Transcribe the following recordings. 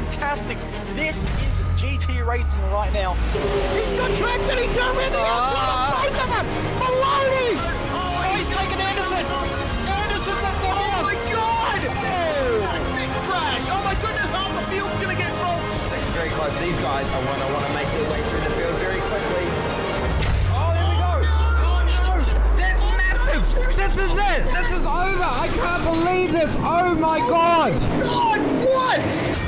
fantastic. This is GT racing right now. He's got traction, he's got rid of the outside of both of them. Maloney! Oh, he's taken Anderson. Anderson's up top. Oh my God! Oh, big crash. Oh my goodness, half the field's going to get rolled. This is very close. These guys are want to make their way through the field very quickly. Oh, here we go. Oh no! That's massive. This is it. This is over. I can't believe this. Oh my God! God, what?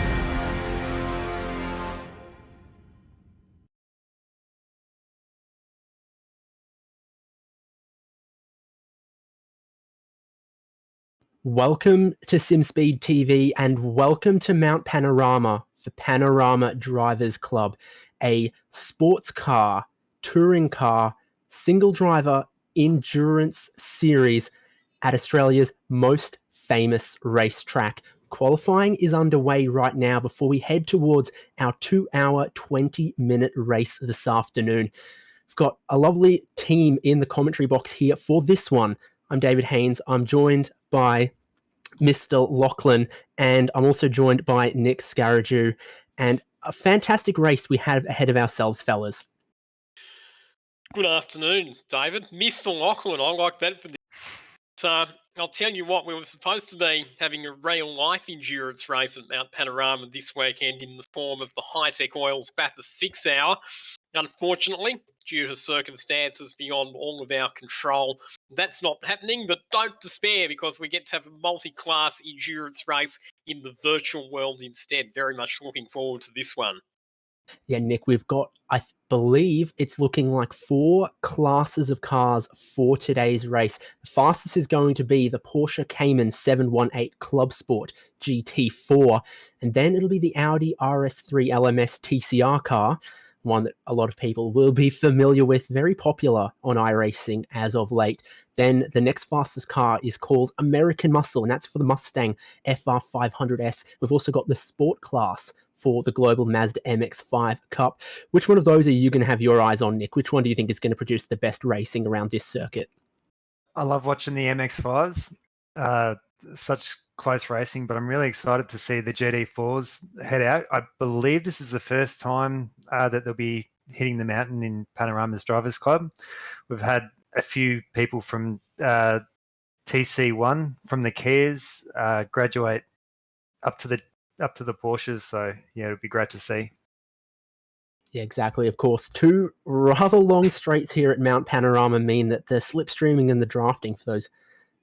Welcome to SimSpeed TV and welcome to Mount Panorama, the Panorama Drivers Club, a sports car, touring car, single driver endurance series at Australia's most famous racetrack. Qualifying is underway right now before we head towards our 2-hour, 20-minute race this afternoon. We've got a lovely team in the commentary box here for this one. I'm David Haynes. I'm joined by Mr. Lachlan, and I'm also joined by Nick Scaraju. And a fantastic race we have ahead of ourselves, fellas. Good afternoon, David. Mr. Lachlan, I like that for this. I'll tell you what, we were supposed to be having a real-life endurance race at Mount Panorama this weekend in the form of the High-Tech Oils Bathurst 6 Hour. Unfortunately, due to circumstances beyond all of our control, that's not happening, but don't despair because we get to have a multi-class endurance race in the virtual world instead. Very much looking forward to this one. Yeah, Nick, we've got, I believe it's looking like 4 classes of cars for today's race. The fastest is going to be the Porsche Cayman 718 Club Sport GT4, and then it'll be the Audi RS3 LMS TCR car, one that a lot of people will be familiar with, very popular on iRacing as of late. Then the next fastest car is called American Muscle, and that's for the Mustang FR500S. We've also got the Sport class for the Global Mazda MX-5 Cup. Which one of those are you going to have your eyes on, Nick? Which one do you think is going to produce the best racing around this circuit? I love watching the MX-5s. Such close racing, but I'm really excited to see the GT4s head out. I believe this is the first time that they'll be hitting the mountain in Panorama's Drivers Club. We've had a few people from TC1 from the Kias graduate up to the Porsches, so yeah, it'll be great to see. Yeah, exactly. Of course, 2 rather long straights here at Mount Panorama mean that the slipstreaming and the drafting for those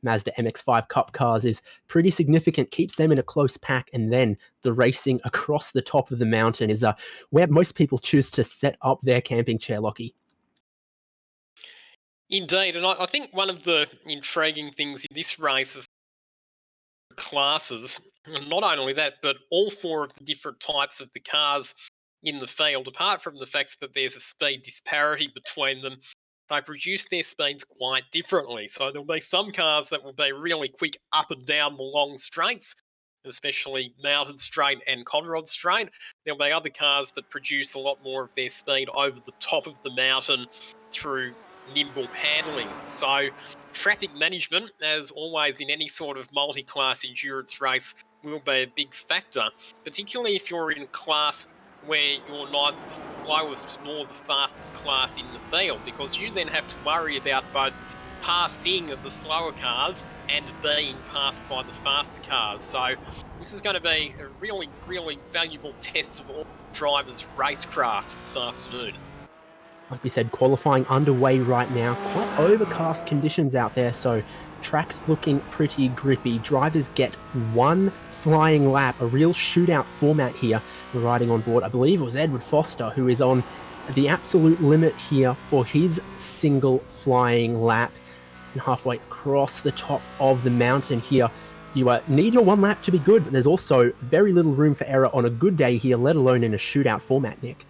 Mazda MX-5 Cup cars is pretty significant, keeps them in a close pack, and then the racing across the top of the mountain is where most people choose to set up their camping chair, Lockie. Indeed, and I think one of the intriguing things in this race is classes, and not only that, but all 4 of the different types of the cars in the field, apart from the fact that there's a speed disparity between them, they produce their speeds quite differently. So there'll be some cars that will be really quick up and down the long straights, especially Mountain Straight and Conrod Straight. There'll be other cars that produce a lot more of their speed over the top of the mountain through nimble handling. So traffic management, as always in any sort of multi-class endurance race, will be a big factor, particularly if you're in a class where you're neither the slowest nor the fastest class in the field, because you then have to worry about both passing of the slower cars and being passed by the faster cars. So this is going to be a really, really valuable test of all drivers' racecraft this afternoon. Like we said, qualifying underway right now. Quite overcast conditions out there, so track's looking pretty grippy. Drivers get 1 flying lap, a real shootout format here. We're riding on board, I believe it was Edward Foster, who is on the absolute limit here for his single flying lap. And halfway across the top of the mountain here, you need a 1 lap to be good, but there's also very little room for error on a good day here, let alone in a shootout format, Nick.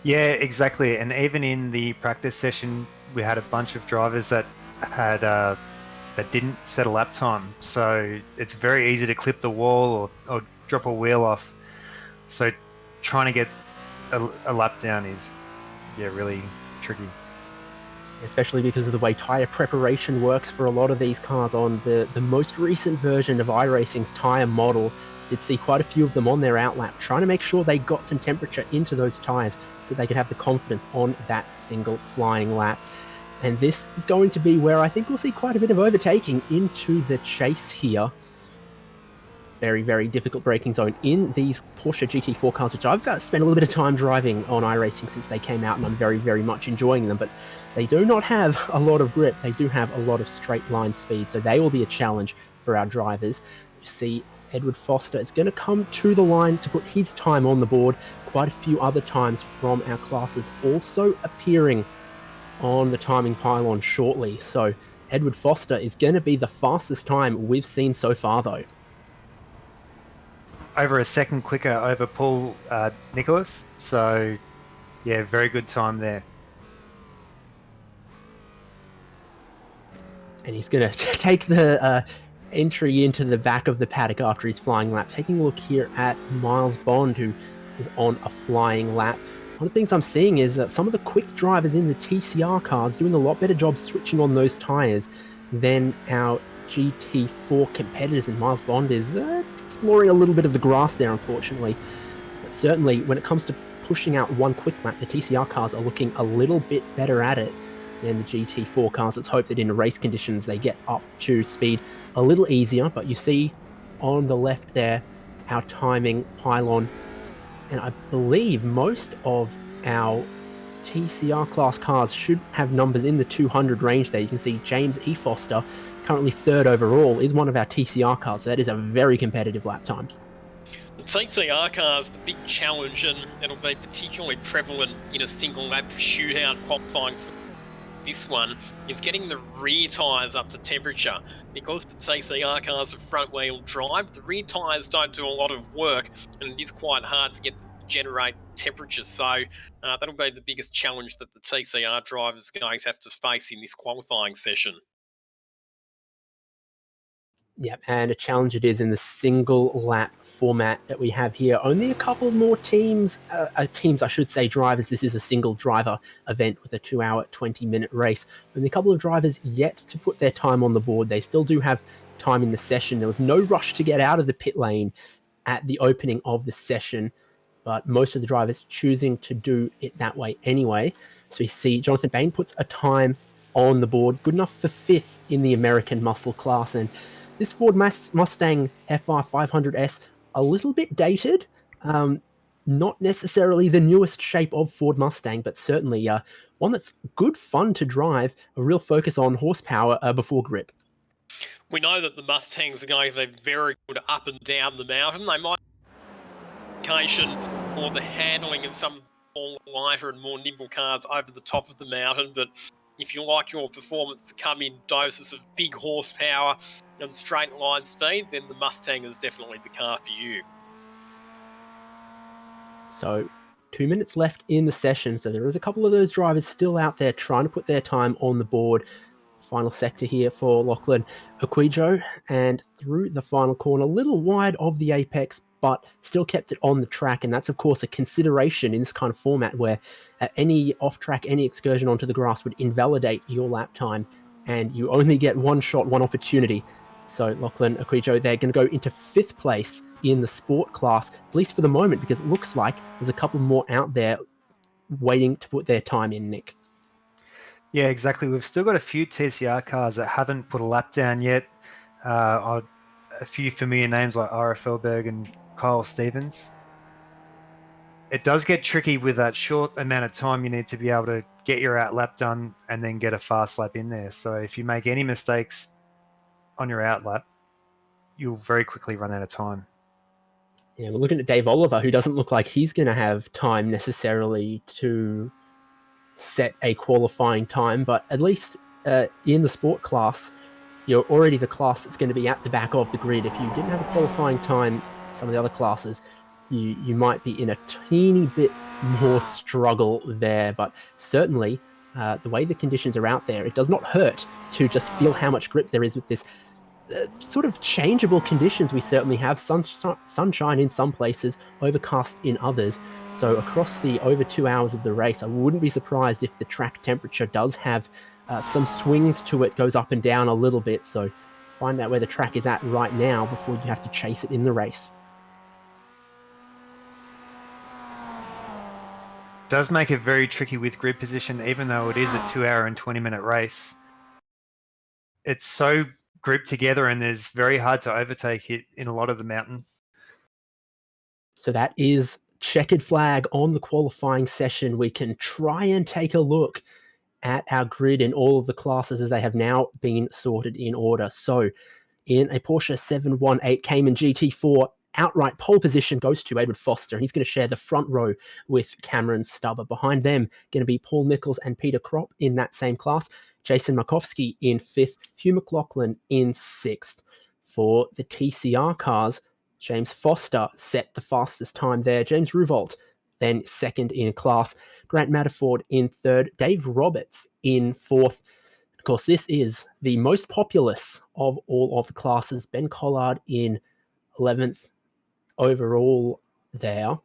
Yeah, exactly. And even in the practice session, we had a bunch of drivers that had that didn't set a lap time. So it's very easy to clip the wall or drop a wheel off. So trying to get a lap down is, really tricky. Especially because of the way tyre preparation works for a lot of these cars on the most recent version of iRacing's tyre model. did see quite a few of them on their outlap, trying to make sure they got some temperature into those tyres so they could have the confidence on that single flying lap. And this is going to be where I think we'll see quite a bit of overtaking into the chase here. Very, very difficult braking zone in these Porsche GT4 cars, which I've spent a little bit of time driving on iRacing since they came out, and I'm very, very much enjoying them. But they do not have a lot of grip. They do have a lot of straight line speed, so they will be a challenge for our drivers. You see Edward Foster is going to come to the line to put his time on the board. Quite a few other times from our classes also appearing on the timing pylon shortly. So Edward Foster is going to be the fastest time we've seen so far, though. Over a second quicker over Paul Nicholas. So, yeah, very good time there. And he's going to take the entry into the back of the paddock after his flying lap. Taking a look here at Miles Bond, who is on a flying lap. One of the things I'm seeing is that some of the quick drivers in the TCR cars doing a lot better job switching on those tyres than our GT4 competitors, and Miles Bond is exploring a little bit of the grass there, unfortunately. But certainly, when it comes to pushing out one quick lap, the TCR cars are looking a little bit better at it than the GT4 cars. Let's hope that in race conditions they get up to speed a little easier. But you see on the left there, our timing pylon, and I believe most of our TCR class cars should have numbers in the 200 range there. You can see James E. Foster, currently third overall, is one of our TCR cars, so that is a very competitive lap time. The TCR cars, the big challenge, and it'll be particularly prevalent in a single lap shootout qualifying for this one, is getting the rear tyres up to temperature. Because the TCR cars are front wheel drive, the rear tyres don't do a lot of work, and it is quite hard to get them to generate temperature. So that'll be the biggest challenge that the TCR drivers are going to have to face in this qualifying session. Yeah, and a challenge it is in the single lap format that we have here. Only a couple more teams, I should say drivers. This is a single driver event with a 2-hour, 20-minute race. Only a couple of drivers yet to put their time on the board. They still do have time in the session. There was no rush to get out of the pit lane at the opening of the session, but most of the drivers choosing to do it that way anyway. So you see Jonathan Bain puts a time on the board, good enough for 5th in the American muscle class. And this Ford Mustang FR500S, a little bit dated, not necessarily the newest shape of Ford Mustang, but certainly one that's good fun to drive, a real focus on horsepower before grip. We know that the Mustangs are going to be very good up and down the mountain. They might or the handling of some of the lighter and more nimble cars over the top of the mountain, but if you like your performance to come in doses of big horsepower and straight line speed, then the Mustang is definitely the car for you. So 2 minutes left in the session, so there is a couple of those drivers still out there trying to put their time on the board. Final sector here for Lachlan Aquidjo, and through the final corner, a little wide of the apex, but still kept it on the track. And that's, of course, a consideration in this kind of format where any off-track, any excursion onto the grass would invalidate your lap time, and you only get one shot, one opportunity. So Lachlan Aquidjo, they're going to go into 5th place in the sport class, at least for the moment, because it looks like there's a couple more out there waiting to put their time in, Nick. Yeah, exactly. We've still got a few TCR cars that haven't put a lap down yet. A few familiar names like Ira Felberg and Kyle Stevens. It does get tricky with that short amount of time you need to be able to get your out lap done and then get a fast lap in there. So if you make any mistakes on your out lap, you'll very quickly run out of time. Yeah, we're looking at Dave Oliver, who doesn't look like he's going to have time necessarily to set a qualifying time, but at least in the sport class, you're already the class that's going to be at the back of the grid. If you didn't have a qualifying time, some of the other classes, you might be in a teeny bit more struggle there, but certainly the way the conditions are out there, it does not hurt to just feel how much grip there is with this sort of changeable conditions. We certainly have sunshine in some places, overcast in others. So across the over 2 hours of the race, I wouldn't be surprised if the track temperature does have some swings to it, goes up and down a little bit. So find out where the track is at right now before you have to chase it in the race. does make it very tricky with grid position, even though it is a 2 hour and 20-minute race. It's so grouped together and there's very hard to overtake it in a lot of the mountain. So that is checkered flag on the qualifying session. We can try and take a look at our grid in all of the classes as they have now been sorted in order. So in a Porsche 718 Cayman GT4, outright pole position goes to Edward Foster, and he's going to share the front row with Cameron Stubber. Behind them, going to be Paul Nichols and Peter Kropp in that same class. Jason Markowski in 5th, Hugh McLaughlin in 6th. For the TCR cars, James Foster set the fastest time there. James Ruvolt then 2nd in class. Grant Matterford in 3rd. Dave Roberts in 4th. Of course, this is the most populous of all of the classes. Ben Collard in 11th overall there.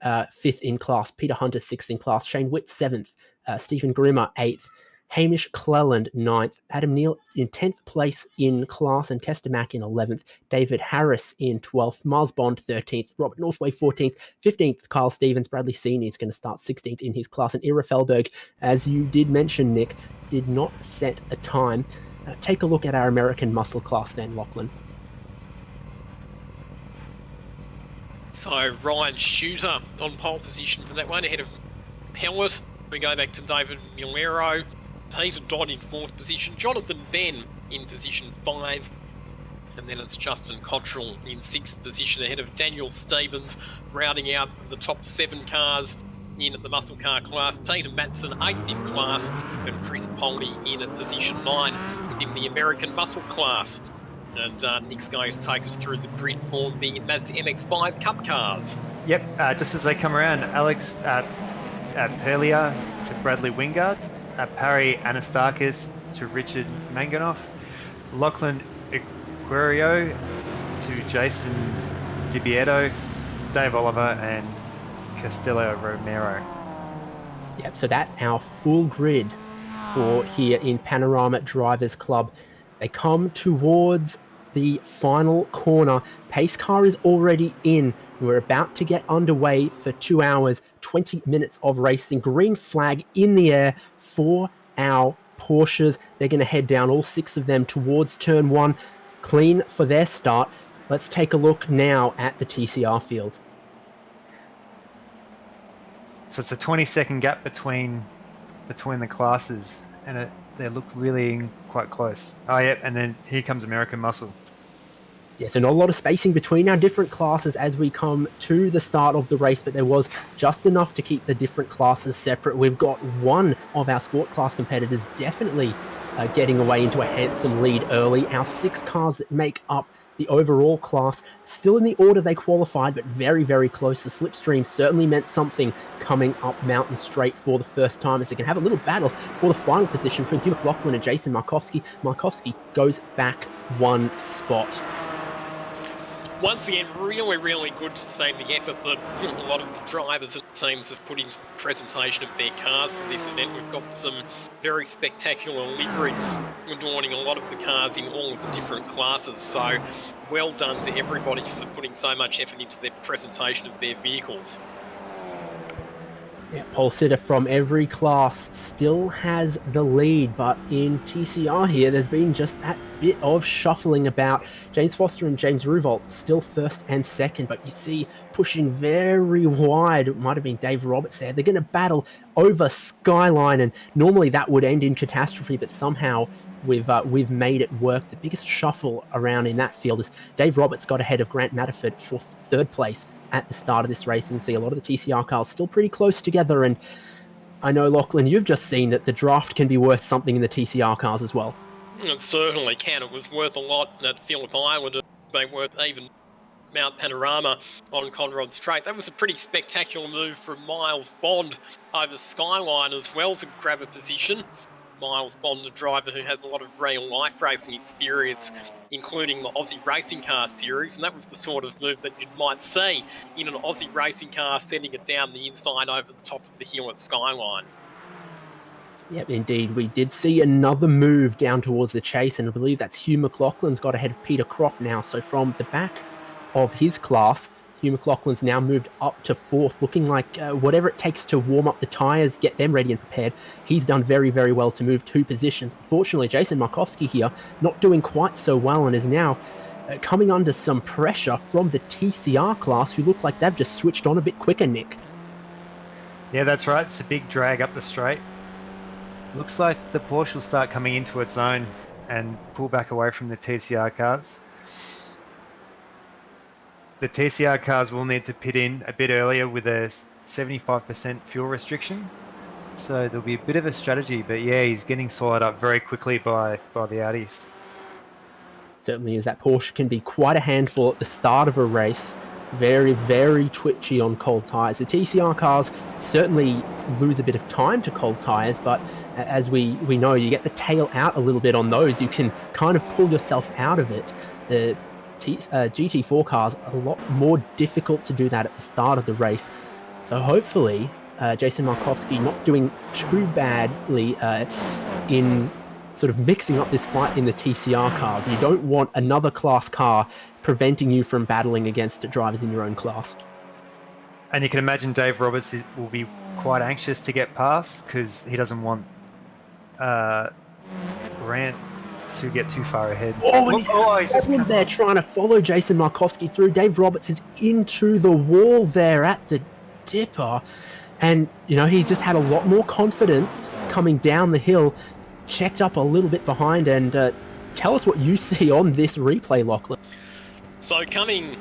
5th in class. Peter Hunter 6th in class. Shane Witt 7th. Stephen Grimmer 8th. Hamish Cleland 9th. Adam Neal in 10th place in class. And Kester Mack in 11th. David Harris in 12th. Miles Bond 13th. Robert Northway 14th. 15th, Kyle Stevens. Bradley Senior is going to start 16th in his class. And Ira Felberg, as you did mention, Nick, did not set a time. Take a look at our American muscle class then, Lachlan. So Ryan Shooter on pole position for that one, ahead of Pellet. We go back to David Milero. Peter Dodd in 4th position. Jonathan Benn in position 5. And then it's Justin Cottrell in 6th position, ahead of Daniel Stevens, rounding out the top 7 cars in the muscle car class. Peter Matson 8th in class, and Chris Polney in at position 9 within the American muscle class. And Nick's going to take us through the grid for the Mazda MX-5 Cup cars. Yep, just as they come around, Alex Perlia to Bradley Wingard, Parry Anastakis to Richard Manganoff, Lachlan Aquario to Jason DiBietto, Dave Oliver and Castillo Romero. Yep, so that's our full grid for here in Panorama Drivers Club. They come towards the final corner. Pace car is already in. We're about to get underway for 2 hours, 20 minutes of racing. Green flag in the air for our Porsches. They're going to head down, all 6 of them, towards turn 1. Clean for their start. Let's take a look now at the TCR field. So it's a 20-second gap between the classes, and they look really quite close. Oh, yeah, and then here comes American Muscle. Yeah, so not a lot of spacing between our different classes as we come to the start of the race, but there was just enough to keep the different classes separate. We've got one of our sport class competitors definitely getting away into a handsome lead early. Our 6 cars that make up the overall class still in the order they qualified, but very, very close. The slipstream certainly meant something coming up Mountain Straight for the first time, as they can have a little battle for the final position for Hugh McLaughlin and Jason Markowski. Markowski goes back 1 spot. Once again, really, really good to see the effort that a lot of the drivers and teams have put into the presentation of their cars for this event. We've got some very spectacular liveries adorning a lot of the cars in all of the different classes. So well done to everybody for putting so much effort into their presentation of their vehicles. Yeah, pole sitter from every class still has the lead, but in TCR here, there's been just that bit of shuffling about. James Foster and James Ruvolt still 1st and 2nd, but you see pushing very wide. It might have been Dave Roberts there. They're going to battle over Skyline, and normally that would end in catastrophe, but somehow we've made it work. The biggest shuffle around in that field is Dave Roberts got ahead of Grant Matterford for 3rd place at the start of this race, and see a lot of the TCR cars still pretty close together. And I know, Lachlan, you've just seen that the draft can be worth something in the TCR cars as well. It certainly can. It was worth a lot at Phillip Island. It may be worth even Mount Panorama on Conrod Straight. That was a pretty spectacular move from Miles Bond over Skyline as well to grab a position. Miles Bond, a driver who has a lot of real-life racing experience, including the Aussie Racing Car Series, and that was the sort of move that you might see in an Aussie racing car, sending it down the inside over the top of the hill at Skyline. Yep, indeed. We did see another move down towards the chase, and I believe that's Hugh McLaughlin's got ahead of Peter Kropp now. So from the back of his class, Hugh McLaughlin's now moved up to 4th, looking like whatever it takes to warm up the tyres, get them ready and prepared. He's done very, very well to move 2 positions. Unfortunately, Jason Markowski here not doing quite so well and is now coming under some pressure from the TCR class, who look like they've just switched on a bit quicker, Nick. Yeah, that's right. It's a big drag up the straight. Looks like the Porsche will start coming into its own and pull back away from the TCR cars. The TCR cars will need to pit in a bit earlier with a 75% fuel restriction. So there'll be a bit of a strategy, but yeah, he's getting swallowed up very quickly by the Audis. Certainly is. That Porsche can be quite a handful at the start of a race. Very, very twitchy on cold tyres. The TCR cars certainly lose a bit of time to cold tyres, but as we know, you get the tail out a little bit on those, you can kind of pull yourself out of it. The GT4 cars are a lot more difficult to do that at the start of the race. So hopefully, Jason Markowski not doing too badly in sort of mixing up this fight in the TCR cars. You don't want another class car preventing you from battling against drivers in your own class. And you can imagine Dave Roberts will be quite anxious to get past because he doesn't want Grant to get too far ahead. He's just there trying to follow Jason Markowski through. Dave Roberts is into the wall there at the dipper. And, you know, he just had a lot more confidence coming down the hill, checked up a little bit behind, and tell us what you see on this replay, Lachlan. So coming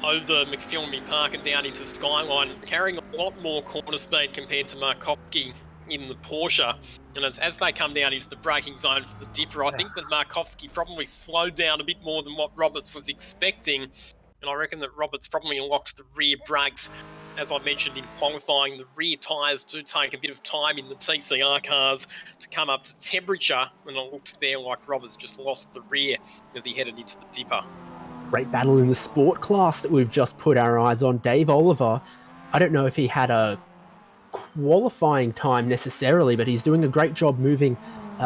over McPhilmy Park and down into Skyline, carrying a lot more corner speed compared to Markowski in the Porsche. And as they come down into the braking zone for the dipper, I think that Markowski probably slowed down a bit more than what Roberts was expecting. And I reckon that Roberts probably locked the rear brakes. As I mentioned in qualifying, the rear tyres do take a bit of time in the TCR cars to come up to temperature, and it looked there like Roberts just lost the rear as he headed into the dipper. Great battle in the sport class that we've just put our eyes on. Dave Oliver, I don't know if he had a qualifying time necessarily, but he's doing a great job moving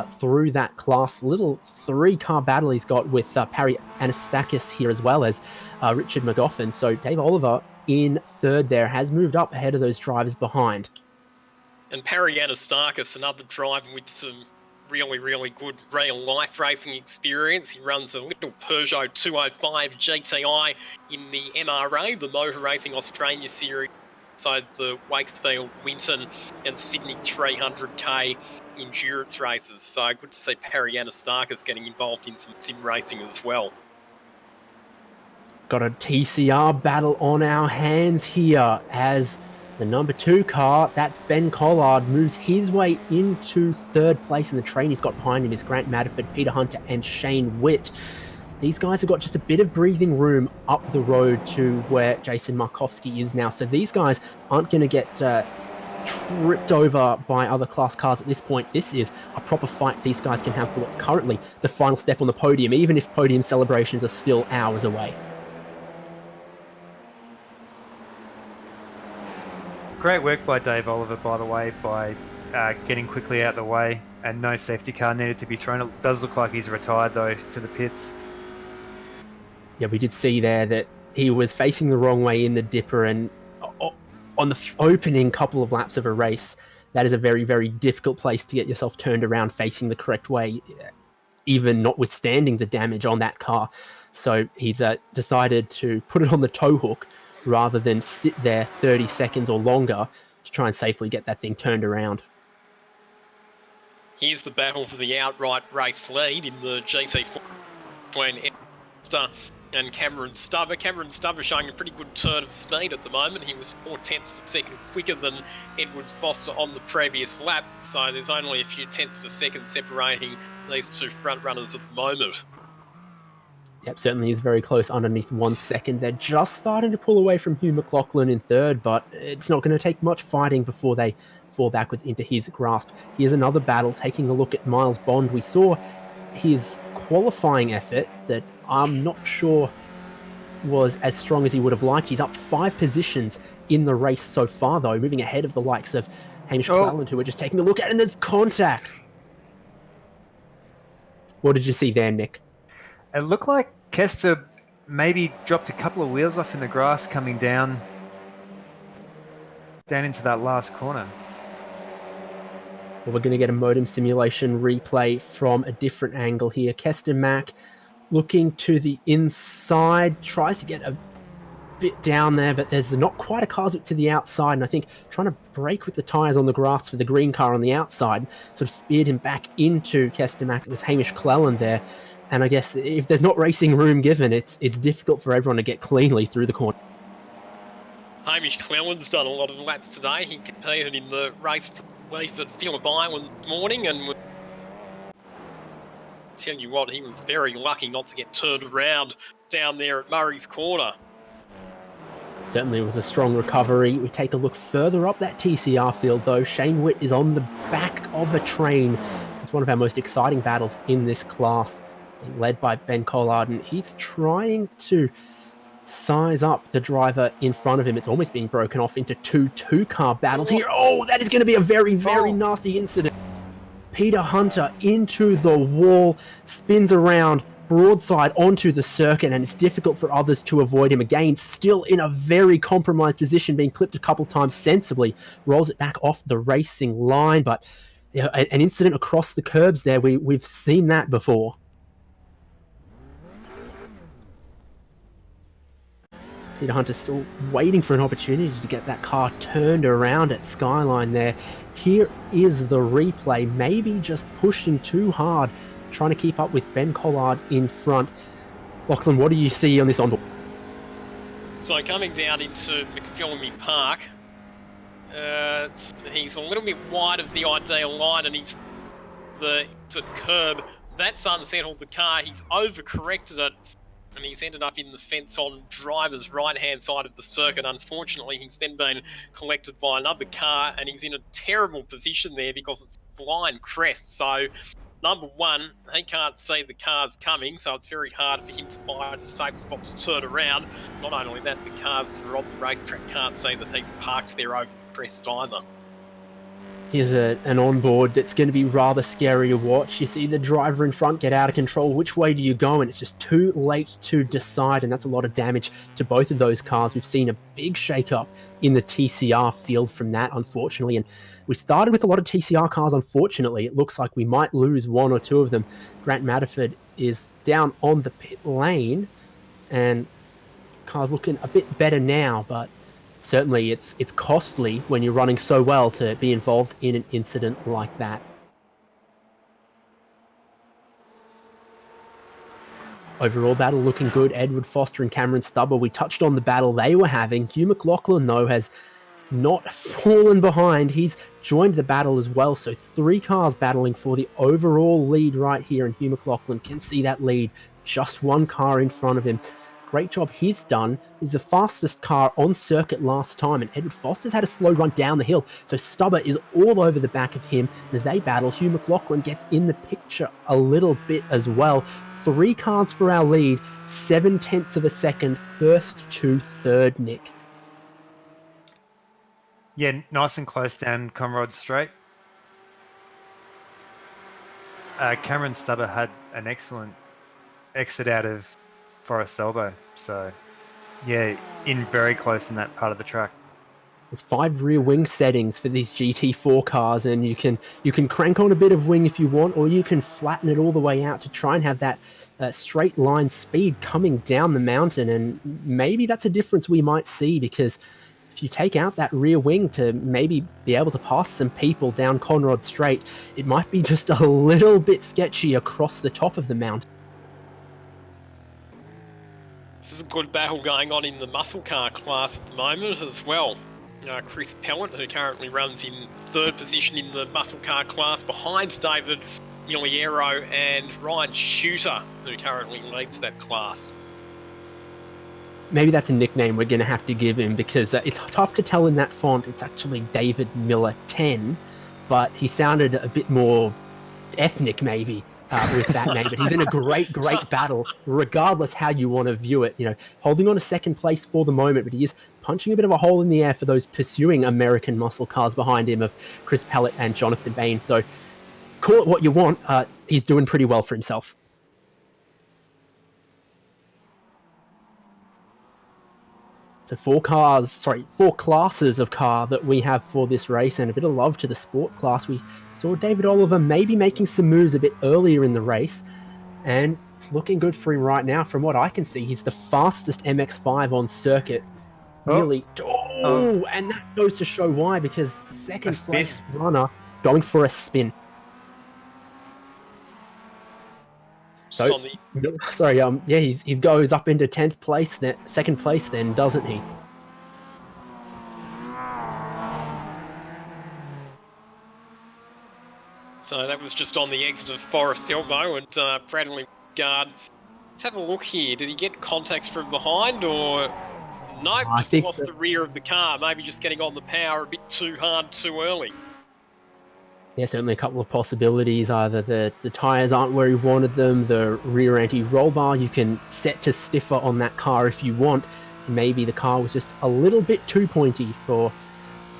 through that class. Little 3-car battle he's got with Parry Anastakis here, as well as Richard McGoffin. So Dave Oliver in 3rd there, has moved up ahead of those drivers behind. And Parry Anastakis, another driver with some really, really good real-life racing experience. He runs a little Peugeot 205 GTI in the MRA, the Motor Racing Australia Series, so the Wakefield, Winton and Sydney 300k endurance races. So good to see Parry Anastakis getting involved in some sim racing as well. Got a TCR battle on our hands here as the number 2 car, that's Ben Collard, moves his way into 3rd place in the train. He's got behind him is Grant Madiford, Peter Hunter and Shane Witt. These guys have got just a bit of breathing room up the road to where Jason Markowski is now. So these guys aren't going to get tripped over by other class cars at this point. This is a proper fight these guys can have for what's currently the final step on the podium, even if podium celebrations are still hours away. Great work by Dave Oliver, by the way, by getting quickly out the way, and no safety car needed to be thrown. It does look like he's retired, though, to the pits. Yeah, we did see there that he was facing the wrong way in the dipper, and on the opening couple of laps of a race, that is a very, very difficult place to get yourself turned around facing the correct way, even notwithstanding the damage on that car. So he's decided to put it on the tow hook rather than sit there 30 seconds or longer to try and safely get that thing turned around. Here's the battle for the outright race lead in the GT4 between Esther and Cameron Stubber. Cameron Stubber showing a pretty good turn of speed at the moment. He was 0.4 per second quicker than Edward Foster on the previous lap, so there's only a few tenths per second separating these 2 front runners at the moment. Yep, certainly is very close, underneath 1 second. They're just starting to pull away from Hugh McLaughlin in 3rd, but it's not going to take much fighting before they fall backwards into his grasp. Here's another battle, taking a look at Miles Bond. We saw his qualifying effort that I'm not sure was as strong as he would have liked. He's up 5 positions in the race so far, though, moving ahead of the likes of Hamish Cleland, who we're just taking a look at, and there's contact. What did you see there, Nick? It looked like Kester maybe dropped a couple of wheels off in the grass coming down into that last corner. Well, we're going to get a modem simulation replay from a different angle here. Kester Mack looking to the inside, tries to get a bit down there, but there's not quite a car to the outside, and I think trying to brake with the tyres on the grass for the green car on the outside sort of speared him back into Kester Mack. It was Hamish Cleland there, and I guess if there's not racing room given, it's difficult for everyone to get cleanly through the corner. Hamish Cleland's done a lot of laps today. He competed in the race at Phillip Island this morning, and tell you what, he was very lucky not to get turned around down there at Murray's Corner. Certainly was a strong recovery. We take a look further up that TCR field, though. Shane Witt is on the back of a train. It's one of our most exciting battles in this class, being led by Ben Collard, and he's trying to size up the driver in front of him. It's almost being broken off into two-car battles here. Oh, that is going to be a very, very nasty incident. Peter Hunter into the wall, spins around, broadside onto the circuit, and it's difficult for others to avoid him. Again, still in a very compromised position, being clipped a couple times sensibly, rolls it back off the racing line, but you know, an incident across the curbs there, we've seen that before. Peter Hunter still waiting for an opportunity to get that car turned around at Skyline there. Here is the replay, maybe just pushing too hard, trying to keep up with Ben Collard in front. Lachlan, what do you see on this onboard? So coming down into McPhillamy Park, he's a little bit wide of the ideal line, and he's the curb. That's unsettled the car. He's overcorrected it, and he's ended up in the fence on driver's right-hand side of the circuit. Unfortunately, he's then been collected by another car, and he's in a terrible position there because it's blind crest. So, number one, he can't see the cars coming, so it's very hard for him to find a safe spot to turn around. Not only that, the cars that are on the racetrack can't see that he's parked there over the crest either. Here's an onboard that's going to be rather scary to watch. You see the driver in front get out of control. Which way do you go? And it's just too late to decide, and that's a lot of damage to both of those cars. We've seen a big shake-up in the TCR field from that, unfortunately, and we started with a lot of TCR cars, unfortunately. It looks like we might lose one or two of them. Grant Matterford is down on the pit lane, and car's looking a bit better now, but certainly it's costly when you're running so well to be involved in an incident like that. Overall battle looking good. Edward Foster and Cameron Stubber, we touched on the battle they were having. Hugh McLaughlin, though, has not fallen behind. He's joined the battle as well. So 3 cars battling for the overall lead right here, and Hugh McLaughlin can see that lead. Just 1 car in front of him. Great job he's done. He's the fastest car on circuit last time, and Edward Foster's had a slow run down the hill, so Stubber is all over the back of him. As they battle, Hugh McLaughlin gets in the picture a little bit as well. 3 cars for our lead, 0.7 of a second, first to third, Nick. Yeah, nice and close down Conrod Straight. Cameron Stubber had an excellent exit out of Forest Elbow, so yeah, in very close in that part of the track. There's 5 rear wing settings for these GT4 cars, and you can crank on a bit of wing if you want, or you can flatten it all the way out to try and have that straight line speed coming down the mountain. And maybe that's a difference we might see, because if you take out that rear wing to maybe be able to pass some people down Conrod Straight, it might be just a little bit sketchy across the top of the mountain. This is a good battle going on in the muscle car class at the moment as well. Chris Pellant, who currently runs in 3rd position in the muscle car class, behind David Miliero, and Ryan Shooter, who currently leads that class. Maybe that's a nickname we're going to have to give him, because it's tough to tell in that font. It's actually David Miller 10, but he sounded a bit more ethnic maybe with that name. But he's in a great battle, regardless how you want to view it. You know, holding on to 2nd place for the moment, but he is punching a bit of a hole in the air for those pursuing American muscle cars behind him of Chris Pellet and Jonathan Bain. So call it what you want. He's doing pretty well for himself. So four classes of car that we have for this race, and a bit of love to the sport class. We saw David Oliver maybe making some moves a bit earlier in the race, and it's looking good for him right now. From what I can see, he's the fastest MX-5 on circuit. Nearly. And that goes to show why, because the second place runner is going for a spin. So, he goes up into 10th place, second place then, doesn't he? So that was just on the exit of Forest Elbow, and Bradley Guard. Let's have a look here. Did he get contacts from behind, or no? Just lost the rear of the car. Maybe just getting on the power a bit too hard, too early. Yeah, certainly a couple of possibilities. Either the tyres aren't where he wanted them, the rear anti-roll bar you can set to stiffer on that car if you want. Maybe the car was just a little bit too pointy for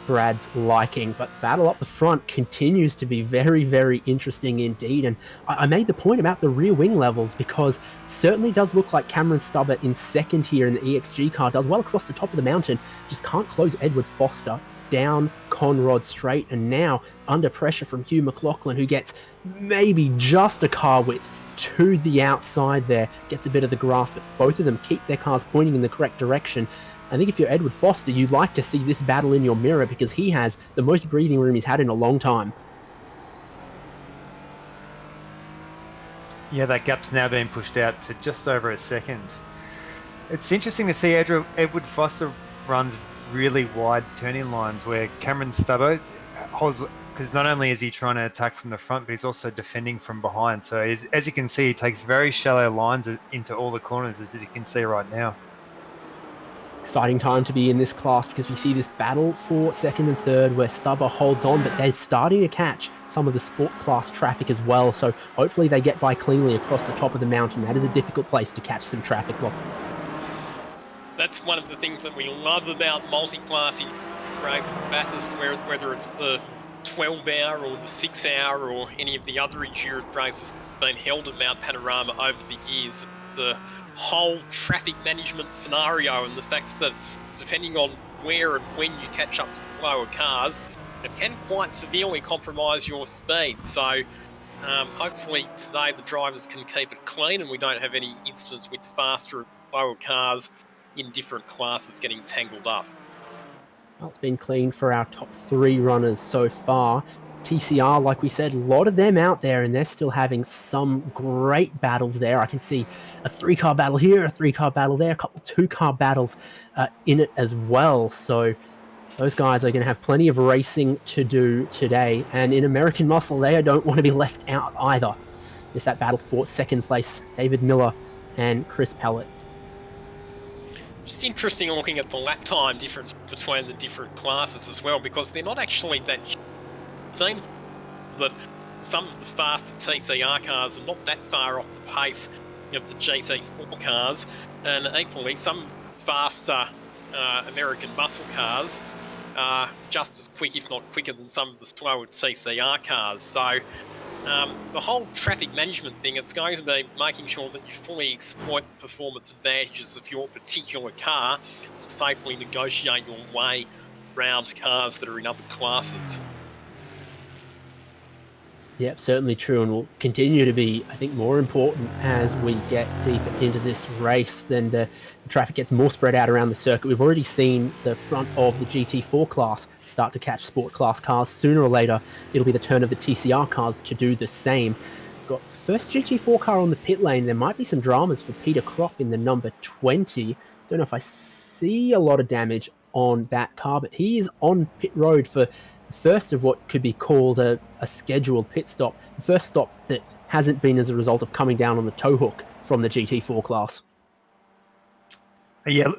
Brad's liking. But the battle up the front continues to be very, very interesting indeed. And I made the point about the rear wing levels, because certainly does look like Cameron Stubber in second here in the EXG car does well across the top of the mountain, just can't close Edward Foster down Conrod Straight, and now under pressure from Hugh McLaughlin, who gets maybe just a car width to the outside there, gets a bit of the grasp, but both of them keep their cars pointing in the correct direction. I think if you're Edward Foster, you'd like to see this battle in your mirror, because he has the most breathing room he's had in a long time. Yeah, that gap's now being pushed out to just over a second. It's interesting to see Edward Foster runs really wide turning lines, where Cameron Stubbo holds, because not only is he trying to attack from the front, but he's also defending from behind. So as you can see, he takes very shallow lines into all the corners, as you can see right now. Exciting time to be in this class, because we see this battle for second and third where Stubber holds on, but they're starting to catch some of the sport class traffic as well. So hopefully they get by cleanly across the top of the mountain. That is a difficult place to catch some traffic. That's one of the things that we love about multi-class races at Bathurst, whether it's the 12-hour or the 6-hour or any of the other endurance races that have been held at Mount Panorama over the years. The whole traffic management scenario, and the fact that depending on where and when you catch up slower cars, it can quite severely compromise your speed. So hopefully today the drivers can keep it clean and we don't have any incidents with faster and slower cars in different classes getting tangled up. Well, it's been clean for our top three runners so far. TCR, like we said, a lot of them out there, and they're still having some great battles there. I can see a 3-car battle here, a 3-car battle there, a couple 2-car battles in it as well. So those guys are going to have plenty of racing to do today. And in American Muscle, they don't want to be left out either. It's that battle for second place, David Miller and Chris Pellet. Just interesting looking at the lap time difference between the different classes as well, because they're not actually that seen that some of the faster TCR cars are not that far off the pace of the GT4 cars, and equally some faster American muscle cars are just as quick, if not quicker, than some of the slower TCR cars. So the whole traffic management thing, it's going to be making sure that you fully exploit the performance advantages of your particular car to safely negotiate your way around cars that are in other classes. Yep, certainly true, and will continue to be, I think, more important as we get deeper into this race. Then the traffic gets more spread out around the circuit. We've already seen the front of the GT4 class start to catch sport class cars. Sooner or later, it'll be the turn of the TCR cars to do the same. Got the first GT4 car on the pit lane. There might be some dramas for Peter Kropp in the number 20. Don't know if I see a lot of damage on that car, but he is on pit road for the first of what could be called a scheduled pit stop. The first stop that hasn't been as a result of coming down on the tow hook from the GT4 class. Yeah,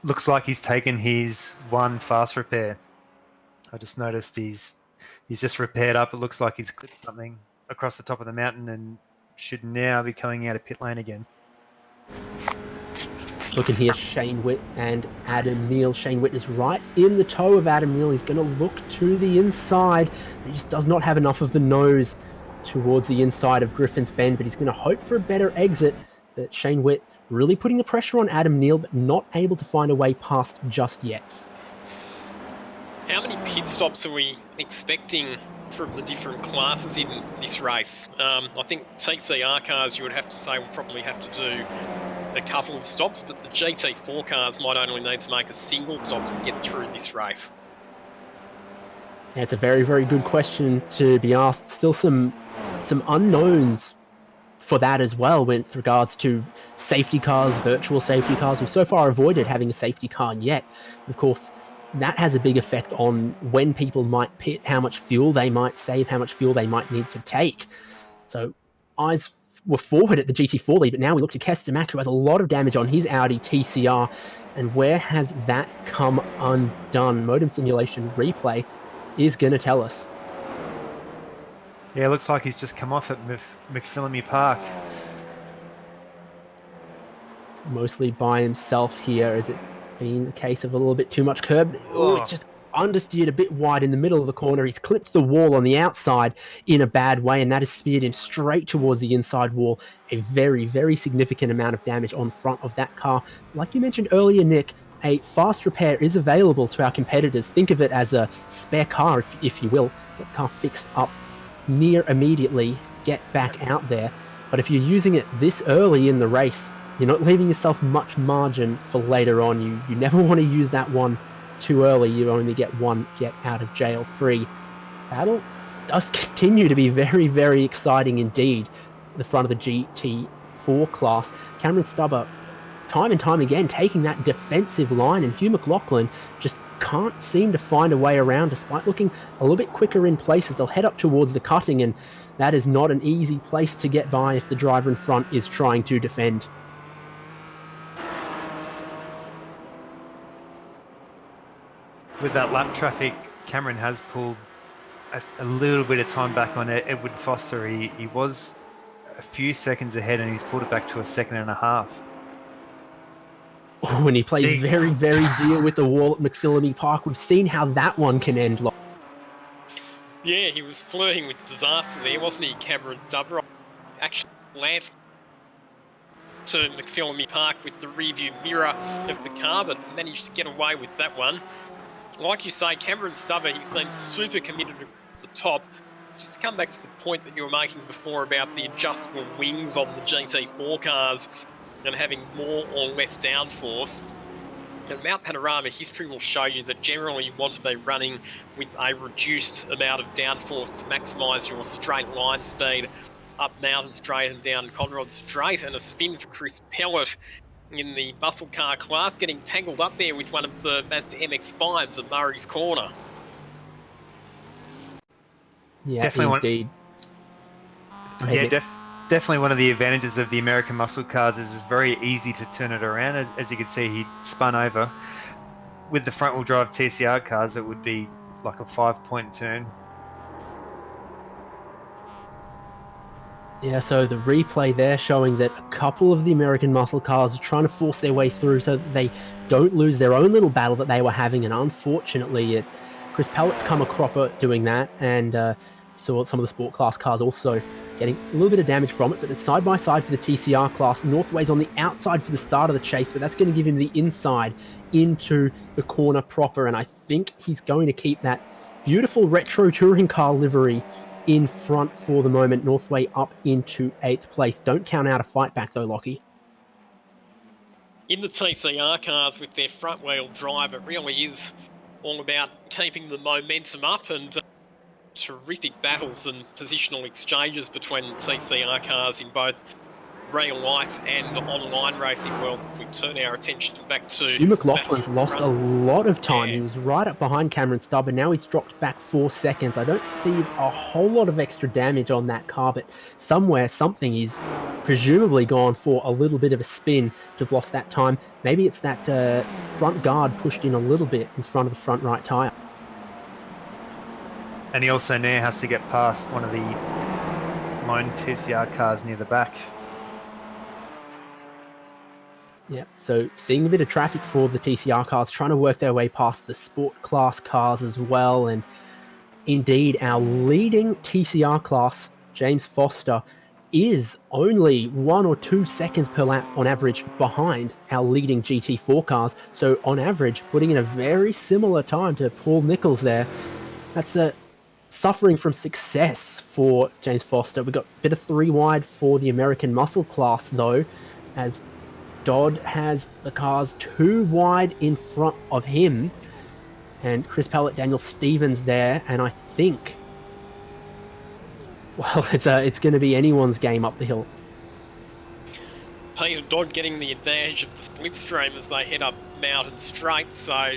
looks like he's taken his one fast repair. I just noticed he's just repaired up. It looks like he's clipped something across the top of the mountain and should now be coming out of pit lane again. Looking here, Shane Witt and Adam Neal. Shane Witt is right in the toe of Adam Neal. He's going to look to the inside. He just does not have enough of the nose towards the inside of Griffin's Bend, but he's going to hope for a better exit. But Shane Witt really putting the pressure on Adam Neal, but not able to find a way past just yet. How many pit stops are we expecting from the different classes in this race? I think TCR cars, you would have to say, will probably have to do a couple of stops, but the GT4 cars might only need to make a single stop to get through this race. Yeah, it's a very, very good question to be asked. Still some unknowns for that as well with regards to safety cars, virtual safety cars. We've so far avoided having a safety car yet. Of course, that has a big effect on when people might pit, how much fuel they might save, how much fuel they might need to take. So eyes were forward at the GT4 lead, but now we look to Kestemak, who has a lot of damage on his Audi TCR. And where has that come undone? Modem simulation replay is going to tell us. Yeah, it looks like he's just come off at McPhillamy Park. Mostly by himself here. Has it been a case of a little bit too much curb? Oh, it's just understeered a bit wide in the middle of the corner. He's clipped the wall on the outside in a bad way, and that has speared him straight towards the inside wall. A very, very significant amount of damage on the front of that car. Like you mentioned earlier, Nick, a fast repair is available to our competitors. Think of it as a spare car, if you will. Get the car fixed up near immediately, get back out there. But if you're using it this early in the race, you're not leaving yourself much margin for later on. You never want to use that one too early. You only get one get out of jail free. Battle does continue to be very, very exciting indeed. The front of the GT4 class. Cameron Stubber, time and time again, taking that defensive line, and Hugh McLaughlin just can't seem to find a way around despite looking a little bit quicker in places. They'll head up towards the cutting, and that is not an easy place to get by if the driver in front is trying to defend. With that lap traffic, Cameron has pulled a little bit of time back on Edward Foster. He was a few seconds ahead, and he's pulled it back to a second and a half. Oh, and he plays very, very dear with the wall at McPhillamy Park. We've seen how that one can end. Yeah, he was flirting with disaster there, wasn't he, Cameron Stubber? Actually landed to McPhillamy Park with the rearview mirror of the car, but managed to get away with that one. Like you say, Cameron Stubber, he's been super committed at the top. Just to come back to the point that you were making before about the adjustable wings on the GT4 cars and having more or less downforce. And Mount Panorama history will show you that generally you want to be running with a reduced amount of downforce to maximise your straight line speed up Mountain Straight and down Conrod Straight. And a spin for Chris Pellett in the muscle car class, getting tangled up there with one of the Mazda MX-5s at Murray's Corner. Yeah, definitely indeed. Definitely one of the advantages of the American muscle cars is it's very easy to turn it around. As you can see, he spun over. With the front-wheel drive TCR cars, it would be like a 5-point turn. Yeah, so the replay there showing that a couple of the American muscle cars are trying to force their way through so that they don't lose their own little battle that they were having, and unfortunately Chris Pellett's come a cropper doing that, and saw some of the sport class cars also getting a little bit of damage from it, but it's side by side for the TCR class. Northway's on the outside for the start of the chase, but that's going to give him the inside into the corner proper, and I think he's going to keep that beautiful retro touring car livery in front for the moment. Northway up into 8th place. Don't count out a fight back though, Lockie. In the TCR cars with their front wheel drive, it really is all about keeping the momentum up, and terrific battles and positional exchanges between the TCR cars in both real life and online racing worlds. If we turn our attention back to Hugh McLaughlin's lost a lot of time. He was right up behind Cameron Stubber. Now he's dropped back 4 seconds. I don't see a whole lot of extra damage on that car, but somewhere something is presumably gone for a little bit of a spin to have lost that time. Maybe it's that front guard pushed in a little bit in front of the front right tyre. And he also now has to get past one of the lone TCR cars near the back. Yeah, so seeing a bit of traffic for the TCR cars, trying to work their way past the sport class cars as well. And indeed, our leading TCR class, James Foster, is only 1 or 2 seconds per lap on average behind our leading GT4 cars. So on average, putting in a very similar time to Paul Nichols there. That's suffering from success for James Foster. We've got a bit of 3 wide for the American muscle class though, as Dodd has the cars 2 wide in front of him. And Chris Pellett, Daniel Stevens there, and I think, well, it's going to be anyone's game up the hill. Peter Dodd getting the advantage of the slipstream as they head up Mountain Straight, so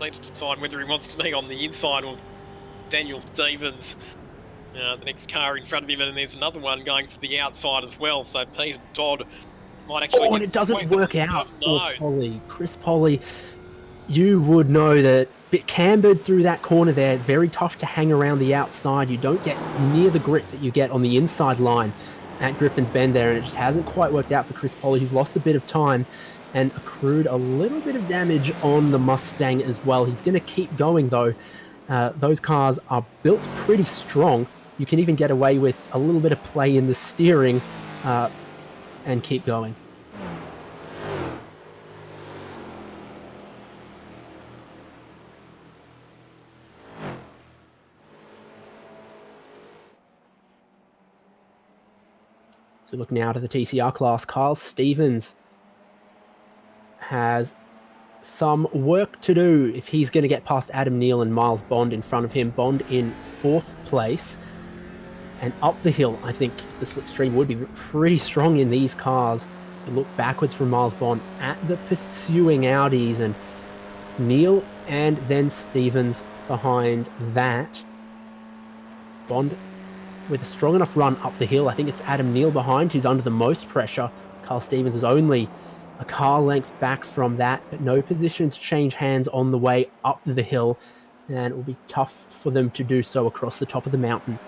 need to decide whether he wants to be on the inside or Daniel Stevens, the next car in front of him, and there's another one going for the outside as well, so Peter Dodd might actually... Oh, and it doesn't work out for Polly. Chris Polly, you would know that bit cambered through that corner there, very tough to hang around the outside. You don't get near the grip that you get on the inside line at Griffin's Bend there, and it just hasn't quite worked out for Chris Polly, who's lost a bit of time and accrued a little bit of damage on the Mustang as well. He's going to keep going though. Those cars are built pretty strong. You can even get away with a little bit of play in the steering and keep going. So look now to the TCR class. Kyle Stevens has some work to do if he's going to get past Adam Neal and Miles Bond in front of him. Bond in 4th place. And up the hill, I think the slipstream would be pretty strong in these cars. You look backwards from Miles Bond at the pursuing Audis, and Neal and then Stevens behind that. Bond with a strong enough run up the hill. I think it's Adam Neal behind who's under the most pressure. Carl Stevens is only a car length back from that, but no positions change hands on the way up the hill, and it will be tough for them to do so across the top of the mountain.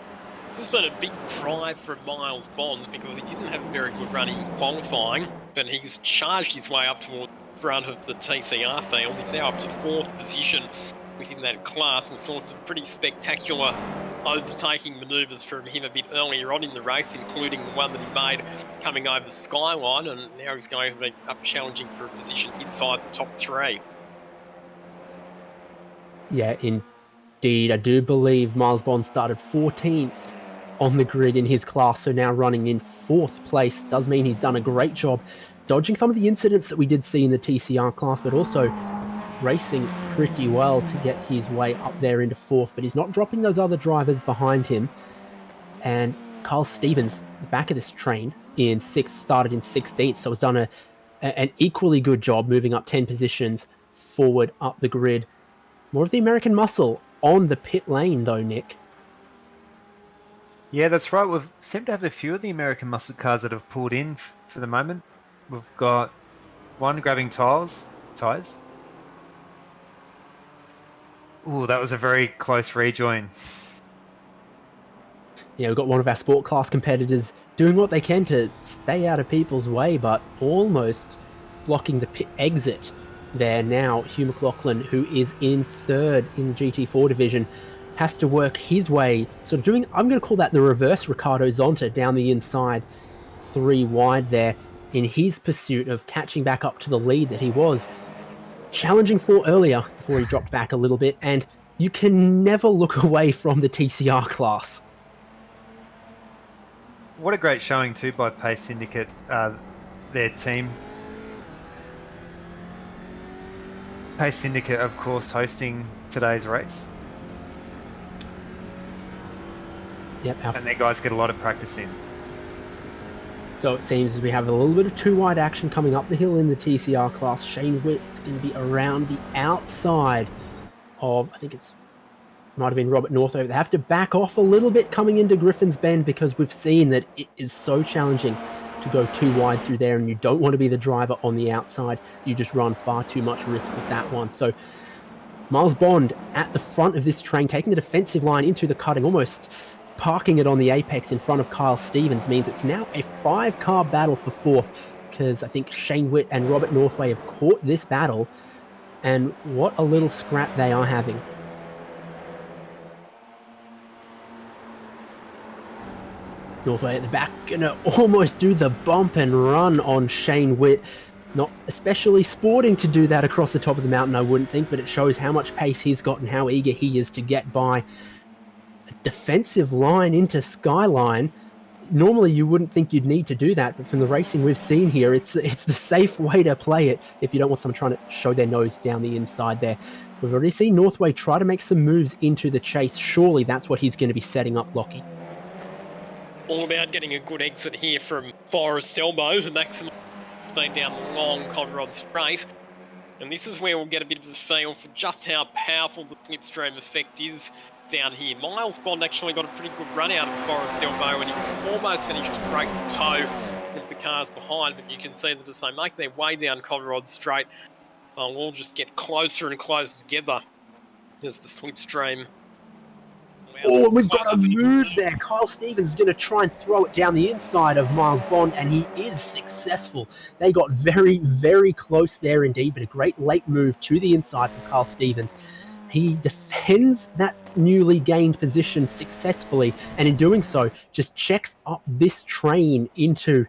This has been a big drive from Miles Bond because he didn't have a very good run in qualifying, but he's charged his way up toward the front of the TCR field. He's now up to 4th position within that class. We saw some pretty spectacular overtaking manoeuvres from him a bit earlier on in the race, including the one that he made coming over Skyline, and now he's going to be up challenging for a position inside the top 3. Yeah, indeed. I do believe Miles Bond started 14th on the grid in his class, so now running in 4th place does mean he's done a great job dodging some of the incidents that we did see in the TCR class, but also racing pretty well to get his way up there into 4th, but he's not dropping those other drivers behind him. And Carl Stevens, the back of this train, in 6th, started in 16th, so has done an equally good job moving up 10 positions forward up the grid. More of the American muscle on the pit lane though, Nick. Yeah, that's right. We've seemed to have a few of the American muscle cars that have pulled in for the moment. We've got one grabbing tires. Ooh, that was a very close rejoin. Yeah, we've got one of our sport class competitors doing what they can to stay out of people's way, but almost blocking the pit exit there now. Hugh McLaughlin, who is in 3rd in the GT4 division, has to work his way, sort of doing, I'm going to call that the reverse Ricardo Zonta down the inside, 3 wide there, in his pursuit of catching back up to the lead that he was challenging for earlier before he dropped back a little bit. And you can never look away from the TCR class. What a great showing too by Pace Syndicate, their team. Pace Syndicate, of course, hosting today's race. Yep, and their guys get a lot of practice in. So it seems we have a little bit of 2 wide action coming up the hill in the TCR class. Shane Witt's going to be around the outside of, I think it's, might have been Robert Northover. They have to back off a little bit coming into Griffin's Bend because we've seen that it is so challenging to go 2 wide through there, and you don't want to be the driver on the outside. You just run far too much risk with that one. So Miles Bond at the front of this train, taking the defensive line into the cutting, almost parking it on the apex in front of Kyle Stevens, means it's now a 5-car battle for 4th, because I think Shane Witt and Robert Northway have caught this battle, and what a little scrap they are having. Northway at the back, gonna almost do the bump and run on Shane Witt. Not especially sporting to do that across the top of the mountain, I wouldn't think, but it shows how much pace he's got and how eager he is to get by. A defensive line into Skyline. Normally you wouldn't think you'd need to do that, but from the racing we've seen here, it's the safe way to play it if you don't want someone trying to show their nose down the inside there. We've already seen Northway try to make some moves into the chase. Surely that's what he's going to be setting up, Lockie. All about getting a good exit here from Forest Elbow to maximum speed down the long Conrod Straight. And this is where we'll get a bit of a feel for just how powerful the slipstream effect is down here. Miles Bond actually got a pretty good run out of Forest Elbow, and he's almost managed to break the toe with the cars behind, but you can see that as they make their way down Conrod Straight, they'll all just get closer and closer together as the slipstream. Oh, we've got a move there. Kyle Stevens is going to try and throw it down the inside of Miles Bond, and he is successful. They got very, very close there indeed, but a great late move to the inside from Kyle Stevens. He defends that newly gained position successfully, and in doing so, just checks up this train into,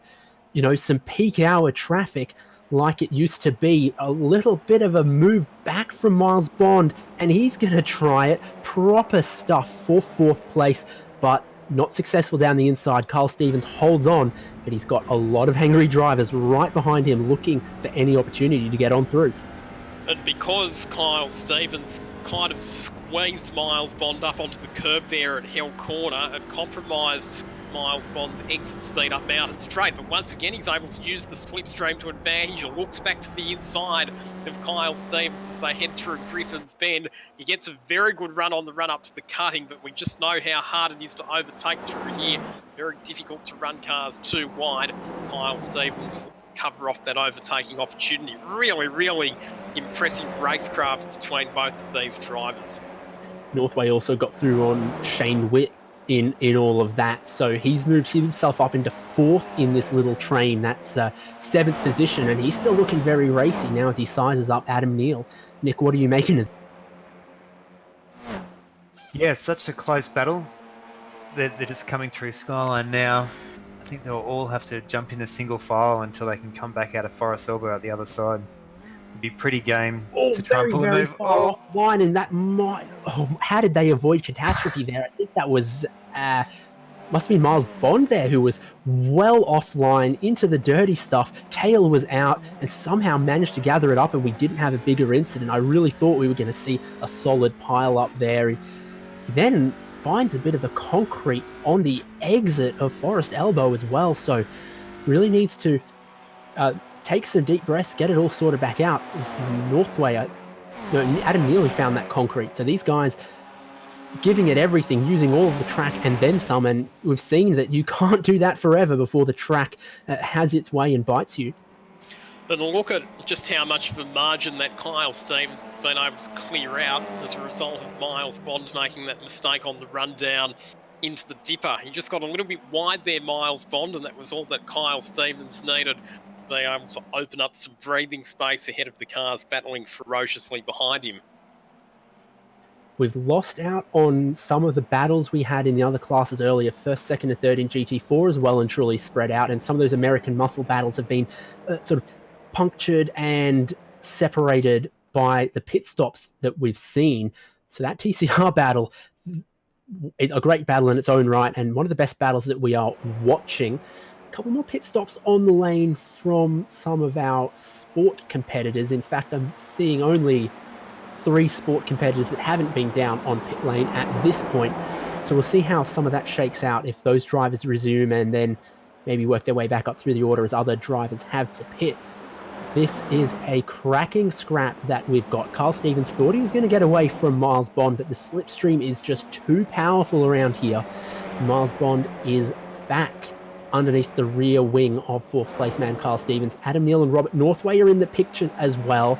some peak hour traffic like it used to be. A little bit of a move back from Miles Bond, and he's going to try it. Proper stuff for 4th place, but not successful down the inside. Kyle Stevens holds on, but he's got a lot of angry drivers right behind him looking for any opportunity to get on through. And because Kyle Stevens kind of squeezed Miles Bond up onto the curb there at Hill Corner and compromised Miles Bond's exit speed up Mountain Straight, but once again he's able to use the slipstream to advantage and looks back to the inside of Kyle Stevens as they head through Griffin's Bend. He gets a very good run on the run up to the cutting, but we just know how hard it is to overtake through here. Very difficult to run cars too wide. Kyle Stevens will cover off that overtaking opportunity. Really, really impressive racecraft between both of these drivers. Northway also got through on Shane Witt in all of that, so he's moved himself up into 4th in this little train. That's 7th position, and he's still looking very racy now as he sizes up Adam Neal. Nick, what are you making of it? Yeah, such a close battle. They're just coming through Skyline now. I think they'll all have to jump in a single file until they can come back out of Forest Elbow at the other side. It'd be pretty game to try and pull a move. Oh, line, and that might. Oh, how did they avoid catastrophe there? I think that was must have been Miles Bond there, who was well offline into the dirty stuff. Tail was out and somehow managed to gather it up, and we didn't have a bigger incident. I really thought we were going to see a solid pile up there. He then finds a bit of a concrete on the exit of Forest Elbow as well, so really needs to take some deep breaths, get it all sorted back out. It was Northway, Adam Neely found that concrete, so these guys giving it everything, using all of the track and then some, and we've seen that you can't do that forever before the track has its way and bites you. But look at just how much of a margin that Kyle Stevens has been able to clear out as a result of Miles Bond making that mistake on the run down into the dipper. He just got a little bit wide there, Miles Bond, and that was all that Kyle Stevens needed. Being able to open up some breathing space ahead of the cars battling ferociously behind him. We've lost out on some of the battles we had in the other classes earlier, 1st, 2nd, and 3rd in GT4 as well, and truly spread out, and some of those American muscle battles have been sort of punctured and separated by the pit stops that we've seen. So that TCR battle, a great battle in its own right, and one of the best battles that we are watching. A couple more pit stops on the lane from some of our sport competitors. In fact, I'm seeing only 3 sport competitors that haven't been down on pit lane at this point. So we'll see how some of that shakes out if those drivers resume and then maybe work their way back up through the order as other drivers have to pit. This is a cracking scrap that we've got. Kyle Stevens thought he was going to get away from Miles Bond, but the slipstream is just too powerful around here. Miles Bond is back underneath the rear wing of 4th place man Kyle Stevens. Adam Neal and Robert Northway are in the picture as well.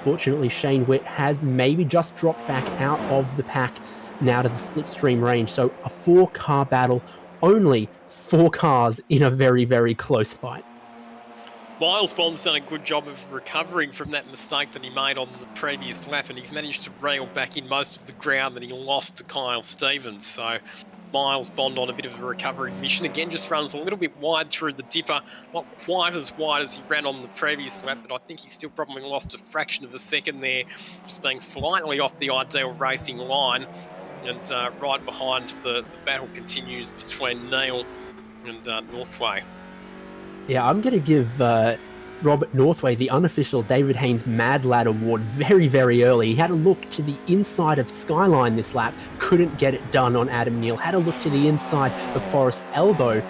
Fortunately, Shane Witt has maybe just dropped back out of the pack now to the slipstream range. So a 4-car battle, only 4 cars in a very, very close fight. Miles Bond's done a good job of recovering from that mistake that he made on the previous lap, and he's managed to reel back in most of the ground that he lost to Kyle Stevens. So Miles Bond on a bit of a recovery mission. Again, just runs a little bit wide through the dipper, not quite as wide as he ran on the previous lap, but I think he still probably lost a fraction of a second there, just being slightly off the ideal racing line. And right behind the battle continues between Neil and Northway. Yeah, I'm going to give Robert Northway the unofficial David Haynes Mad Lad Award very, very early. He had a look to the inside of Skyline this lap, couldn't get it done on Adam Neal. Had a look to the inside of Forest Elbow.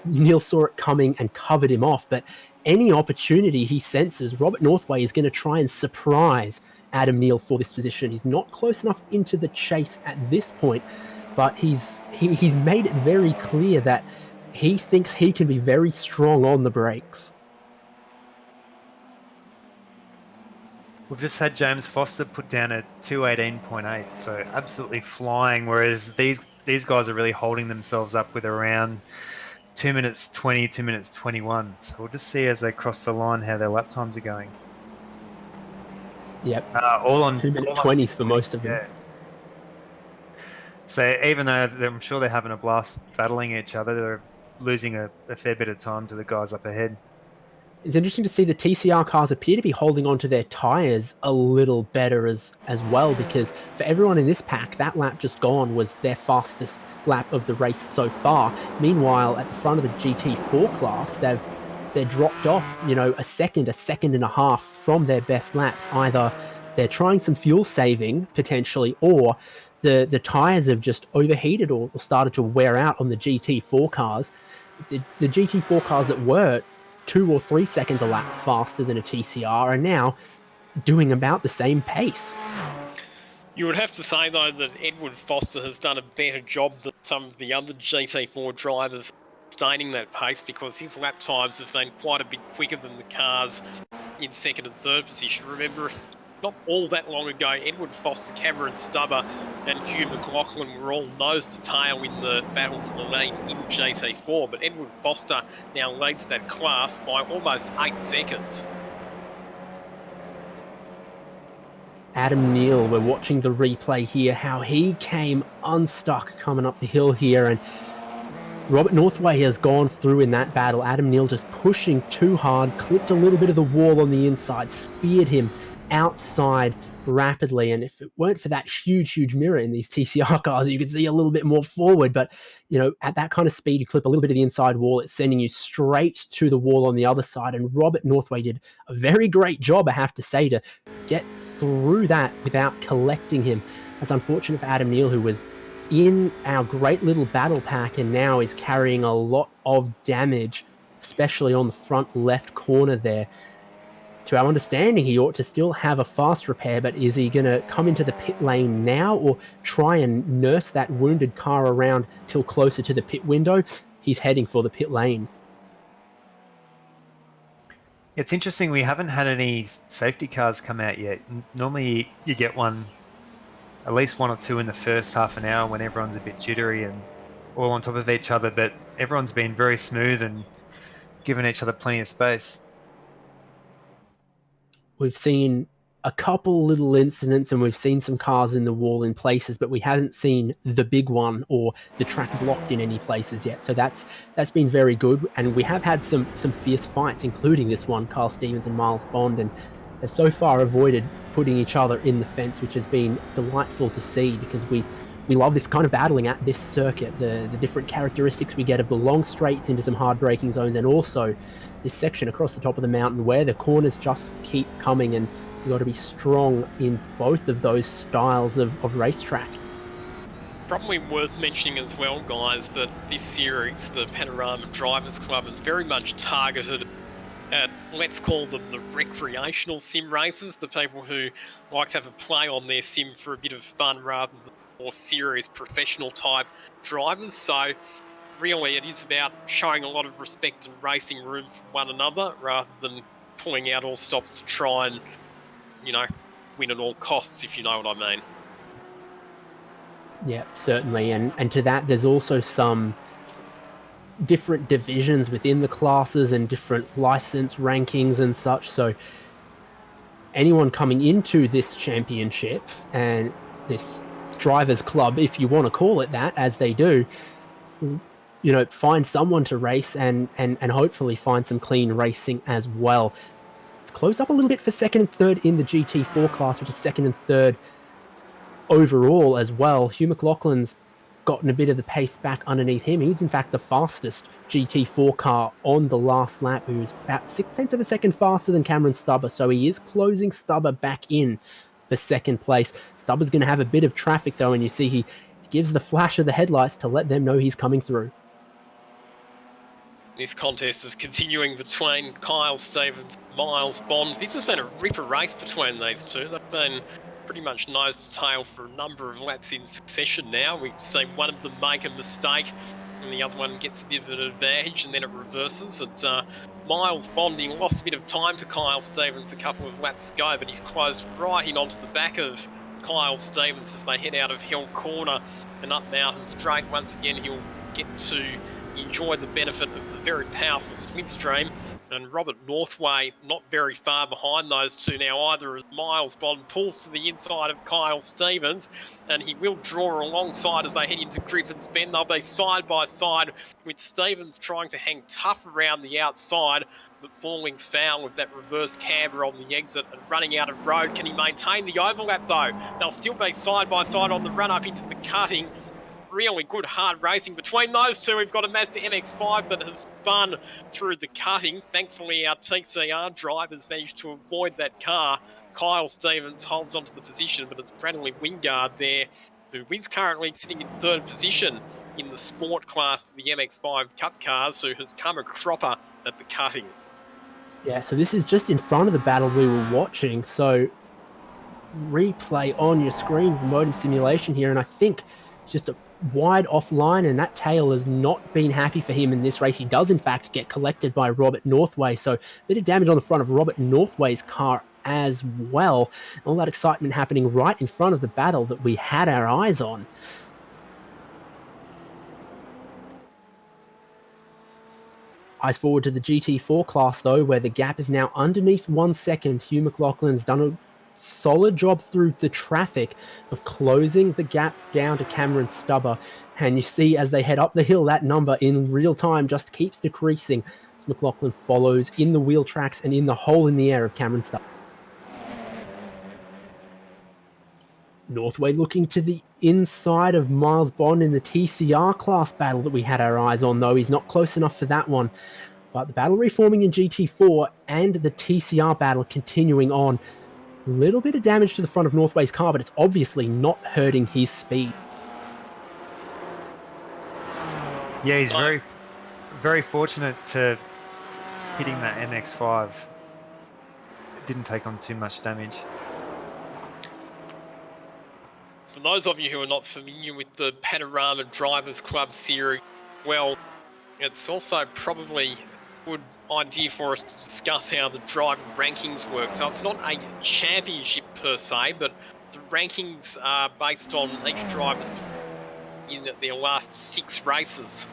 Neal saw it coming and covered him off, but any opportunity he senses, Robert Northway is going to try and surprise Adam Neal for this position. He's not close enough into the chase at this point, but he's made it very clear that he thinks he can be very strong on the brakes. We've just had James Foster put down a 2:18.8, so absolutely flying, whereas these guys are really holding themselves up with around 2 minutes 20, 2 minutes 21. So we'll just see as they cross the line how their lap times are going. Yep. All on 2 minute 20s for most of them. Yeah. So even though I'm sure they're having a blast battling each other, they're losing a fair bit of time to the guys up ahead. It's interesting to see the TCR cars appear to be holding onto their tyres a little better as well, because for everyone in this pack, that lap just gone was their fastest lap of the race so far. Meanwhile, at the front of the GT4 class, they're dropped off, a second and a half from their best laps. Either they're trying some fuel saving potentially, or the tyres have just overheated or started to wear out on the GT4 cars. The GT4 cars that were 2 or 3 seconds a lap faster than a TCR are now doing about the same pace. You would have to say, though, that Edward Foster has done a better job than some of the other GT4 drivers sustaining that pace, because his lap times have been quite a bit quicker than the cars in second and third position. Remember, not all that long ago, Edward Foster, Cameron Stubber and Hugh McLaughlin were all nose to tail in the battle for the lead in GT4, but Edward Foster now leads that class by almost 8 seconds. Adam Neal, we're watching the replay here, how he came unstuck coming up the hill here, and Robert Northway has gone through in that battle. Adam Neal just pushing too hard, clipped a little bit of the wall on the inside, speared him outside rapidly, and if it weren't for that huge mirror in these TCR cars, you could see a little bit more forward, but at that kind of speed, you clip a little bit of the inside wall, it's sending you straight to the wall on the other side, and Robert Northway did a very great job, I have to say, to get through that without collecting him. That's unfortunate for Adam Neal, who was in our great little battle pack and now is carrying a lot of damage, especially on the front left corner there. To our understanding, he ought to still have a fast repair, but is he going to come into the pit lane now or try and nurse that wounded car around till closer to the pit window? He's heading for the pit lane. It's interesting, we haven't had any safety cars come out yet. Normally you get one, at least one or two in the first half an hour when everyone's a bit jittery and all on top of each other, but everyone's been very smooth and given each other plenty of space. We've seen a couple little incidents and we've seen some cars in the wall in places, but we haven't seen the big one or the track blocked in any places yet. So that's been very good. And we have had some fierce fights, including this one, Carl Stevens and Miles Bond, and they've so far avoided putting each other in the fence, which has been delightful to see, because we love this kind of battling at this circuit, the different characteristics we get of the long straights into some hard braking zones, and also this section across the top of the mountain where the corners just keep coming, and you've got to be strong in both of those styles of racetrack. Probably worth mentioning as well, guys, that this series, the Panorama Drivers Club, is very much targeted at, let's call them the recreational sim racers, the people who like to have a play on their sim for a bit of fun rather than more serious professional type drivers. So really it is about showing a lot of respect and racing room for one another rather than pulling out all stops to try and, win at all costs, if you know what I mean. Yeah, certainly. And to that, there's also some different divisions within the classes and different license rankings and such. So anyone coming into this championship and this drivers club, if you want to call it that, as they do, you know, find someone to race and hopefully find some clean racing as well. It's closed up a little bit for second and third in the GT4 class, which is second and third overall as well. Hugh McLaughlin's gotten a bit of the pace back underneath him. He was in fact the fastest GT4 car on the last lap. He was about 0.6 of a second faster than Cameron Stubber, so he is closing Stubber back in for second place. Stubber's going to have a bit of traffic though, and you see he gives the flash of the headlights to let them know he's coming through. This contest is continuing between Kyle Stevens and Miles Bond. This has been a ripper race between these two. They've been pretty much nose to tail for a number of laps in succession now. We've seen one of them make a mistake and the other one gets a bit of an advantage and then it reverses. Miles Bonding lost a bit of time to Kyle Stevens a couple of laps ago, but he's closed right in onto the back of Kyle Stevens as they head out of Hill Corner and up Mountain Straight. Once again, he'll get to enjoy the benefit of the very powerful slipstream, and Robert Northway not very far behind those two now either, as Miles Bond pulls to the inside of Kyle Stevens, and he will draw alongside as they head into Griffin's Bend. They'll be side by side, with Stevens trying to hang tough around the outside but falling foul with that reverse camber on the exit and running out of road. Can he maintain the overlap though? They'll still be side by side on the run up into the cutting. Really good hard racing between those two. We've got a Mazda MX-5 that has spun through the cutting. Thankfully, our TCR drivers managed to avoid that car. Kyle Stevens holds onto the position, but it's Bradley Wingard there, who is currently sitting in third position in the sport class for the MX-5 Cup cars, who has come a cropper at the cutting. Yeah, so this is just in front of the battle we were watching. So replay on your screen for modem simulation here, and I think just a wide offline, and that tail has not been happy for him in this race. He does in fact get collected by Robert Northway, so a bit of damage on the front of Robert Northway's car as well. All that excitement happening right in front of the battle that we had our eyes on. Eyes forward to the GT4 class though, where the gap is now underneath 1 second. Hugh McLaughlin's done a solid job through the traffic of closing the gap down to Cameron Stubber, and you see as they head up the hill that number in real time just keeps decreasing as McLaughlin follows in the wheel tracks and in the hole in the air of Cameron Stubber. Northway looking to the inside of Miles Bond in the TCR class battle that we had our eyes on, though he's not close enough for that one. But the battle reforming in GT4 and the TCR battle continuing on. A little bit of damage to the front of Northway's car, but it's obviously not hurting his speed. Yeah, he's very, very fortunate to hitting that MX-5. It didn't take on too much damage. For those of you who are not familiar with the Panorama Drivers Club series, well, it's also probably a good idea for us to discuss how the driver rankings work. So it's not a championship per se, but the rankings are based on each driver's in their last 6 races.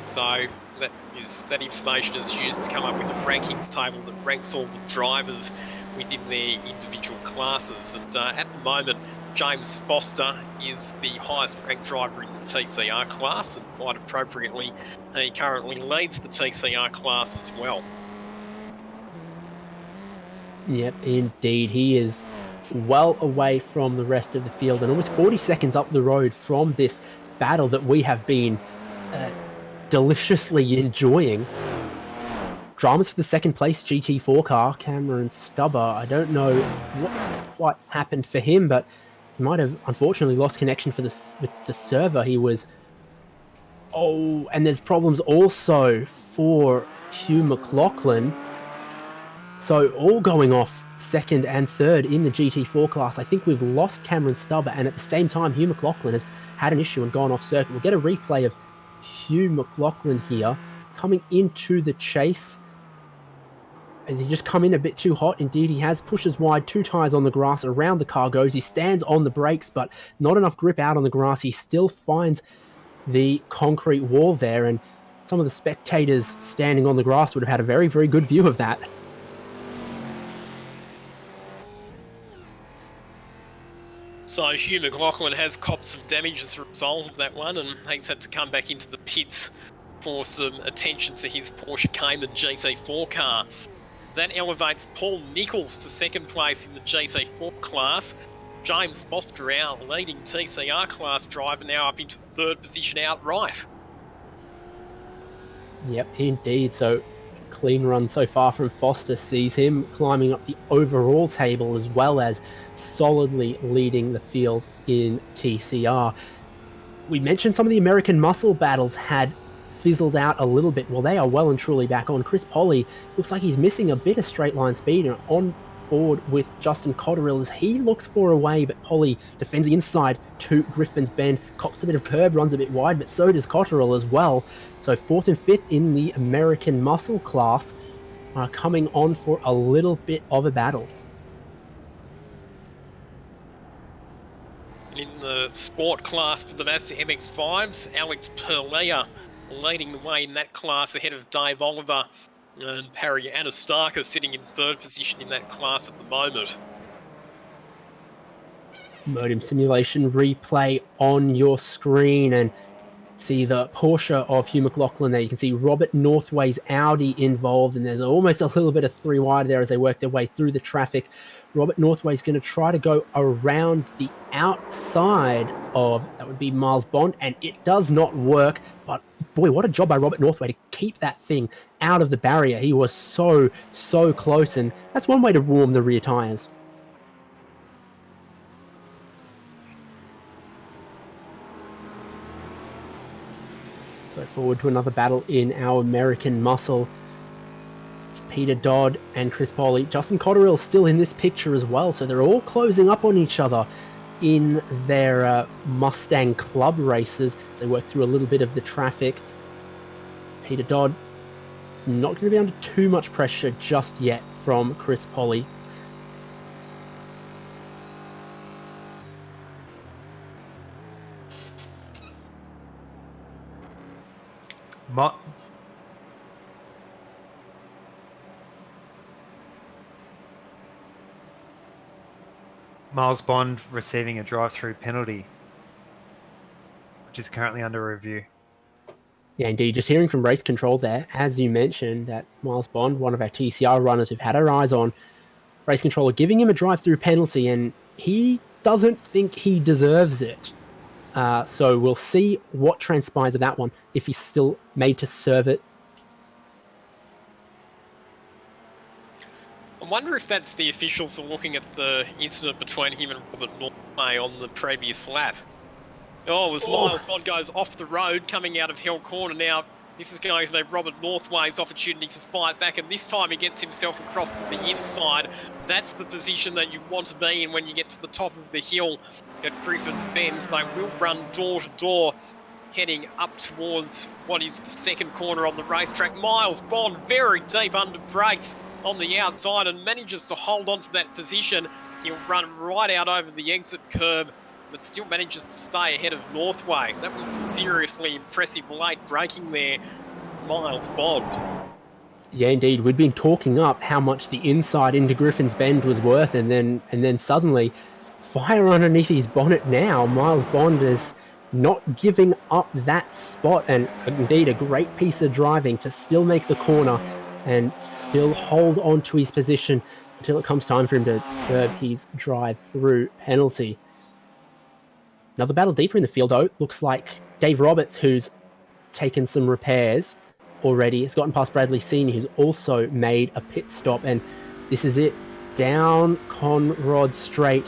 So that information is used to come up with a rankings table that ranks all the drivers within their individual classes. And at the moment, James Foster is the highest ranked driver in the TCR class, and quite appropriately, he currently leads the TCR class as well. Yep, indeed. He is well away from the rest of the field and almost 40 seconds up the road from this battle that we have been deliciously enjoying. Dramas for the second place GT4 car, Cameron Stubber. I don't know what's quite happened for him, but he might have unfortunately lost connection with the server. He was... Oh, and there's problems also for Hugh McLaughlin. So all going off second and third in the GT4 class. I think we've lost Cameron Stubber, and at the same time, Hugh McLaughlin has had an issue and gone off circuit. We'll get a replay of Hugh McLaughlin here coming into the chase. Has he just come in a bit too hot? Indeed, he has. Pushes wide, 2 tyres on the grass, around the car goes. He stands on the brakes, but not enough grip out on the grass. He still finds the concrete wall there, and some of the spectators standing on the grass would have had a very, very good view of that. So Hugh McLaughlin has copped some damage as a result of that one, and he's had to come back into the pits for some attention to his Porsche Cayman GT4 car. That elevates Paul Nichols to second place in the GT4 class. James Foster, our leading TCR class driver, now up into third position outright. Yep, indeed. So clean run so far from Foster sees him climbing up the overall table as well as solidly leading the field in TCR. We mentioned some of the American muscle battles had fizzled out a little bit. Well, they are well and truly back on. Chris Polly looks like he's missing a bit of straight line speed and on board with Justin Cotterill as he looks for a way, but Polly defends the inside to Griffin's Bend, cops a bit of curb, runs a bit wide, but so does Cotterill as well. So 4th and 5th in the American muscle class are coming on for a little bit of a battle. In the sport class for the Mazda MX-5s, Alex Perlea leading the way in that class ahead of Dave Oliver and Parry Anastarka sitting in third position in that class at the moment. Modem simulation replay on your screen and see the Porsche of Hugh McLaughlin there. You can see Robert Northway's Audi involved, and there's almost a little bit of three wide there as they work their way through the traffic. Robert Northway's going to try to go around the outside of, that would be Miles Bond, and it does not work. But boy, what a job by Robert Northway to keep that thing out of the barrier. He was so close, and that's one way to warm the rear tyres. So forward to another battle in our American muscle. It's Peter Dodd and Chris Polly. Justin Cotterill still in this picture as well, so they're all closing up on each other in their Mustang Club races. They work through a little bit of the traffic. Peter Dodd is not going to be under too much pressure just yet from Chris Polly. Miles Bond receiving a drive-through penalty, which is currently under review. Yeah, indeed. Just hearing from race control there, as you mentioned, that Miles Bond, one of our TCR runners we've had our eyes on, race controller giving him a drive-through penalty, and he doesn't think he deserves it. So we'll see what transpires of that one, if he's still made to serve it. I wonder if that's the officials are looking at the incident between him and Robert Norway on the previous lap. Oh, as Miles Bond goes off the road, coming out of Hill Corner now, this is going to be Robert Northway's opportunity to fight back, and this time he gets himself across to the inside. That's the position that you want to be in when you get to the top of the hill at Griffin's Bend. They will run door to door, heading up towards what is the second corner on the racetrack. Miles Bond very deep under brakes on the outside and manages to hold on to that position. He'll run right out over the exit curb, but still manages to stay ahead of Northway. That was some seriously impressive late braking there, Miles Bond. Yeah, indeed. We'd been talking up how much the inside into Griffin's Bend was worth, and then suddenly, fire underneath his bonnet now. Miles Bond is not giving up that spot, and indeed a great piece of driving to still make the corner and still hold on to his position until it comes time for him to serve his drive-through penalty. Another battle deeper in the field, though. Looks like Dave Roberts, who's taken some repairs already, has gotten past Bradley Senior, who's also made a pit stop, and this is it. Down Conrod Straight.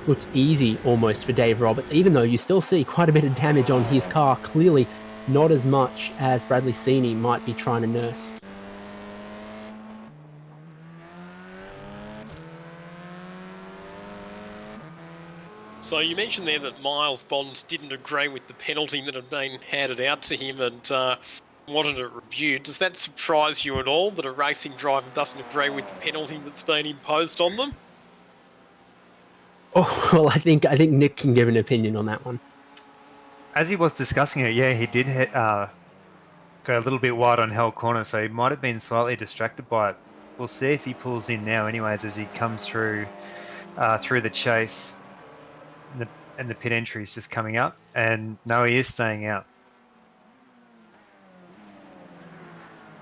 Looked easy almost for Dave Roberts, even though you still see quite a bit of damage on his car. Clearly not as much as Bradley Senior might be trying to nurse. So you mentioned there that Miles Bond didn't agree with the penalty that had been handed out to him and wanted it reviewed. Does that surprise you at all, that a racing driver doesn't agree with the penalty that's been imposed on them? Oh, well, I think Nick can give an opinion on that one. As he was discussing it, yeah, he did go a little bit wide on Hell Corner, so he might have been slightly distracted by it. We'll see if he pulls in now anyways as he comes through the chase. And the pit entry is just coming up. And no, he is staying out.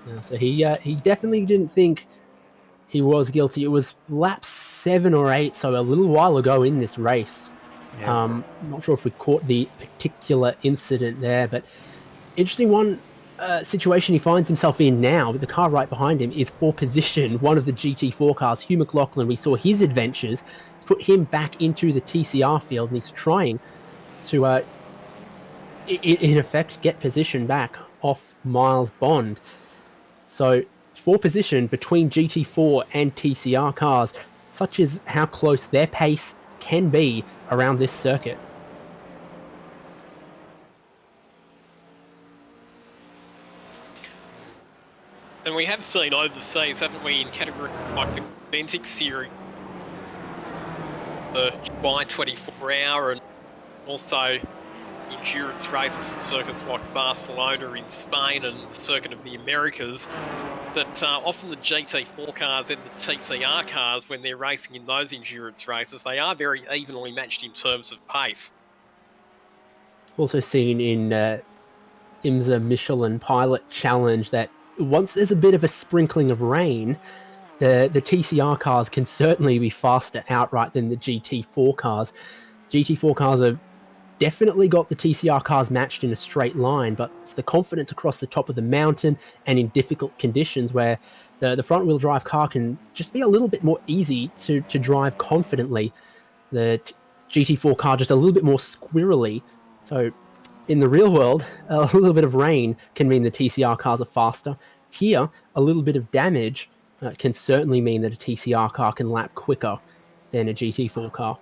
Yeah, so he definitely didn't think he was guilty. It was lap 7 or 8, so a little while ago in this race. Yeah. I'm not sure if we caught the particular incident there, but interesting one situation he finds himself in now with the car right behind him is for position. One of the GT4 cars, Hugh McLaughlin, we saw his adventures. It's put him back into the TCR field, and he's trying to, in effect, get position back off Miles Bond. So, for position between GT4 and TCR cars, such as how close their pace can be around this circuit. And we have seen overseas, haven't we, in categories like the Bentic series, the Dubai 24-hour, and also endurance races in circuits like Barcelona in Spain and the Circuit of the Americas, that often the GT4 cars and the TCR cars, when they're racing in those endurance races, they are very evenly matched in terms of pace. Also seen in IMSA Michelin Pilot Challenge that once there's a bit of a sprinkling of rain, the TCR cars can certainly be faster outright than the GT4 cars. GT4 cars have definitely got the TCR cars matched in a straight line, but it's the confidence across the top of the mountain and in difficult conditions where the front-wheel drive car can just be a little bit more easy to drive confidently. The GT4 car just a little bit more squirrely. So in the real world, a little bit of rain can mean the TCR cars are faster. Here, a little bit of damage can certainly mean that a TCR car can lap quicker than a GT4 car.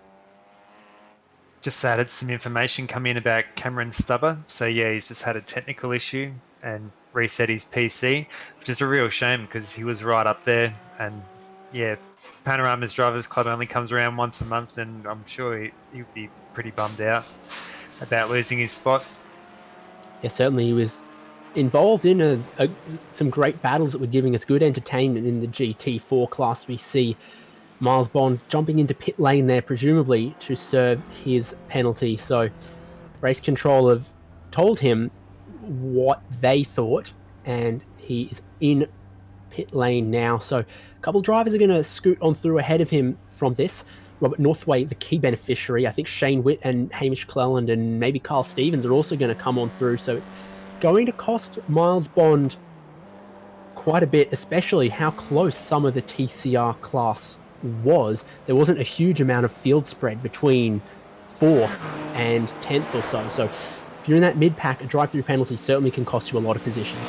Just added some information come in about Cameron Stubber. So yeah, he's just had a technical issue and reset his PC, which is a real shame because he was right up there. And yeah, Panorama's Drivers Club only comes around once a month, and I'm sure he'd be pretty bummed out about losing his spot. Yeah, certainly he was involved in some great battles that were giving us good entertainment in the GT4 class. We see Miles Bond jumping into pit lane there, presumably to serve his penalty. So race control have told him what they thought, and he is in pit lane now. So a couple of drivers are going to scoot on through ahead of him from this. Robert Northway, the key beneficiary. I think Shane Witt and Hamish Cleland and maybe Carl Stevens are also going to come on through. So it's going to cost Miles Bond quite a bit, especially how close some of the TCR class was. There wasn't a huge amount of field spread between 4th and 10th or so. So if you're in that mid-pack, a drive-through penalty certainly can cost you a lot of positions.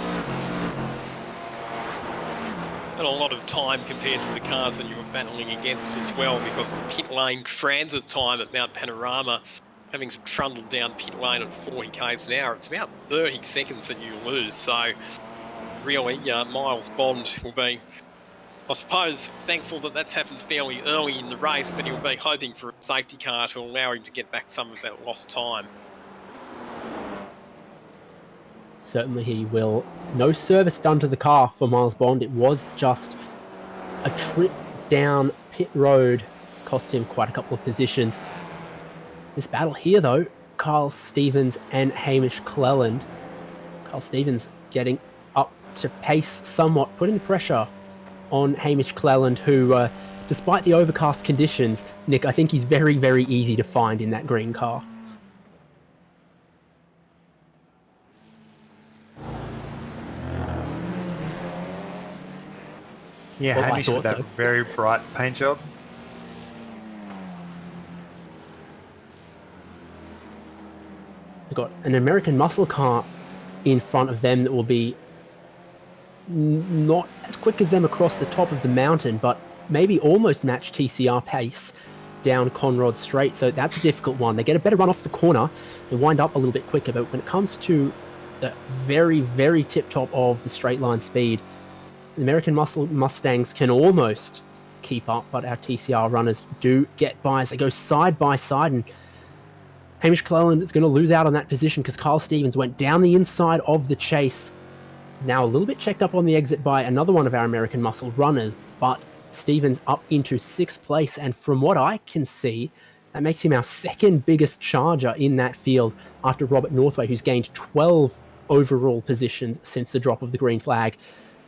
And a lot of time compared to the cars that you were battling against as well, because the pit lane transit time at Mount Panorama, having to trundle down pit lane at 40 k's an hour, it's about 30 seconds that you lose. So really, Miles Bond will be, I suppose, thankful that that's happened fairly early in the race, but he'll be hoping for a safety car to allow him to get back some of that lost time. Certainly he will. No service done to the car for Miles Bond. It was just a trip down pit road. It's cost him quite a couple of positions. This battle here, though, Carl Stevens and Hamish Cleland. Carl Stevens getting up to pace somewhat, putting the pressure on Hamish Cleland, who, despite the overcast conditions, Nick, I think he's very, very easy to find in that green car. Yeah, Well, Hamish with that very bright paint job. They've got an American muscle car in front of them that will be not as quick as them across the top of the mountain, but maybe almost match TCR pace down Conrod Straight. So that's a difficult one. They get a better run off the corner and wind up a little bit quicker. But when it comes to the very, very tip top of the straight line speed, the American Mustangs can almost keep up, but our TCR runners do get by as they go side by side. And Hamish Cleland is going to lose out on that position because Carl Stevens went down the inside of the chase now a little bit checked up on the exit by another one of our American Muscle runners, but Stevens up into 6th place, and from what I can see, that makes him our second biggest charger in that field after Robert Northway, who's gained 12 overall positions since the drop of the green flag.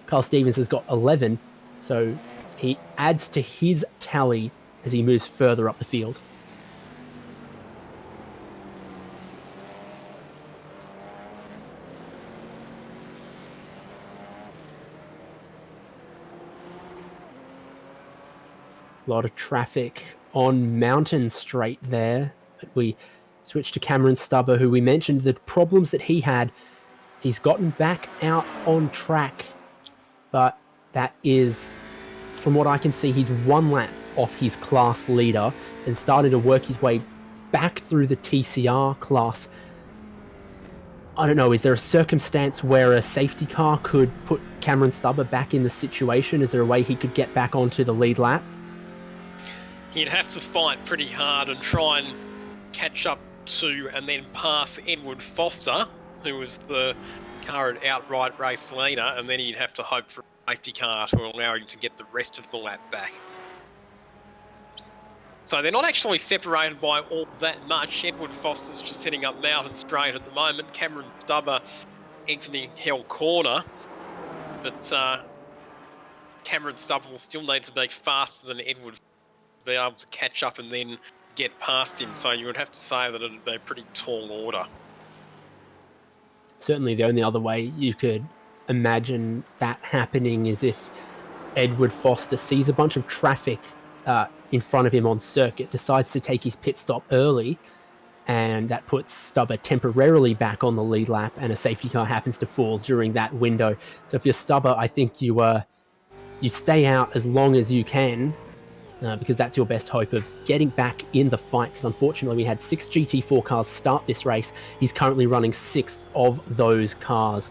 Carl Stevens has got 11, so he adds to his tally as he moves further up the field. A lot of traffic on Mountain Straight there. But we switch to Cameron Stubber, who we mentioned the problems that he had. He's gotten back out on track, but that is, from what I can see, he's 1 lap off his class leader and started to work his way back through the TCR class. I don't know, is there a circumstance where a safety car could put Cameron Stubber back in the situation? Is there a way he could get back onto the lead lap? He'd have to fight pretty hard and try and catch up to and then pass Edward Foster, who was the current outright race leader, and then he'd have to hope for a safety car to allow him to get the rest of the lap back. So they're not actually separated by all that much. Edward Foster's just heading up Mountain Straight at the moment. Cameron Stubber exiting Hell Corner, but Cameron Stubber will still need to be faster than Edward to be able to catch up and then get past him. So you would have to say that it'd be a pretty tall order. Certainly the only other way you could imagine that happening is if Edward Foster sees a bunch of traffic in front of him on circuit, decides to take his pit stop early, and that puts Stubber temporarily back on the lead lap, and a safety car happens to fall during that window. So if you're Stubber, I think you stay out as long as you can, because that's your best hope of getting back in the fight, because unfortunately we had 6 GT4 cars start this race. He's currently running 6th of those cars.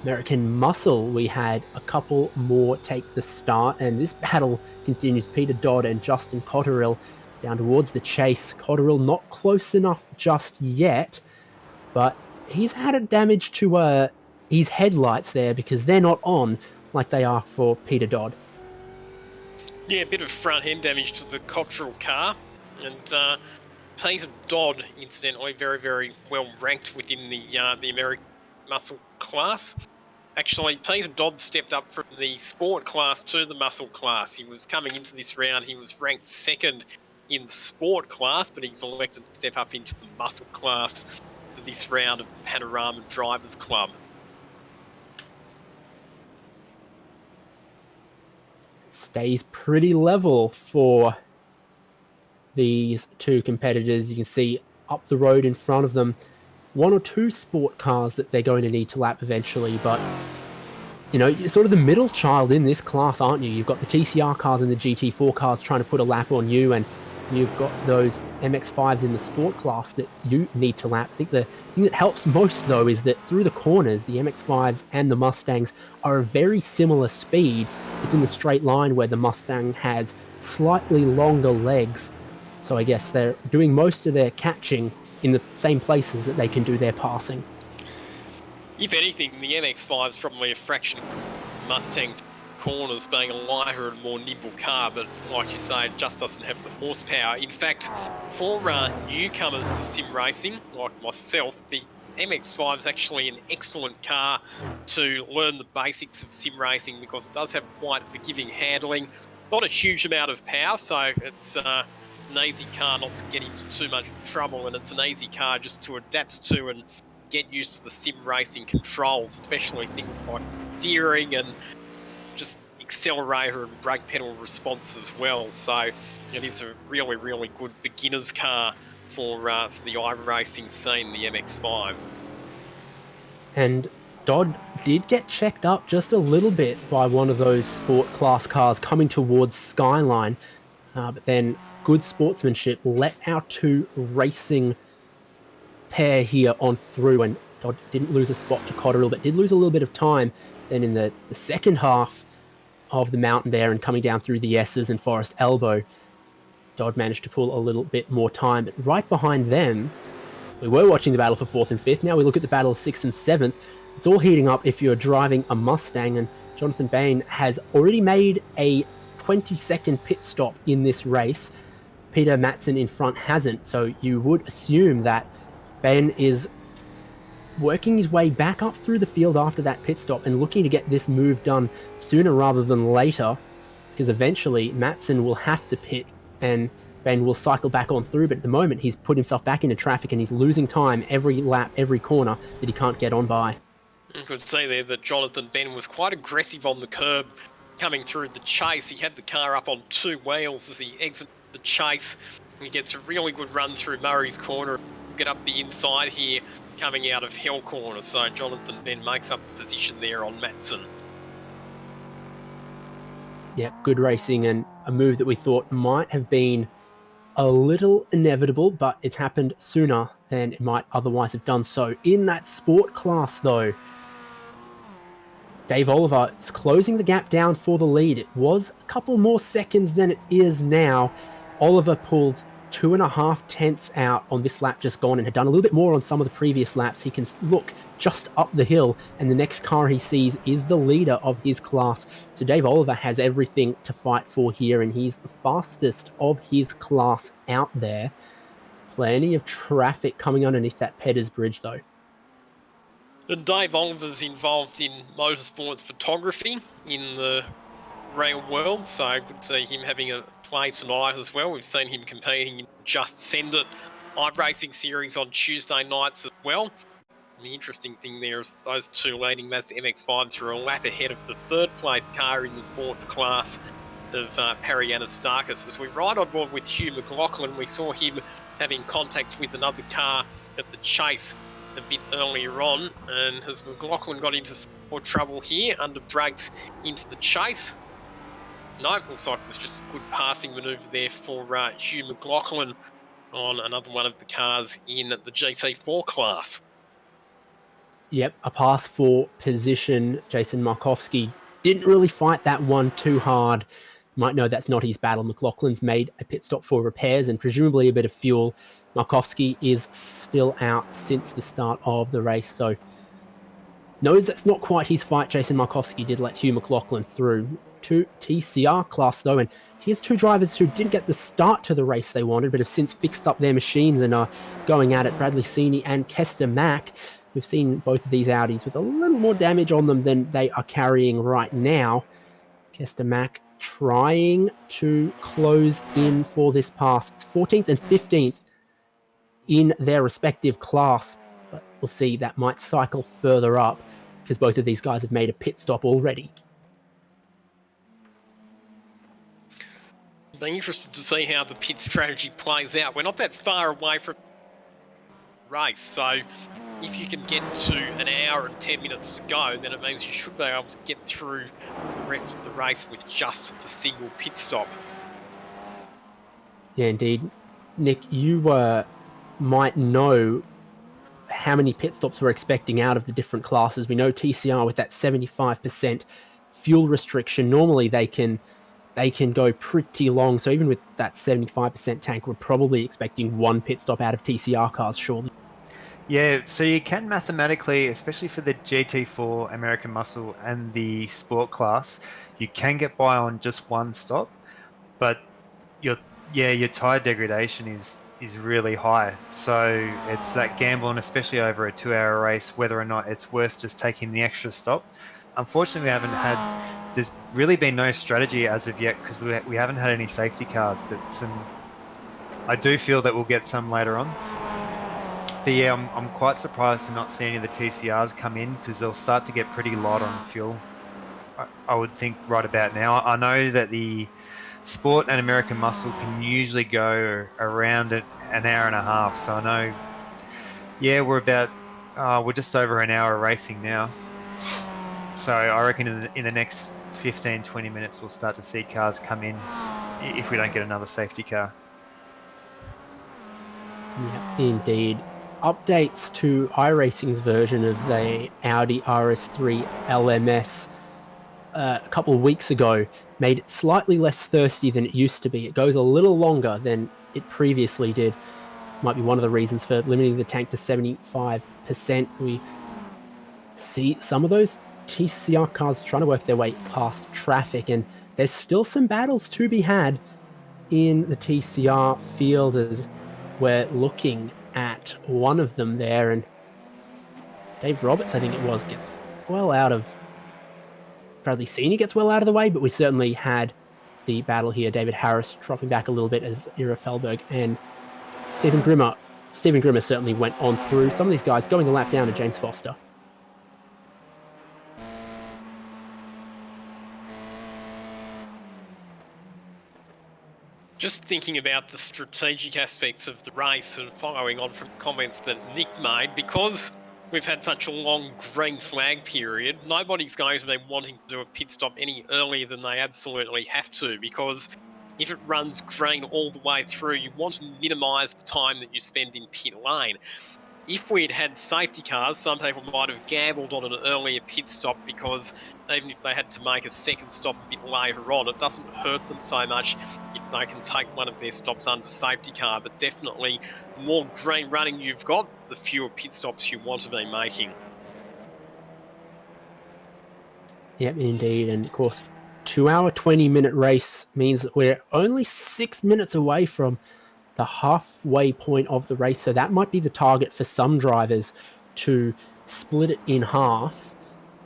American Muscle, we had a couple more take the start, and this battle continues. Peter Dodd and Justin Cotterill down towards the chase. Cotterill not close enough just yet, but he's had a damage to his headlights there because they're not on like they are for Peter Dodd. Yeah, a bit of front end damage to the Cotterill car, and Peter Dodd, incidentally, very, very well ranked within the American Muscle class. Actually, Peter Dodd stepped up from the sport class to the muscle class. He was coming into this round, he was ranked 2nd in the sport class, but he's elected to step up into the muscle class for this round of the Panorama Drivers Club. Stays pretty level for these two competitors. You can see up the road in front of them 1 or 2 sport cars that they're going to need to lap eventually, but you know, you're sort of the middle child in this class, aren't you? You've got the TCR cars and the GT4 cars trying to put a lap on you, and you've got those MX-5s in the sport class that you need to lap. I think the thing that helps most, though, is that through the corners, the MX-5s and the Mustangs are a very similar speed. It's in the straight line where the Mustang has slightly longer legs, so I guess they're doing most of their catching in the same places that they can do their passing. If anything, the MX-5 is probably a fraction of Mustang corners, being a lighter and more nimble car, but like you say, it just doesn't have the horsepower. In fact, for newcomers to sim racing, like myself, the MX-5 is actually an excellent car to learn the basics of sim racing because it does have quite forgiving handling, not a huge amount of power, so it's an easy car not to get into too much trouble, and it's an easy car just to adapt to and get used to the sim racing controls, especially things like steering and just accelerator and brake pedal response as well. So it is a really, really good beginner's car for the iRacing scene, the MX-5. And Dodd did get checked up just a little bit by one of those sport class cars coming towards Skyline, but then good sportsmanship let our 2 racing pair here on through, and Dodd didn't lose a spot to Cotterill, but did lose a little bit of time then in the second half of the mountain there, and coming down through the S's and Forest Elbow. Dodd managed to pull a little bit more time, but right behind them, we were watching the battle for 4th and 5th. Now we look at the battle of 6th and 7th. it's all heating up if you're driving a Mustang, and Jonathan Bain has already made a 20-second pit stop in this race. Peter Matson in front hasn't, so you would assume that Bain is working his way back up through the field after that pit stop and looking to get this move done sooner rather than later, because eventually Matson will have to pit and Bain will cycle back on through, but at the moment he's put himself back into traffic and he's losing time every lap, every corner that he can't get on by. I could say there that Jonathan Bain was quite aggressive on the curb coming through the chase. He had the car up on two wheels as he exited the chase. He gets a really good run through Murray's corner, get up the inside here coming out of Hill Corner. So Jonathan Bain makes up the position there on Matson. Yeah, good racing and a move that we thought might have been a little inevitable, but it's happened sooner than it might otherwise have done so. In that sport class, though, Dave Oliver is closing the gap down for the lead. It was a couple more seconds than it is now. Oliver pulled 2.5 tenths out on this lap just gone and had done a little bit more on some of the previous laps. He can look just up the hill, and the next car he sees is the leader of his class. So Dave Oliver has everything to fight for here, and he's the fastest of his class out there. Plenty of traffic coming underneath that Petters Bridge, though. And Dave Oliver's involved in motorsports photography in the rail world, so I could see him having a play tonight as well. We've seen him competing in Just Send It iRacing series on Tuesday nights as well. And the interesting thing there is those two leading Mazda MX-5s are a lap ahead of the third place car in the sports class of Perry Anastakis. As we ride on board with Hugh McLaughlin, we saw him having contact with another car at the chase a bit earlier on, and has McLaughlin got into some more trouble here, under brakes into the chase? No, looks like it was just a good passing manoeuvre there for Hugh McLaughlin on another one of the cars in the GT4 class. Yep, a pass for position. Jason Markowski didn't really fight that one too hard. You might know that's not his battle. McLaughlin's made a pit stop for repairs and presumably a bit of fuel. Markowski is still out since the start of the race, so knows that's not quite his fight. Jason Markowski did let Hugh McLaughlin through to TCR class, though, and here's two drivers who didn't get the start to the race they wanted, but have since fixed up their machines and are going at it. Bradley Seeney and Kester Mack. We've seen both of these Audis with a little more damage on them than they are carrying right now. Kester Mack trying to close in for this pass. It's 14th and 15th in their respective class, but we'll see, that might cycle further up because both of these guys have made a pit stop already. I'll be interested to see how the pit strategy plays out. We're not that far away from the race, so if you can get to an hour and 10 minutes to go, then it means you should be able to get through the rest of the race with just the single pit stop. Yeah, indeed. Nick, you might know how many pit stops we're expecting out of the different classes. We know TCR with that 75% fuel restriction, normally they can go pretty long. So even with that 75% tank, we're probably expecting one pit stop out of TCR cars, surely. Yeah, so you can mathematically, especially for the GT4 American Muscle and the Sport class, you can get by on just one stop, but your tire degradation is really high. So it's that gamble, and especially over a 2-hour race, whether or not it's worth just taking the extra stop. Unfortunately, there's really been no strategy as of yet because we haven't had any safety cars, but I do feel that we'll get some later on. But yeah, I'm quite surprised to not see any of the TCRs come in because they'll start to get pretty light on fuel, I would think, right about now. I know that the Sport and American Muscle can usually go around an hour and a half. So I know, yeah, we're just over an hour racing now. So I reckon in the next 15, 20 minutes, we'll start to see cars come in if we don't get another safety car. Yeah, indeed. Updates to iRacing's version of the Audi RS3 LMS a couple of weeks ago made it slightly less thirsty than it used to be. It goes a little longer than it previously did. Might be one of the reasons for limiting the tank to 75%. We see some of those TCR cars trying to work their way past traffic, and there's still some battles to be had in the TCR field as we're looking at one of them there, and Dave Roberts, I think it was, gets well out of... Bradley Senior gets well out of the way, but we certainly had the battle here. David Harris dropping back a little bit as Ira Felberg and Stephen Grimmer certainly went on through. Some of these guys going a lap down to James Foster. Just thinking about the strategic aspects of the race and following on from comments that Nick made, because we've had such a long green flag period, nobody's going to be wanting to do a pit stop any earlier than they absolutely have to, because if it runs green all the way through, you want to minimise the time that you spend in pit lane. If we'd had safety cars, some people might have gambled on an earlier pit stop, because even if they had to make a second stop a bit later on, it doesn't hurt them so much if they can take one of their stops under safety car. But definitely, the more green running you've got, the fewer pit stops you want to be making. Yep, indeed. And of course, 2 hour, 20-minute race means that we're only 6 minutes away from the halfway point of the race. So that might be the target for some drivers, to split it in half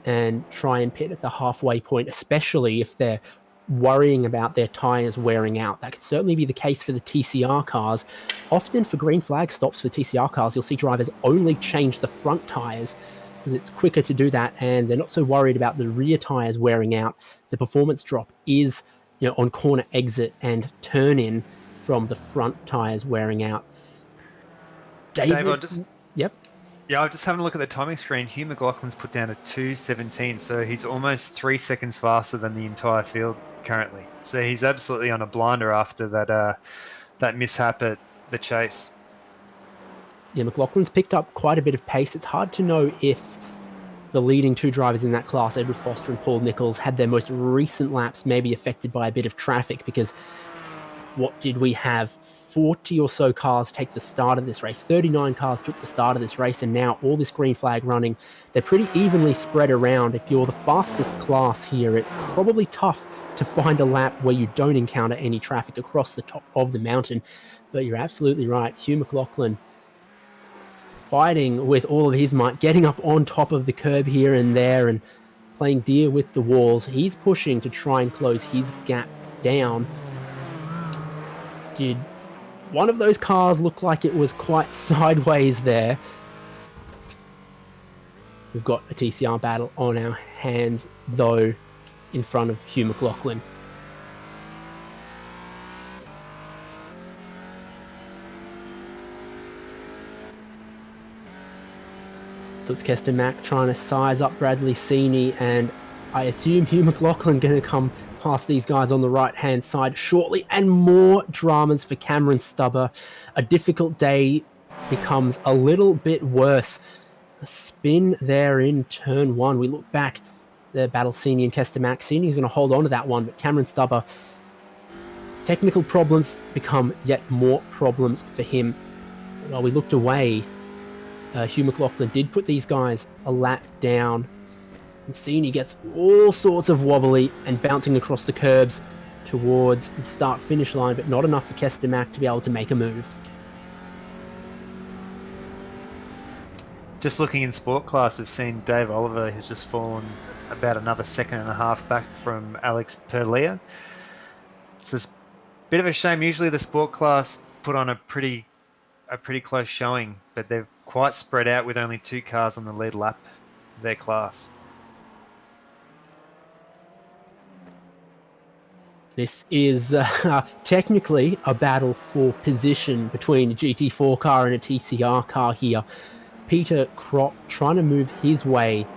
and try and pit at the halfway point, especially if they're worrying about their tyres wearing out. That could certainly be the case for the TCR cars. Often for green flag stops for TCR cars, you'll see drivers only change the front tyres because it's quicker to do that, and they're not so worried about the rear tyres wearing out. The performance drop is, on corner exit and turn in from the front tyres wearing out. Dave, Yep. Yeah, I'm just having a look at the timing screen. Hugh McLaughlin's put down a 2:17, so he's almost 3 seconds faster than the entire field currently. So he's absolutely on a blinder after that mishap at the chase. Yeah, McLaughlin's picked up quite a bit of pace. It's hard to know if the leading two drivers in that class, Edward Foster and Paul Nichols, had their most recent laps maybe affected by a bit of traffic, because what did we have? 40 or so cars take the start of this race. 39 cars took the start of this race, and now all this green flag running. They're pretty evenly spread around. If you're the fastest class here, it's probably tough to find a lap where you don't encounter any traffic across the top of the mountain. But you're absolutely right. Hugh McLaughlin fighting with all of his might, getting up on top of the curb here and there and playing dear with the walls. He's pushing to try and close his gap down. Did one of those cars look like it was quite sideways there? We've got a TCR battle on our hands, though, in front of Hugh McLaughlin. So it's Kester Mack trying to size up Bradley Seeney, and I assume Hugh McLaughlin going to come past these guys on the right-hand side shortly, and more dramas for Cameron Stubber. A difficult day becomes a little bit worse. A spin there in turn one. We look back, the battle Senior and Kester Mack. Senior's going to hold on to that one, but Cameron Stubber, technical problems become yet more problems for him. While we looked away, Hugh McLaughlin did put these guys a lap down, and Senior gets all sorts of wobbly and bouncing across the curbs towards the start-finish line, but not enough for Kester Mack to be able to make a move. Just looking in sport class, we've seen Dave Oliver has just fallen about another second and a half back from Alex Perlia. It's a bit of a shame. Usually the sport class put on a pretty close showing, but they're quite spread out with only 2 cars on the lead lap of their class. This is technically a battle for position between a GT4 car and a TCR car here. Peter Kropp trying to move his way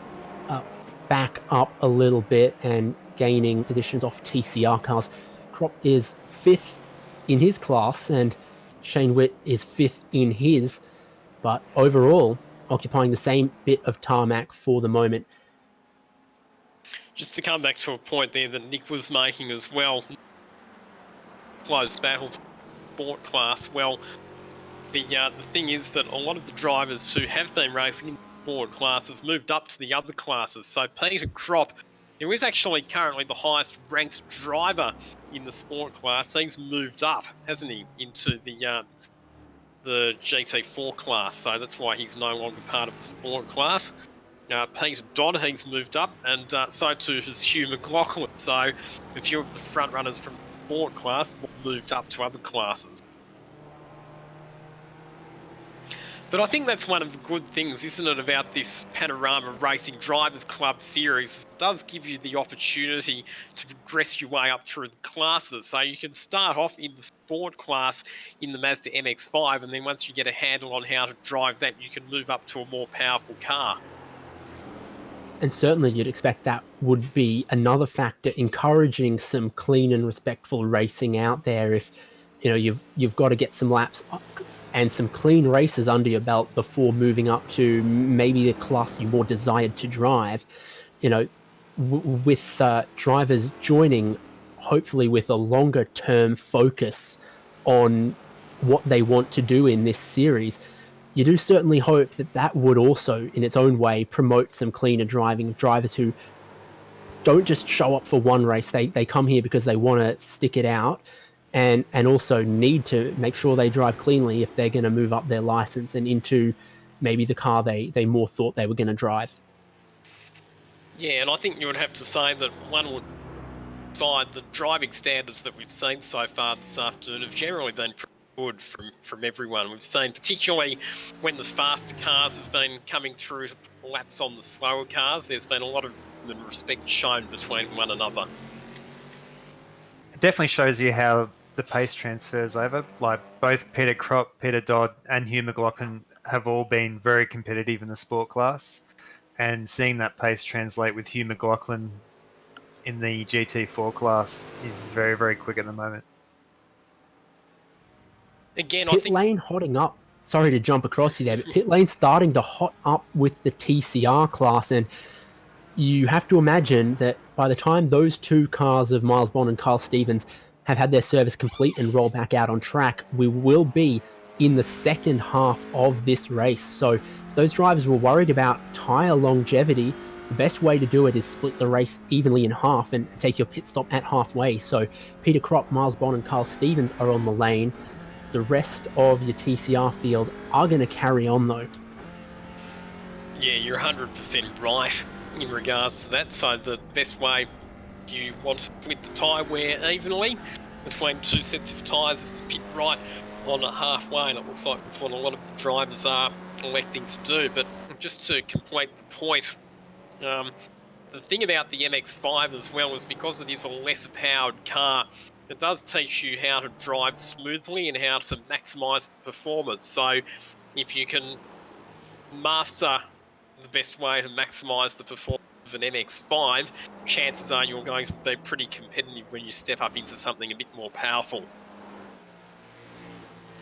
back up a little bit and gaining positions off TCR cars. Kropp is 5th in his class, and Shane Witt is 5th in his, but overall occupying the same bit of tarmac for the moment. Just to come back to a point there that Nick was making as well, close battles, sport class. Well, the thing is that a lot of the drivers who have been racing in sport class have moved up to the other classes. So Peter Crop, who is actually currently the highest ranked driver in the sport class, he's moved up, hasn't he, into the GT4 class. So that's why he's no longer part of the sport class. Peter Dodd, he's moved up, and so too has Hugh McLaughlin. So a few of the front runners from the sport class have moved up to other classes. But I think that's one of the good things, isn't it, about this Panorama Racing Drivers Club series? It does give you the opportunity to progress your way up through the classes. So you can start off in the sport class in the Mazda MX-5, and then once you get a handle on how to drive that, you can move up to a more powerful car. And certainly you'd expect that would be another factor encouraging some clean and respectful racing out there. If you've got to get some laps and some clean races under your belt before moving up to maybe the class you more desired to drive, with drivers joining, hopefully with a longer term focus on what they want to do in this series, you do certainly hope that that would also, in its own way, promote some cleaner driving, drivers who don't just show up for one race. They come here because they want to stick it out, and also need to make sure they drive cleanly if they're going to move up their license and into maybe the car they more thought they were going to drive. Yeah, and I think you would have to say that one would side the driving standards that we've seen so far this afternoon have generally been pretty good from everyone. We've seen, particularly when the faster cars have been coming through to laps on the slower cars, there's been a lot of respect shown between one another. It definitely shows you how the pace transfers over. Like both Peter Crop, Peter Dodd, and Hugh McLaughlin have all been very competitive in the sport class, and seeing that pace translate with Hugh McLaughlin in the GT4 class is very, very quick at the moment. Again, Pit lane hotting up. Sorry to jump across you there, but pit lane starting to hot up with the TCR class, and you have to imagine that by the time those two cars of Miles Bond and Carl Stevens have had their service complete and roll back out on track, we will be in the second half of this race. So if those drivers were worried about tyre longevity, the best way to do it is split the race evenly in half and take your pit stop at halfway. So Peter Crop, Miles Bond and Carl Stevens are on the lane. The rest of your TCR field are going to carry on though. Yeah, you're 100% right in regards to that. So the best way you want to split the tyre wear evenly between two sets of tyres is to pit right on a halfway, and it looks like that's what a lot of the drivers are electing to do. But just to complete the point, the thing about the MX-5 as well is because it is a lesser powered car, it does teach you how to drive smoothly and how to maximise the performance. So if you can master the best way to maximise the performance of an MX-5, chances are you're going to be pretty competitive when you step up into something a bit more powerful.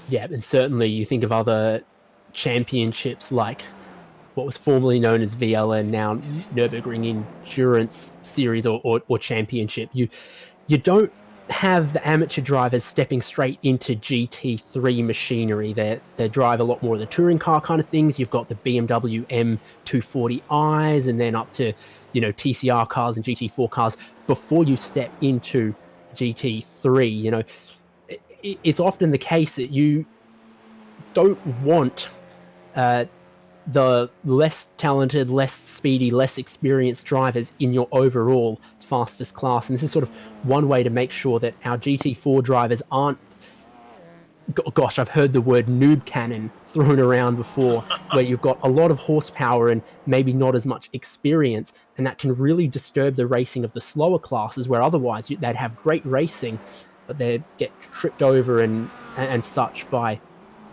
Yeah, and certainly you think of other championships like what was formerly known as VLN, now Nürburgring Endurance Series or Championship. You don't have the amateur drivers stepping straight into GT3 machinery. They drive a lot more of the touring car kind of things. You've got the BMW M240i's and then up to, TCR cars and GT4 cars before you step into GT3. It's often the case that you don't want the less talented, less speedy, less experienced drivers in your overall fastest class. And this is sort of one way to make sure that our GT4 drivers aren't, gosh, I've heard the word noob cannon thrown around before, where you've got a lot of horsepower and maybe not as much experience, and that can really disturb the racing of the slower classes, where otherwise they'd have great racing, but they'd get tripped over and such by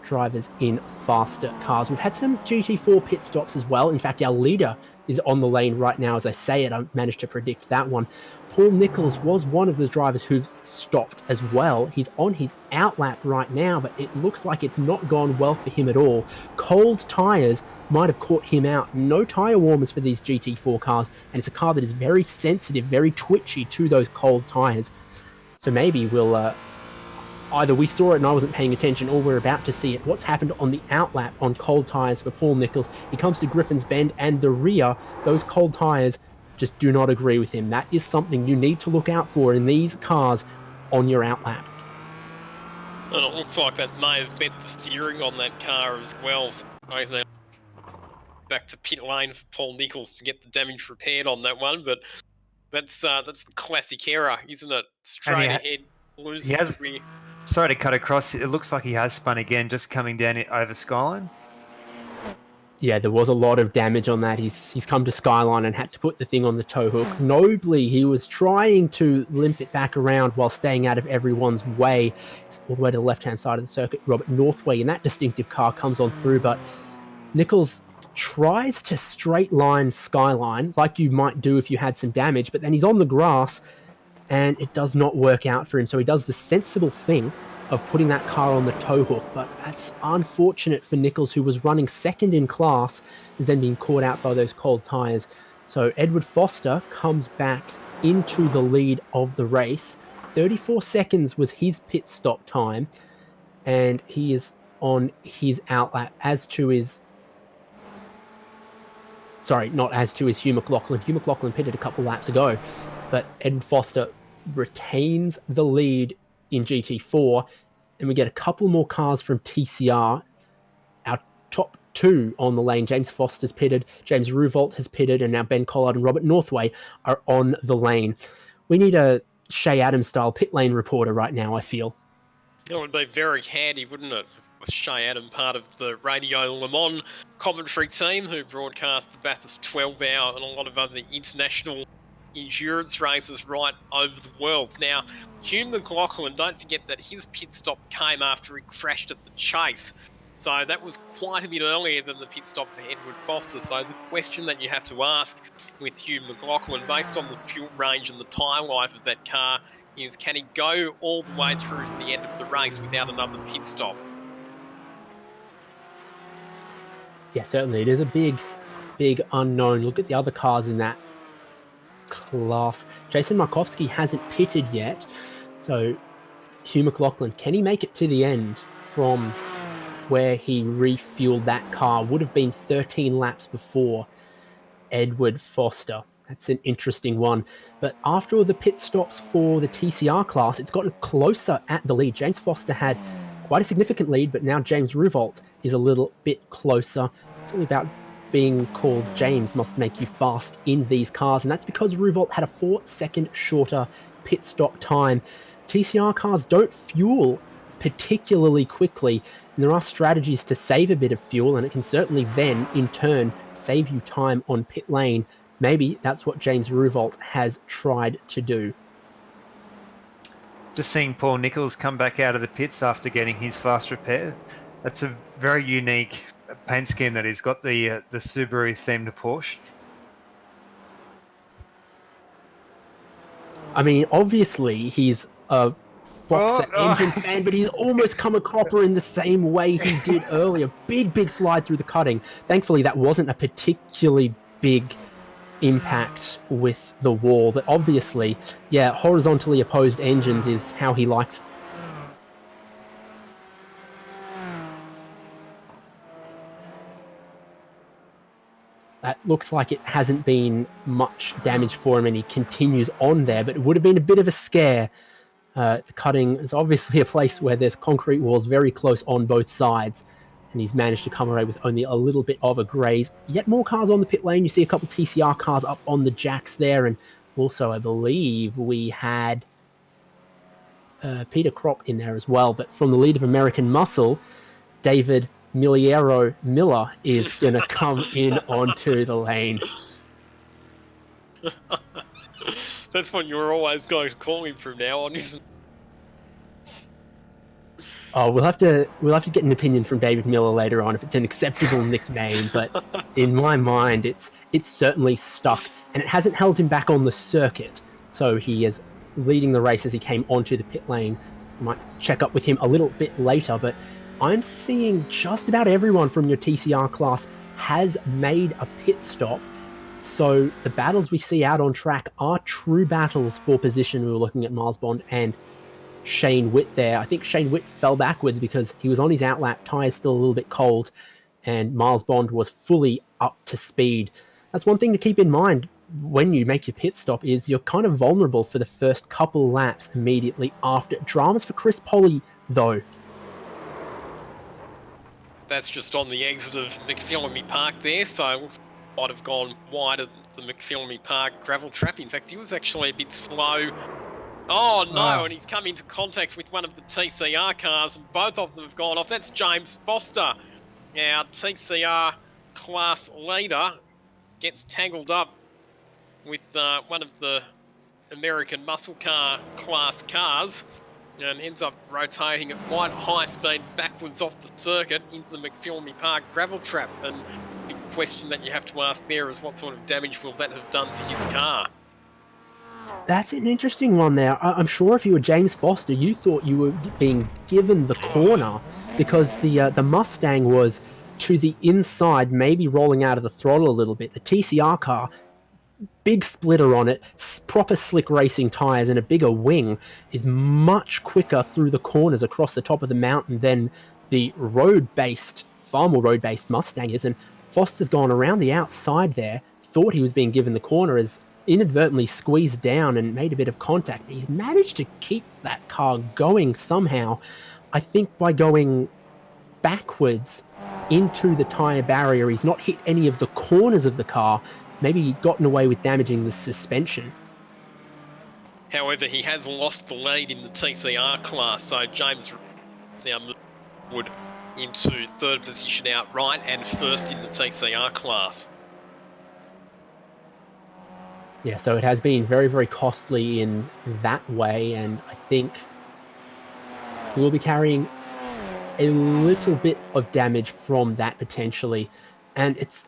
drivers in faster cars. We've had some GT4 pit stops as well. In fact, our leader is on the lane right now as I say it. I managed to predict that one. Paul Nichols was one of the drivers who've stopped as well. He's on his outlap right now, but it looks like it's not gone well for him at all. Cold tyres might have caught him out. No tyre warmers for these GT4 cars, and it's a car that is very sensitive, very twitchy to those cold tyres. So maybe we'll either we saw it and I wasn't paying attention, or we're about to see it. What's happened on the outlap on cold tyres for Paul Nicholls? He comes to Griffin's Bend, and the rear, those cold tyres just do not agree with him. That is something you need to look out for in these cars on your outlap. And it looks like that may have bent the steering on that car as well. So now back to pit lane for Paul Nicholls to get the damage repaired on that one. But that's the classic error, isn't it? Straight ahead, loses the rear. Sorry to cut across. It looks like he has spun again, just coming down over Skyline. Yeah, there was a lot of damage on that. He's come to Skyline and had to put the thing on the tow hook. Nobly, he was trying to limp it back around while staying out of everyone's way. All the way to the left-hand side of the circuit. Robert Northway in that distinctive car comes on through, but Nicholls tries to straight line Skyline like you might do if you had some damage, but then he's on the grass and it does not work out for him. So he does the sensible thing of putting that car on the tow hook, but that's unfortunate for Nicholls, who was running second in class, is then being caught out by those cold tyres. So Edward Foster comes back into the lead of the race. 34 seconds was his pit stop time, and he is on his outlap, not as to his Hugh McLaughlin. Hugh McLaughlin pitted a couple laps ago, but Edward Foster retains the lead in GT4, and we get a couple more cars from TCR. Our top two on the lane, James Foster's pitted, James Ruvolt has pitted, and now Ben Collard and Robert Northway are on the lane. We need a Shea Adams style pit lane reporter right now, I feel. That would be very handy, wouldn't it? With Shea Adam part of the Radio Le Mans commentary team who broadcast the Bathurst 12 Hour and a lot of other international endurance races right over the world. Now, Hugh McLaughlin, don't forget that his pit stop came after he crashed at the chase. So that was quite a bit earlier than the pit stop for Edward Foster. So the question that you have to ask with Hugh McLaughlin, based on the fuel range and the tyre life of that car, is can he go all the way through to the end of the race without another pit stop? Yeah, certainly. It is a big unknown. Look at the other cars in that class. Jason Markowski hasn't pitted yet, so Hugh McLaughlin, can he make it to the end from where he refueled that car? Would have been 13 laps before Edward Foster. That's an interesting one. But after all the pit stops for the TCR class, it's gotten closer at the lead. James Foster had quite a significant lead, but now James Ruvolt is a little bit closer. It's all about being called James must make you fast in these cars, and that's because Ruvolt had a 4-second shorter pit stop time. TCR cars don't fuel particularly quickly, and there are strategies to save a bit of fuel, and it can certainly then, in turn, save you time on pit lane. Maybe that's what James Ruvolt has tried to do. Just seeing Paul Nicholls come back out of the pits after getting his fast repair. That's a very unique paint scheme that he's got, the Subaru themed Porsche. I mean, obviously he's a boxer engine fan, but he's almost come a cropper in the same way he did earlier. Big slide through the cutting. Thankfully, that wasn't a particularly big impact with the wall, but obviously, yeah, horizontally opposed engines is how he likes. That looks like it hasn't been much damage for him, and he continues on there, but it would have been a bit of a scare. The cutting is obviously a place where there's concrete walls very close on both sides, and he's managed to come away with only a little bit of a graze. Yet more cars on the pit lane. You see a couple TCR cars up on the jacks there, and also I believe we had Peter Kropp in there as well, but from the lead of American Muscle, David Miliero Miller is going to come in onto the lane. That's what you're always going to call him from now on, isn't it? Oh, we'll have to get an opinion from David Miller later on if it's an acceptable nickname, but in my mind it's certainly stuck, and it hasn't held him back on the circuit. So he is leading the race as he came onto the pit lane. I might check up with him a little bit later, but I'm seeing just about everyone from your TCR class has made a pit stop. So the battles we see out on track are true battles for position. We were looking at Miles Bond and Shane Witt there. I think Shane Witt fell backwards because he was on his outlap, tyres still a little bit cold, and Miles Bond was fully up to speed. That's one thing to keep in mind when you make your pit stop, is you're kind of vulnerable for the first couple laps immediately after. Dramas for Chris Polly, though. That's just on the exit of McPhillamy Park there, so it looks like he might have gone wide at the McPhillamy Park gravel trap. In fact, he was actually a bit slow. Oh no, and he's come into contact with one of the TCR cars, and both of them have gone off. That's James Foster, our TCR class leader, gets tangled up with one of the American muscle car class cars and ends up rotating at quite high speed backwards off the circuit into the McPhillamy Park gravel trap. And the question that you have to ask there is, what sort of damage will that have done to his car? That's an interesting one there. I'm sure if you were James Foster, you thought you were being given the corner because the Mustang was to the inside, maybe rolling out of the throttle a little bit. The TCR car, big splitter on it, proper slick racing tyres and a bigger wing, is much quicker through the corners across the top of the mountain than the road-based, far more road-based Mustang is. And Foster's gone around the outside there, thought he was being given the corner, as inadvertently squeezed down and made a bit of contact. He's managed to keep that car going somehow, I think by going backwards into the tyre barrier. He's not hit any of the corners of the car, maybe gotten away with damaging the suspension. However, he has lost the lead in the TCR class, so James now moved into third position outright and first in the TCR class. Yeah, so it has been very, very costly in that way, and I think he will be carrying a little bit of damage from that potentially. And it's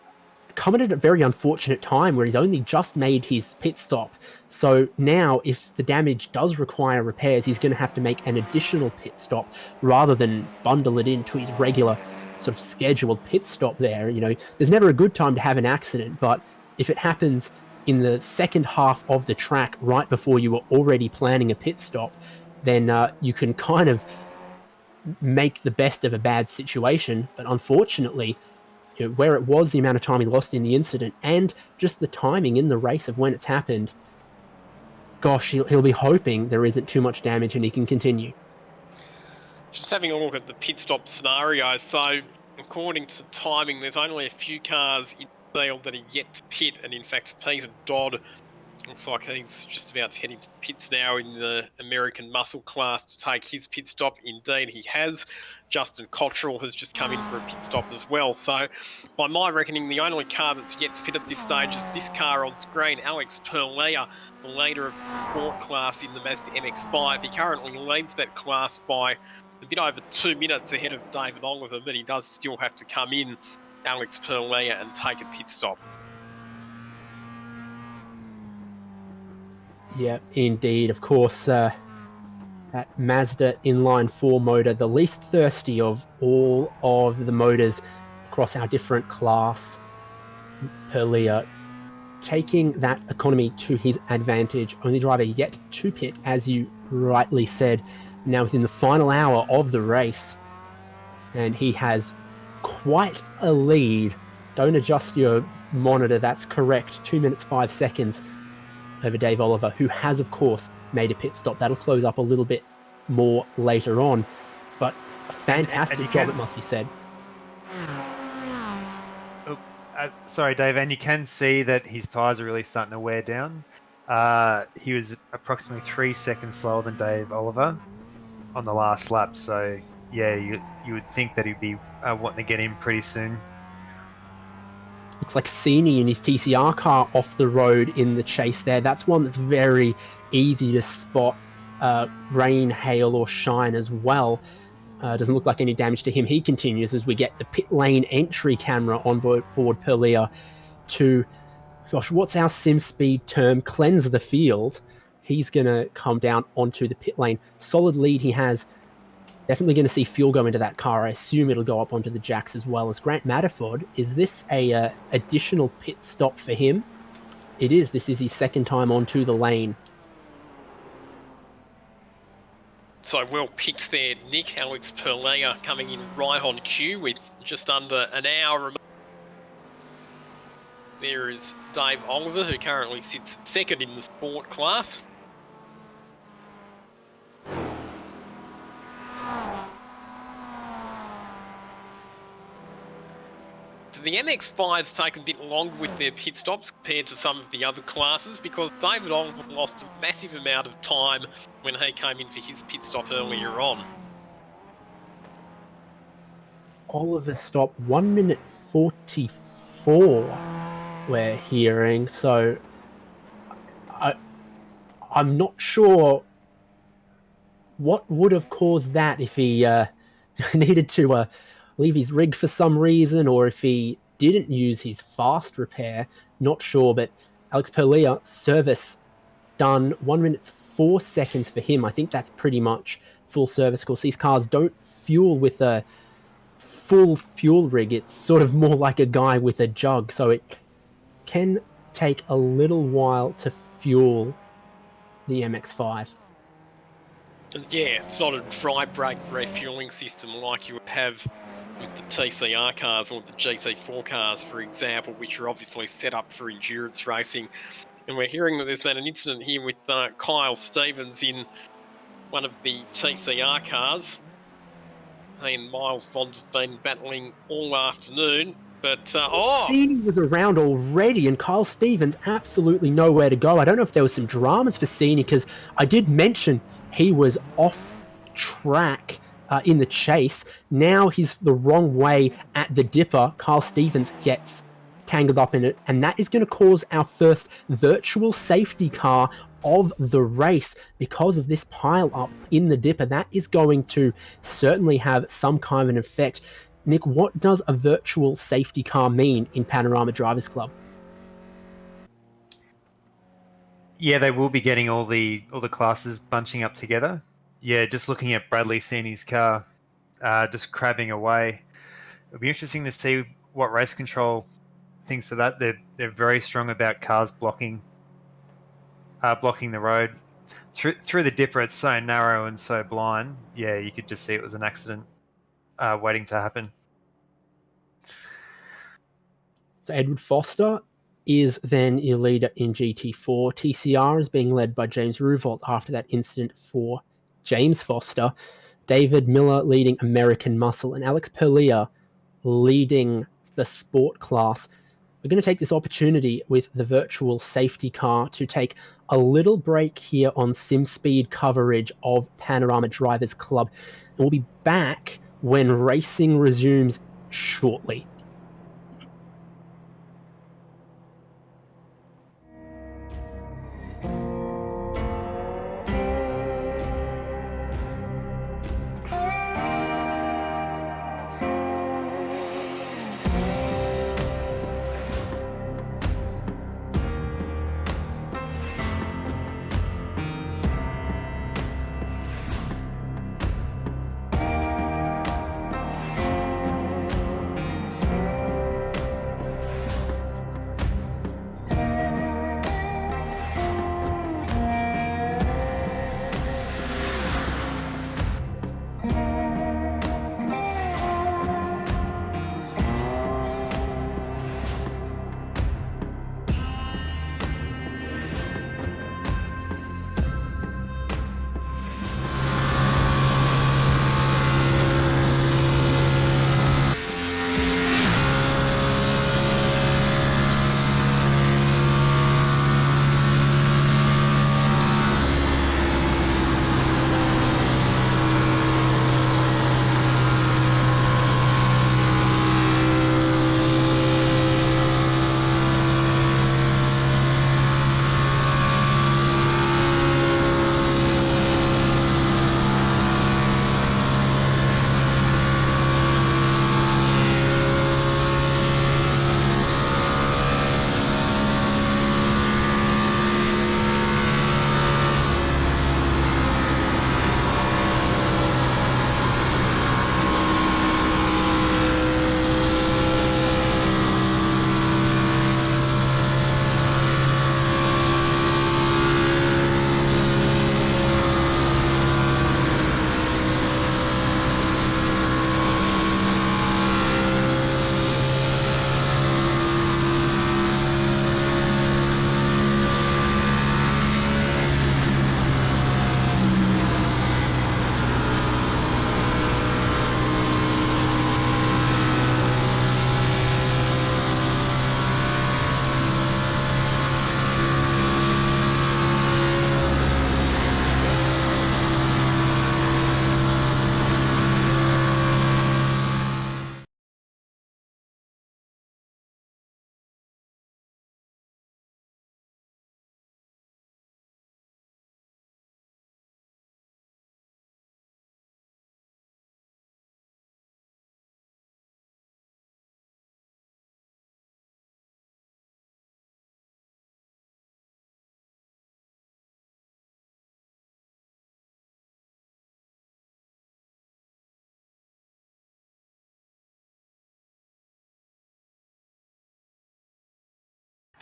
come at a very unfortunate time where he's only just made his pit stop. So now if the damage does require repairs, he's going to have to make an additional pit stop rather than bundle it into his regular sort of scheduled pit stop there. You know, there's never a good time to have an accident, but if it happens in the second half of the track right before you were already planning a pit stop, then you can kind of make the best of a bad situation. But unfortunately, you know, where it was the amount of time he lost in the incident and just the timing in the race of when it's happened, gosh, he'll be hoping there isn't too much damage and he can continue. Just having a look at the pit stop scenario. So according to timing, there's only a few cars in the field that are yet to pit, and in fact Peter Dodd looks like he's just about to head into the pits now in the American muscle class to take his pit stop. Indeed, he has. Justin Cottrell has just come in for a pit stop as well. So, by my reckoning, the only car that's yet to pit at this stage is this car on screen, Alex Perlea, the leader of the sport class in the Mazda MX-5. He currently leads that class by a bit over 2 minutes ahead of David Oliver, but he does still have to come in, Alex Perlea, and take a pit stop. Yeah, indeed. Of course, that Mazda inline 4 motor, the least thirsty of all of the motors across our different class. Perlea taking that economy to his advantage. Only driver yet to pit, as you rightly said, now within the final hour of the race. And he has quite a lead. Don't adjust your monitor, that's correct. 2 minutes 5 seconds over Dave Oliver, who has, of course, made a pit stop. That'll close up a little bit more later on, but a fantastic job, it must be said. Sorry, Dave, and you can see that his tyres are really starting to wear down. He was approximately 3 seconds slower than Dave Oliver on the last lap, so yeah, you would think that he'd be wanting to get in pretty soon. Looks like Sini in his TCR car off the road in the chase there. That's one that's very easy to spot rain, hail, or shine as well. Doesn't look like any damage to him. He continues as we get the pit lane entry camera on board Perlea to, gosh, what's our SimSpeed term? Cleanse the field. He's going to come down onto the pit lane. Solid lead he has. Definitely going to see fuel go into that car. I assume it'll go up onto the jacks as well as Grant Matterford. Is this a additional pit stop for him? It is. This is his second time onto the lane. So well picked there, Nick. Alex Perlea coming in right on cue with just under an hour remaining. There is Dave Oliver, who currently sits second in the sport class. The MX-5s take a bit longer with their pit stops compared to some of the other classes because David Oliver lost a massive amount of time when he came in for his pit stop earlier on. Oliver stopped 1 minute 44, we're hearing. So I'm not sure what would have caused that if he needed to leave his rig for some reason, or if he didn't use his fast repair. Not sure, but Alex Perlea, service done 1 minute 4 seconds for him. I think that's pretty much full service. Of course, these cars don't fuel with a full fuel rig. It's sort of more like a guy with a jug, so it can take a little while to fuel the MX-5. Yeah, it's not a dry brake refueling system like you would have with the TCR cars or the GC4 cars, for example, which are obviously set up for endurance racing. And we're hearing that there's been an incident here with Kyle Stevens in one of the TCR cars. He and Miles Bond have been battling all afternoon, but Cini was around already, and Kyle Stevens absolutely nowhere to go. I don't know if there was some dramas for Cini, because I did mention he was off track in the chase. Now he's the wrong way at the dipper. Kyle Stevens gets tangled up in it, and that is going to cause our first virtual safety car of the race because of this pile up in the dipper. That is going to certainly have some kind of an effect. Nick, what does a virtual safety car mean in Panorama Drivers Club? Yeah, they will be getting all the classes bunching up together. Yeah, just looking at Bradley Cini's car, just crabbing away. It'll be interesting to see what race control thinks of that. They're very strong about cars blocking the road through the dipper. It's so narrow and so blind. Yeah, you could just see it was an accident waiting to happen. So Edward Foster is then your leader in GT4. TCR is being led by James Ruvold after that incident for James Foster. David Miller leading American Muscle, and Alex Perlea leading the sport class. We're going to take this opportunity with the virtual safety car to take a little break here on SimSpeed coverage of Panorama Drivers Club. And we'll be back when racing resumes shortly.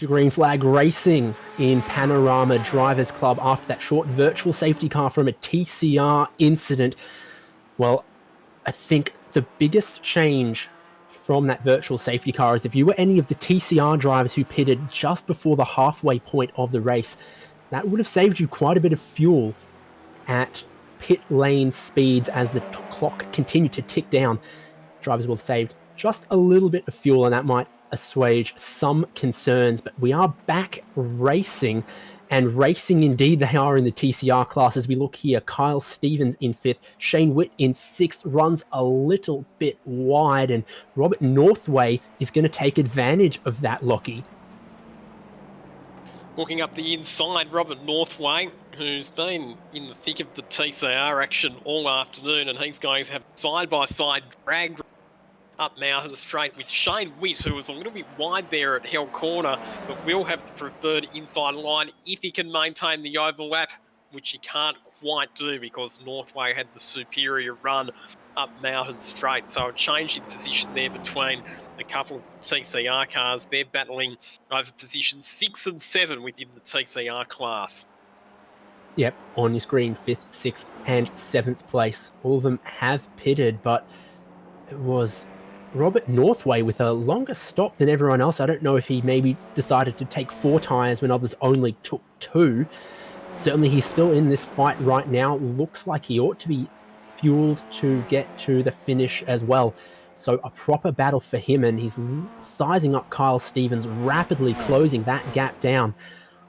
Green flag racing in Panorama Drivers Club after that short virtual safety car from a TCR incident. Well, I think the biggest change from that virtual safety car is if you were any of the TCR drivers who pitted just before the halfway point of the race, that would have saved you quite a bit of fuel at pit lane speeds as the clock continued to tick down. Drivers will have saved just a little bit of fuel, and that might assuage some concerns. But we are back racing, and racing indeed they are in the TCR class. As we look here, Kyle Stevens in 5th, Shane Witt in 6th, runs a little bit wide, and Robert Northway is going to take advantage of that, Lockie. Looking up the inside, Robert Northway, who's been in the thick of the TCR action all afternoon, and he's going to have side-by-side drag up now to the straight with Shane Witt, who was a little bit wide there at Hell Corner, but will have the preferred inside line if he can maintain the overlap, which he can't quite do because Northway had the superior run up Mountain Straight. So a change in position there between a couple of the TCR cars. They're battling over positions 6 and 7 within the TCR class. Yep, on your screen, 5th, 6th, and 7th place. All of them have pitted, but it was Robert Northway with a longer stop than everyone else. I don't know if he maybe decided to take 4 tyres when others only took 2. Certainly he's still in this fight right now. Looks like he ought to be fueled to get to the finish as well. So a proper battle for him, and he's sizing up Kyle Stevens, rapidly closing that gap down.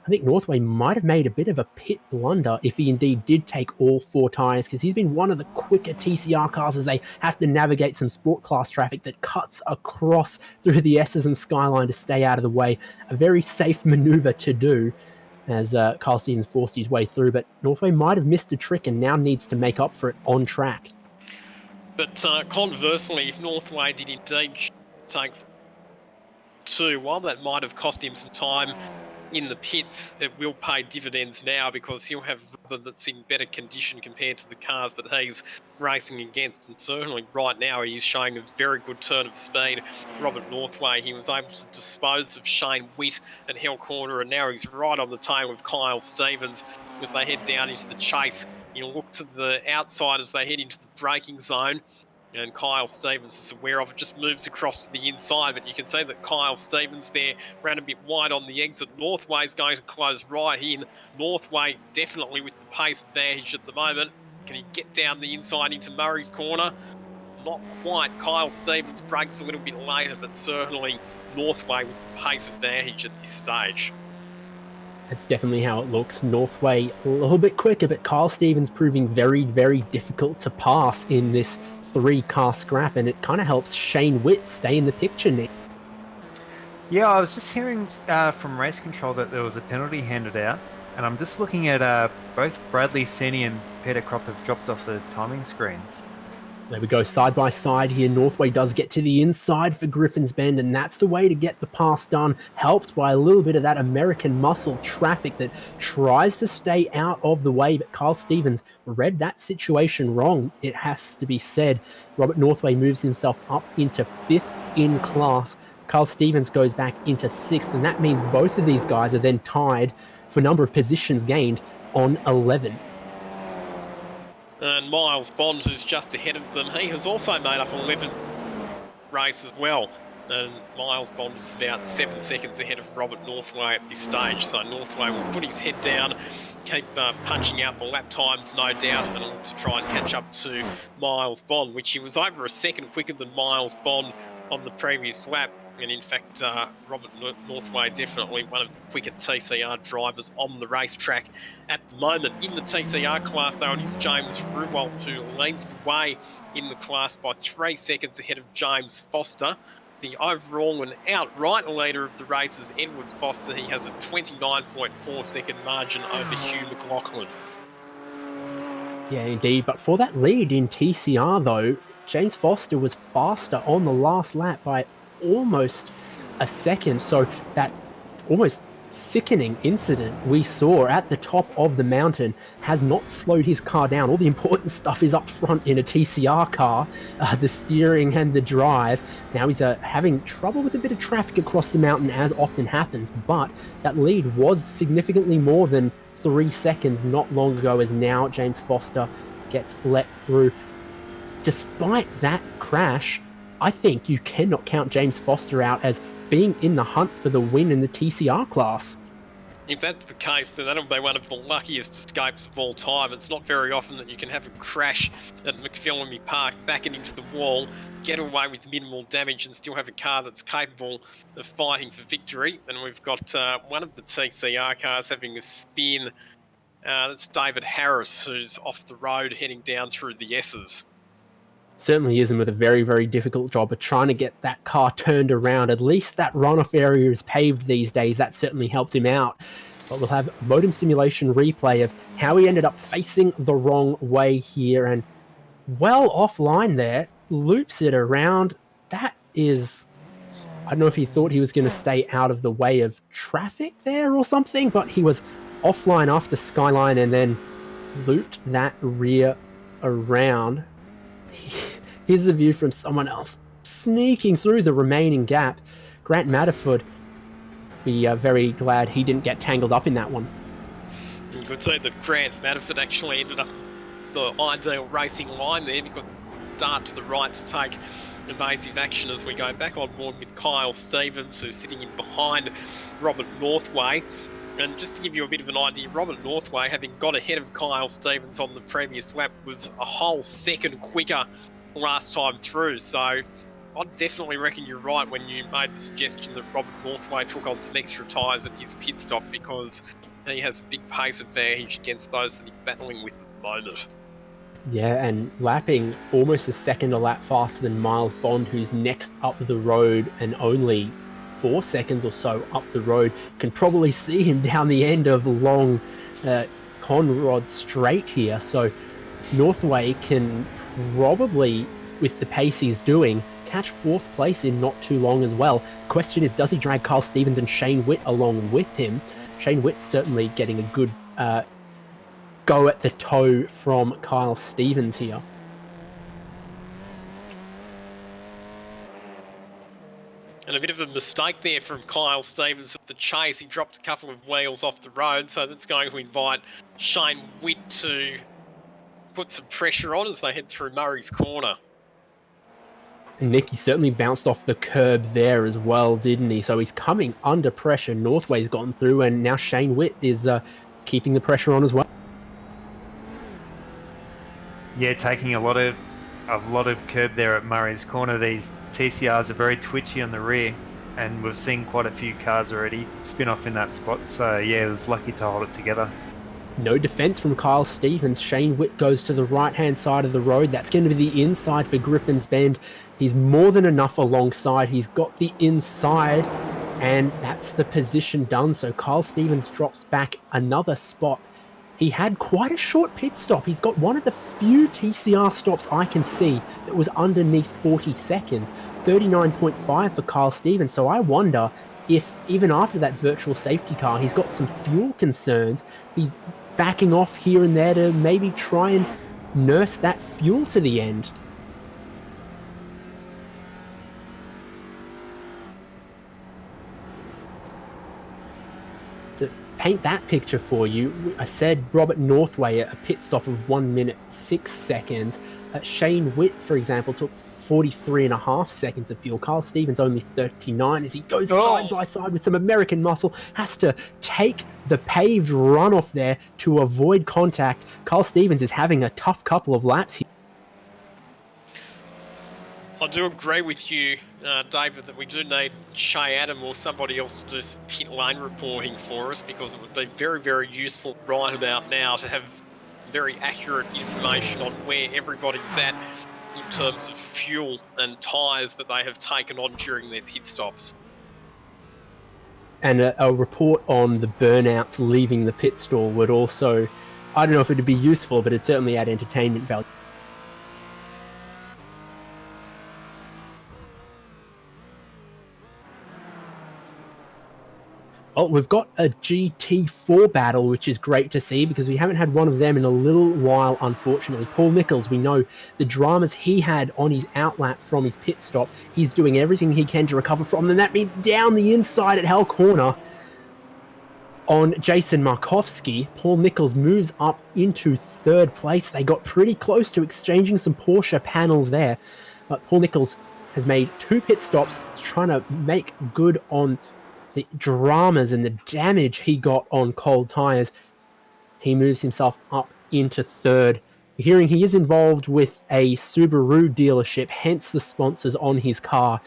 I think Northway might have made a bit of a pit blunder if he indeed did take all 4 tyres, because he's been one of the quicker TCR cars as they have to navigate some sport class traffic that cuts across through the S's and Skyline to stay out of the way. A very safe manoeuvre to do as Kyle Stevens forced his way through, but Northway might have missed a trick and now needs to make up for it on track. But conversely, if Northway did indeed take 2, while that might have cost him some time in the pits, it will pay dividends now because he'll have rubber that's in better condition compared to the cars that he's racing against. And certainly right now he is showing a very good turn of speed. Robert Northway, he was able to dispose of Shane Witt at Hell Corner, and now he's right on the tail of Kyle Stevens as they head down into the chase. You'll look to the outside as they head into the braking zone, and Kyle Stevens is aware of it, just moves across to the inside, but you can see that Kyle Stevens there ran a bit wide on the exit. Northway's going to close right in. Northway definitely with the pace advantage at the moment. Can he get down the inside into Murray's Corner? Not quite. Kyle Stevens breaks a little bit later, but certainly Northway with the pace advantage at this stage. That's definitely how it looks. Northway a little bit quicker, but Kyle Stevens proving very, very difficult to pass in this 3-car scrap, and it kind of helps Shane Witt stay in the picture, Nick. Yeah, I was just hearing from race control that there was a penalty handed out, and I'm just looking at both Bradley Senni and Peter Kropp have dropped off the timing screens. There we go, side by side here. Northway does get to the inside for Griffin's Bend, and that's the way to get the pass done, helped by a little bit of that American muscle traffic that tries to stay out of the way, but Kyle Stevens read that situation wrong, it has to be said. Robert Northway moves himself up into 5th in class. Kyle Stevens goes back into 6th, and that means both of these guys are then tied for number of positions gained on 11. And Miles Bond, who's just ahead of them, he has also made up 11 races as well. And Miles Bond is about 7 seconds ahead of Robert Northway at this stage. So Northway will put his head down, keep punching out the lap times, no doubt, and look to try and catch up to Miles Bond, which he was over a second quicker than Miles Bond on the previous lap. And in fact, Robert Northway definitely one of the quicker TCR drivers on the racetrack at the moment. In the TCR class, though, it is James Ruwalt who leads the way in the class by 3 seconds ahead of James Foster. The overall and outright leader of the race is Edward Foster. He has a 29.4 second margin over Hugh McLaughlin. Yeah, indeed. But for that lead in TCR, though, James Foster was faster on the last lap by almost a second. So that almost sickening incident we saw at the top of the mountain has not slowed his car down. All the important stuff is up front in a TCR car, the steering and the drive. Now he's having trouble with a bit of traffic across the mountain, as often happens, but that lead was significantly more than 3 seconds not long ago, as now James Foster gets let through. Despite that crash, I think you cannot count James Foster out as being in the hunt for the win in the TCR class. If that's the case, then that'll be one of the luckiest escapes of all time. It's not very often that you can have a crash at McPhillamy Park, back it into the wall, get away with minimal damage and still have a car that's capable of fighting for victory. And we've got one of the TCR cars having a spin. That's David Harris, who's off the road heading down through the S's. Certainly is, and with a very, very difficult job of trying to get that car turned around. At least that runoff area is paved these days. That certainly helped him out. But we'll have a modem simulation replay of how he ended up facing the wrong way here, and well offline there, loops it around. That is, I don't know if he thought he was going to stay out of the way of traffic there or something, but he was offline after Skyline and then looped that rear around. Here's the view from someone else sneaking through the remaining gap. Grant Matterford, be very glad he didn't get tangled up in that one. You could say that Grant Matterford actually ended up the ideal racing line there, because Dart to the right to take evasive action as we go back on board with Kyle Stevens, who's sitting in behind Robert Northway. And just to give you a bit of an idea, Robert Northway, having got ahead of Kyle Stevens on the previous lap, was a whole second quicker last time through. So I definitely reckon you're right when you made the suggestion that Robert Northway took on some extra tyres at his pit stop, because he has a big pace advantage against those that he's battling with at the moment. Yeah, and lapping almost a second a lap faster than Miles Bond, who's next up the road and only 4 seconds or so up the road. Can probably see him down the end of long Conrod Straight here. So Northway can probably, with the pace he's doing, catch 4th place in not too long as well. Question is, does he drag Carl Stevens and Shane Witt along with him? Shane Witt's certainly getting a good go at the toe from Kyle Stevens here. And a bit of a mistake there from Kyle Stevens at the chase. He dropped a couple of wheels off the road, so that's going to invite Shane Witt to put some pressure on as they head through Murray's Corner. And Nick, he certainly bounced off the curb there as well, didn't he? So he's coming under pressure. Northway's gotten through, and now Shane Witt is keeping the pressure on as well. Yeah, taking a lot of curb there at Murray's Corner. These TCRs are very twitchy on the rear, and we've seen quite a few cars already spin off in that spot. So yeah, it was lucky to hold it together. No defense from Kyle Stevens. Shane Witt goes to the right-hand side of the road. That's going to be the inside for Griffin's Bend. He's more than enough alongside. He's got the inside, and that's the position done. So Kyle Stevens drops back another spot. He had quite a short pit stop. He's got one of the few TCR stops I can see that was underneath 40 seconds. 39.5 for Kyle Stevens. So I wonder if even after that virtual safety car, he's got some fuel concerns. He's backing off here and there to maybe try and nurse that fuel to the end. To paint that picture for you, I said Robert Northway at a pit stop of 1 minute 6 seconds. Shane Witt, for example, took 43.5 seconds of fuel. Carl Stevens only 39 as he goes side by side with some American muscle. Has to take the paved runoff there to avoid contact. Carl Stevens is having a tough couple of laps here. I do agree with you, David, that we do need Shay Adam or somebody else to do some pit lane reporting for us, because it would be very, very useful right about now to have very accurate information on where everybody's at in terms of fuel and tyres that they have taken on during their pit stops. And a report on the burnouts leaving the pit stall would also, I don't know if it would be useful, but it'd certainly add entertainment value. Well, we've got a GT4 battle, which is great to see because we haven't had one of them in a little while, unfortunately. Paul Nicholls, we know the dramas he had on his outlap from his pit stop. He's doing everything he can to recover from, and that means down the inside at Hell Corner on Jason Markovsky. Paul Nicholls moves up into third place. They got pretty close to exchanging some Porsche panels there, but Paul Nicholls has made 2 pit stops, trying to make good on the dramas and the damage he got on cold tires. He moves himself up into third. Hearing he is involved with a Subaru dealership, hence the sponsors on his car.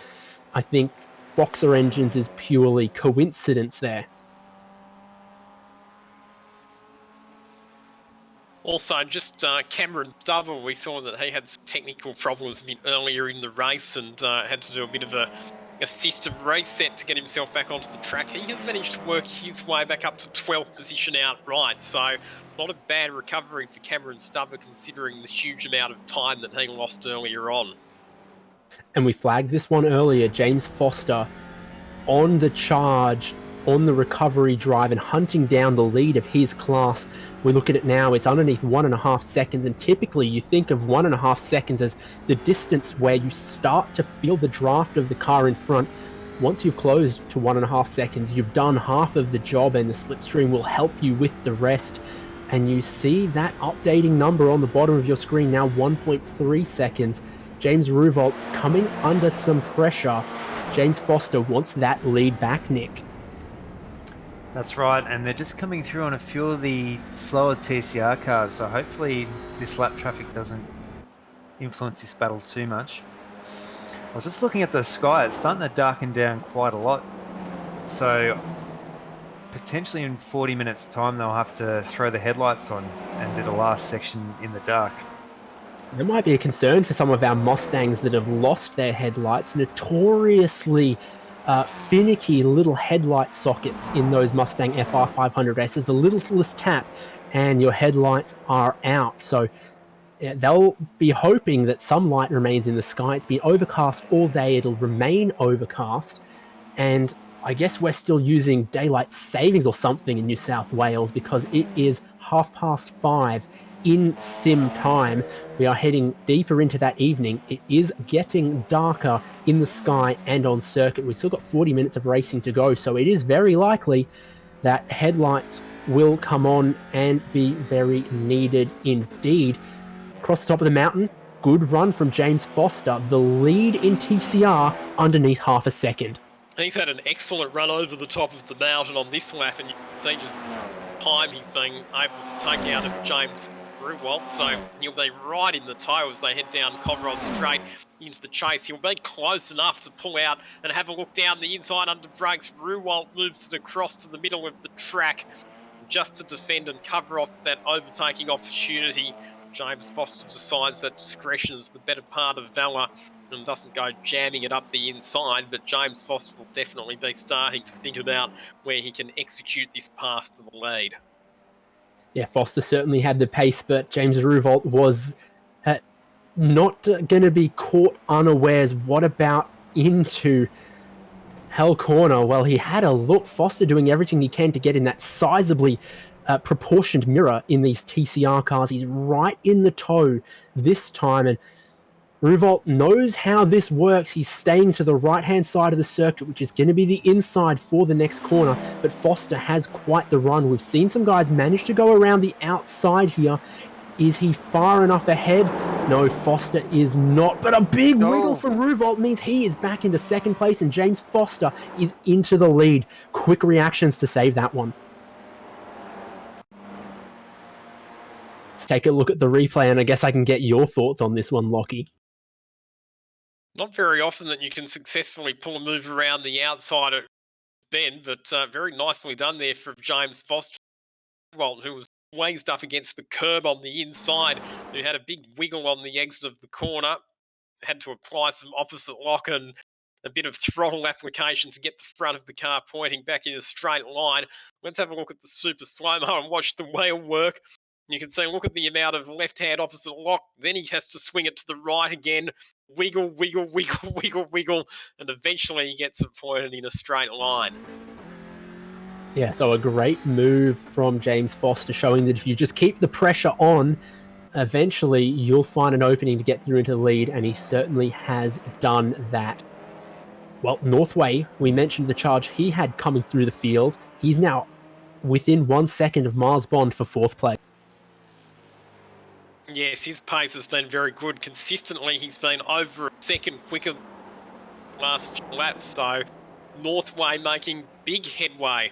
I think Boxer Engines is purely coincidence there. Also, just Cameron Double, we saw that he had some technical problems a bit earlier in the race and had to do a bit of a system reset to get himself back onto the track. He has managed to work his way back up to 12th position outright, so not a bad recovery for Cameron Stubber considering the huge amount of time that he lost earlier on. And we flagged this one earlier, James Foster on the charge, on the recovery drive and hunting down the lead of his class. We look at it now, it's underneath 1.5 seconds, and typically you think of 1.5 seconds as the distance where you start to feel the draft of the car in front. Once you've closed to 1.5 seconds, you've done half of the job, and the slipstream will help you with the rest. And you see that updating number on the bottom of your screen now, 1.3 seconds. James Ruvolt coming under some pressure. James Foster wants that lead back, Nick. That's right, and they're just coming through on a few of the slower TCR cars, so hopefully this lap traffic doesn't influence this battle too much. I was just looking at the sky, it's starting to darken down quite a lot, so potentially in 40 minutes time they'll have to throw the headlights on and do the last section in the dark. There might be a concern for some of our Mustangs that have lost their headlights. Notoriously finicky little headlight sockets in those Mustang FR 500 races. The littlest tap and your headlights are out. So they'll be hoping that some light remains in the sky. It's been overcast all day. It'll remain overcast. And I guess we're still using daylight savings or something in New South Wales because it is 5:30 in sim time. We are heading deeper into that evening. It is getting darker in the sky and on circuit. We've still got 40 minutes of racing to go, so it is very likely that headlights will come on and be very needed indeed. Across the top of the mountain, good run from James Foster. The lead in TCR underneath half a second. He's had an excellent run over the top of the mountain on this lap, and you can see just time he's been able to take out of James Ruvolt, so he'll be right in the tow as they head down Conrod Straight into the chase. He'll be close enough to pull out and have a look down the inside under brakes. Ruvolt moves it across to the middle of the track just to defend and cover off that overtaking opportunity. James Foster decides that discretion is the better part of valour and doesn't go jamming it up the inside, but James Foster will definitely be starting to think about where he can execute this path to the lead. Yeah, Foster certainly had the pace, but James Ruvolt was not going to be caught unawares. What about into Hell Corner? Well, he had a look. Foster doing everything he can to get in that sizably proportioned mirror in these TCR cars. He's right in the tow this time, and Ruvolt knows how this works. He's staying to the right-hand side of the circuit, which is going to be the inside for the next corner, but Foster has quite the run. We've seen some guys manage to go around the outside here. Is he far enough ahead? No, Foster is not, but a big wiggle for Ruvolt means he is back into second place, and James Foster is into the lead. Quick reactions to save that one. Let's take a look at the replay, and I guess I can get your thoughts on this one, Lockie. Not very often that you can successfully pull a move around the outside at bend, but very nicely done there from James Foster, who was waged up against the curb on the inside, who had a big wiggle on the exit of the corner, had to apply some opposite lock and a bit of throttle application to get the front of the car pointing back in a straight line. Let's have a look at the super slow-mo and watch the wheel work. You can see, look at the amount of left-hand opposite lock. Then he has to swing it to the right again. Wiggle, wiggle, wiggle, wiggle, wiggle. And eventually he gets it pointed in a straight line. Yeah, so a great move from James Foster, showing that if you just keep the pressure on, eventually you'll find an opening to get through into the lead, and he certainly has done that. Well, Northway, we mentioned the charge he had coming through the field. He's now within 1 second of Miles Bond for fourth place. Yes, his pace has been very good. Consistently, he's been over a second quicker the last few laps, so Northway making big headway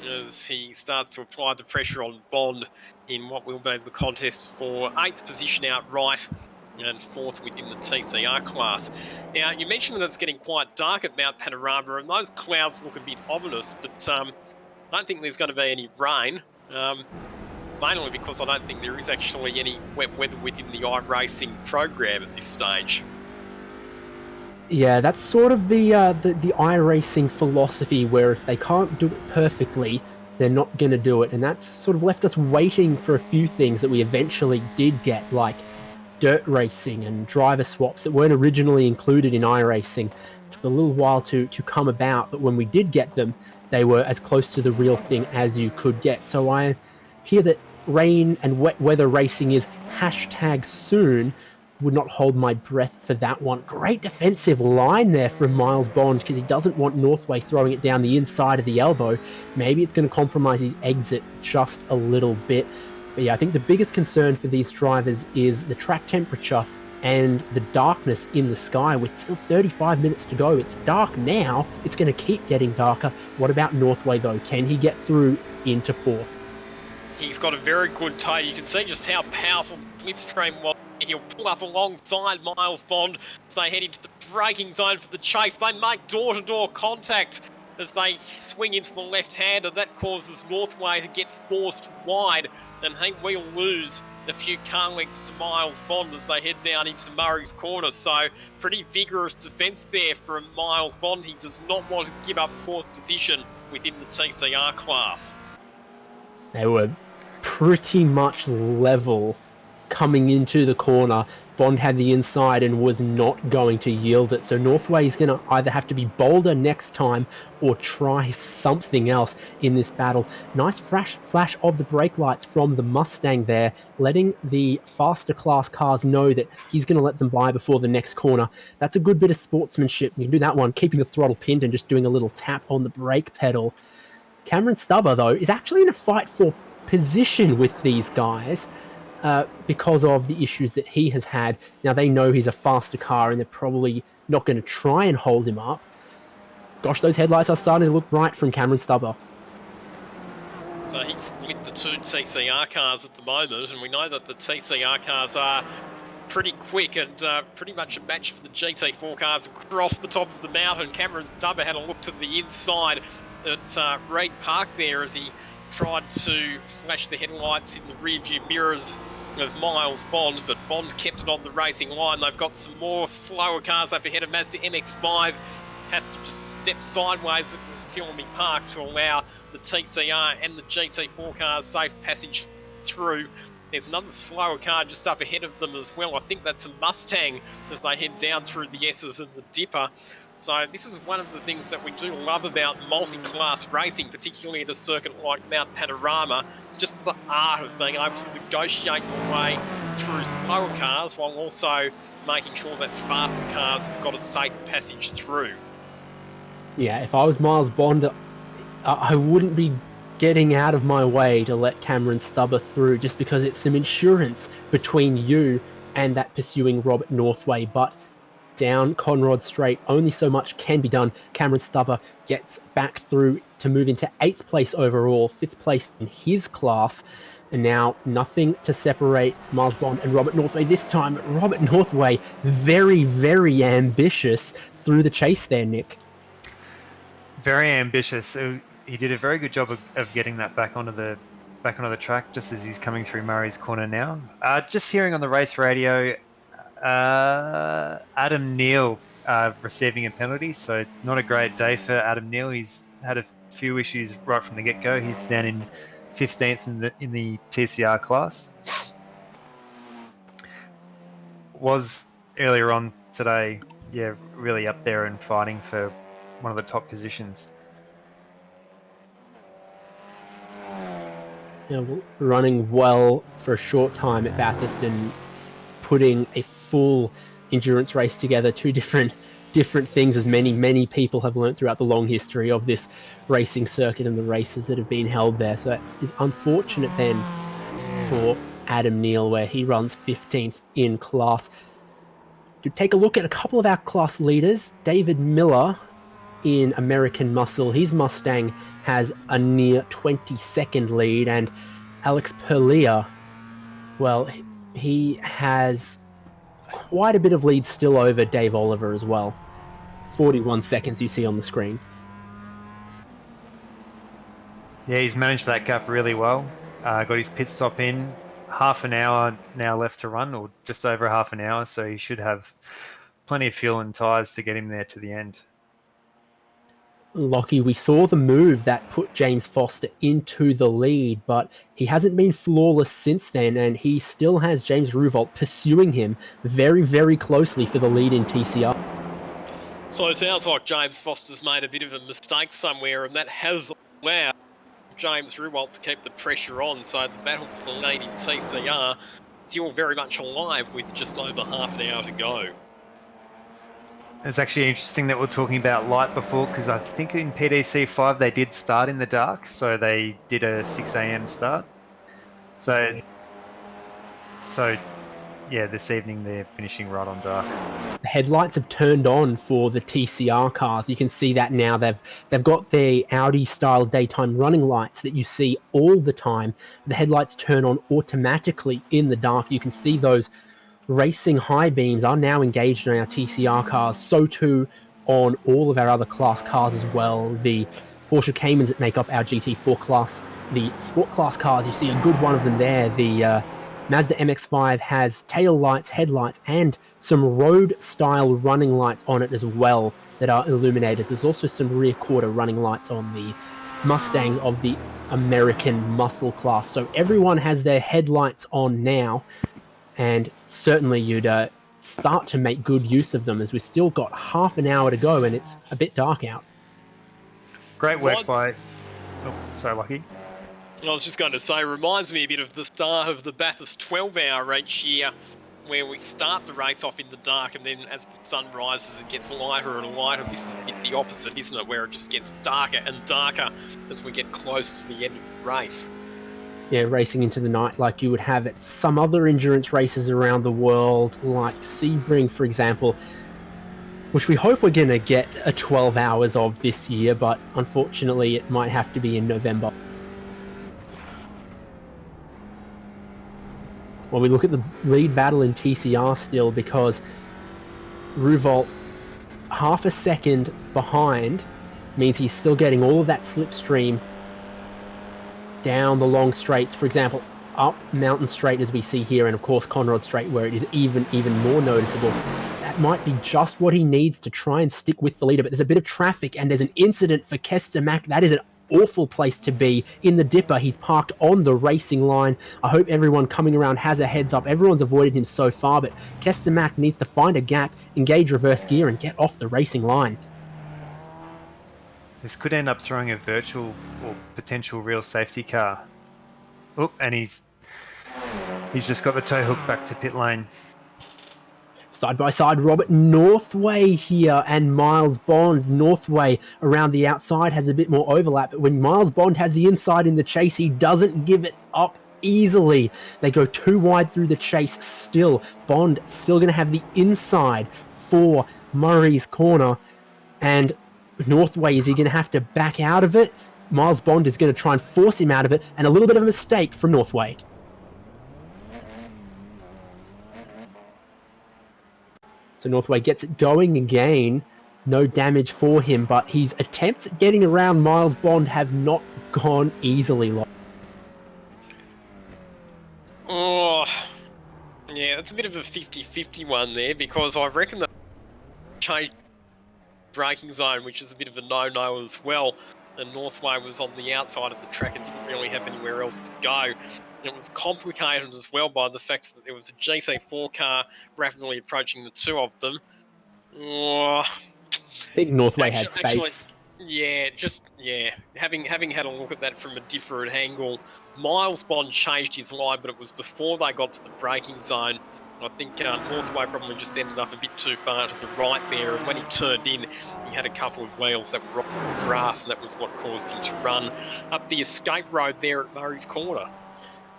as he starts to apply the pressure on Bond in what will be the contest for 8th position outright and 4th within the TCR class. Now, you mentioned that it's getting quite dark at Mount Panorama, and those clouds look a bit ominous, but I don't think there's going to be any rain, mainly because I don't think there is actually any wet weather within the iRacing program at this stage. Yeah, that's sort of the iRacing philosophy, where if they can't do it perfectly, they're not going to do it. And that's sort of left us waiting for a few things that we eventually did get, like dirt racing and driver swaps that weren't originally included in iRacing. It took a little while to come about, but when we did get them, they were as close to the real thing as you could get. So I hear that rain and wet weather racing is hashtag soon. Would not hold my breath for that one. Great defensive line there from Miles Bond, because he doesn't want Northway throwing it down the inside of the elbow. Maybe it's going to compromise his exit just a little bit. But yeah, I think the biggest concern for these drivers is the track temperature and the darkness in the sky. With still 35 minutes to go, it's dark now. It's going to keep getting darker. What about Northway, though? Can he get through into fourth? He's got a very good toe. You can see just how powerful the slipstream was. He'll pull up alongside Miles Bond as they head into the braking zone for the chase. They make door-to-door contact as they swing into the left-hander. That causes Northway to get forced wide, and he will lose a few car lengths to Miles Bond as they head down into Murray's Corner. So pretty vigorous defence there from Miles Bond. He does not want to give up fourth position within the TCR class. They were pretty much level coming into the corner. Bond had the inside and was not going to yield it. So Northway is going to either have to be bolder next time or try something else in this battle. Nice flash of the brake lights from the Mustang there, letting the faster class cars know that he's going to let them by before the next corner. That's a good bit of sportsmanship. You can do that one, keeping the throttle pinned and just doing a little tap on the brake pedal. Cameron Stubber, though, is actually in a fight for position with these guys. Because of the issues that he has had. Now, they know he's a faster car and they're probably not going to try and hold him up. Gosh, those headlights are starting to look bright from Cameron Stubber. So he's split the two TCR cars at the moment, and we know that the TCR cars are pretty quick and pretty much a match for the GT4 cars across the top of the mountain. Cameron Stubber had a look to the inside at Reid Park there as he tried to flash the headlights in the rearview mirrors of Miles Bond, but Bond kept it on the racing line. They've got some more slower cars up ahead of Mazda MX-5. Has to just step sideways at Philamy Park to allow the TCR and the GT4 cars safe passage through. There's another slower car just up ahead of them as well. I think that's a Mustang as they head down through the S's and the Dipper. So this is one of the things that we do love about multi-class racing, particularly at a circuit like Mount Panorama. Just the art of being able to negotiate your way through slower cars while also making sure that faster cars have got a safe passage through. Yeah, if I was Miles Bond, I wouldn't be getting out of my way to let Cameron Stubber through, just because it's some insurance between you and that pursuing Robert Northway. But down Conrod Straight, only so much can be done. Cameron Stubber gets back through to move into 8th place overall, 5th place in his class, and now nothing to separate Miles Bond and Robert Northway. This time, Robert Northway, very, very ambitious through the chase there, Nick. Very ambitious. So he did a very good job of getting that back onto the track just as he's coming through Murray's Corner now. Just hearing on the race radio, Adam Neal receiving a penalty, so not a great day for Adam Neal. He's had a few issues right from the get-go. He's down in 15th in the TCR class. Was earlier on today, yeah, really up there and fighting for one of the top positions. Running well for a short time at Bathurst and putting a full endurance race together, two different things, as many people have learned throughout the long history of this racing circuit and the races that have been held there. So it is unfortunate then for Adam Neal, where he runs 15th in class. To take a look at a couple of our class leaders, David Miller in American Muscle, his Mustang has a near 20-second lead, and Alex Perlia, well, he has quite a bit of lead still over Dave Oliver as well. 41 seconds you see on the screen. Yeah, he's managed that gap really well. Got his pit stop in. Half an hour now left to run, or just over half an hour, so he should have plenty of fuel and tyres to get him there to the end. Lockie, we saw the move that put James Foster into the lead, but he hasn't been flawless since then, and he still has James Ruvolt pursuing him very, very closely for the lead in TCR. So it sounds like James Foster's made a bit of a mistake somewhere, and that has allowed James Ruvolt to keep the pressure on. So the battle for the lead in TCR is still very much alive with just over half an hour to go. It's actually interesting that we're talking about light before, because I think in PDC 5 they did start in the dark, so they did a 6 a.m. start. So yeah, this evening they're finishing right on dark. The headlights have turned on for the TCR cars. You can see that now. They've got the Audi-style daytime running lights that you see all the time. The headlights turn on automatically in the dark. You can see those racing high beams are now engaged on our TCR cars, so too on all of our other class cars as well. The Porsche Caymans that make up our GT4 class, the sport class cars, you see a good one of them there. The Mazda MX-5 has tail lights, headlights, and some road-style running lights on it as well that are illuminated. There's also some rear quarter running lights on the Mustangs of the American Muscle class. So everyone has their headlights on now, and certainly you'd start to make good use of them, as we've still got half an hour to go and it's a bit dark out. Great work by... Oh, sorry, Lucky. I was just going to say, reminds me a bit of the start of the Bathurst 12-hour each year, where we start the race off in the dark, and then as the sun rises, it gets lighter and lighter. This is a bit the opposite, isn't it, where it just gets darker and darker as we get close to the end of the race. Yeah, racing into the night like you would have at some other endurance races around the world, like Sebring, for example, which we hope we're going to get a 12 hours of this year, but unfortunately it might have to be in November. Well, we look at the lead battle in TCR still, because Ruvolt, half a second behind, means he's still getting all of that slipstream down the long straights. For example, up Mountain Straight, as we see here, and of course Conrod Straight, where it is even more noticeable. That might be just what he needs to try and stick with the leader, but there's a bit of traffic and there's an incident for Kester Mack. That is an awful place to be. In the dipper, he's parked on the racing line. I hope everyone coming around has a heads up. Everyone's avoided him so far, but Kester Mack needs to find a gap, engage reverse gear, and get off the racing line. This could end up throwing a virtual or potential real safety car. Oh, and he's just got the tow hook back to pit lane. Side by side, Robert Northway here and Miles Bond. Northway around the outside has a bit more overlap, but when Miles Bond has the inside in the chase, he doesn't give it up easily. They go too wide through the chase still. Bond still going to have the inside for Murray's corner, and Northway, is he going to have to back out of it? Miles Bond is going to try and force him out of it, and a little bit of a mistake from Northway. So Northway gets it going again. No damage for him, but his attempts at getting around Miles Bond have not gone easily. Oh, yeah, it's a bit of a 50-50 one there, because I reckon that changed braking zone, which is a bit of a no-no as well, and Northway was on the outside of the track and didn't really have anywhere else to go. It was complicated as well by the fact that there was a GC4 car rapidly approaching the two of them. Oh, I think Northway had space. Having had a look at that from a different angle, Miles Bond changed his line, but it was before they got to the braking zone. I think Northway probably just ended up a bit too far to the right there, and when he turned in, he had a couple of wheels that were on grass, and that was what caused him to run up the escape road there at Murray's Corner.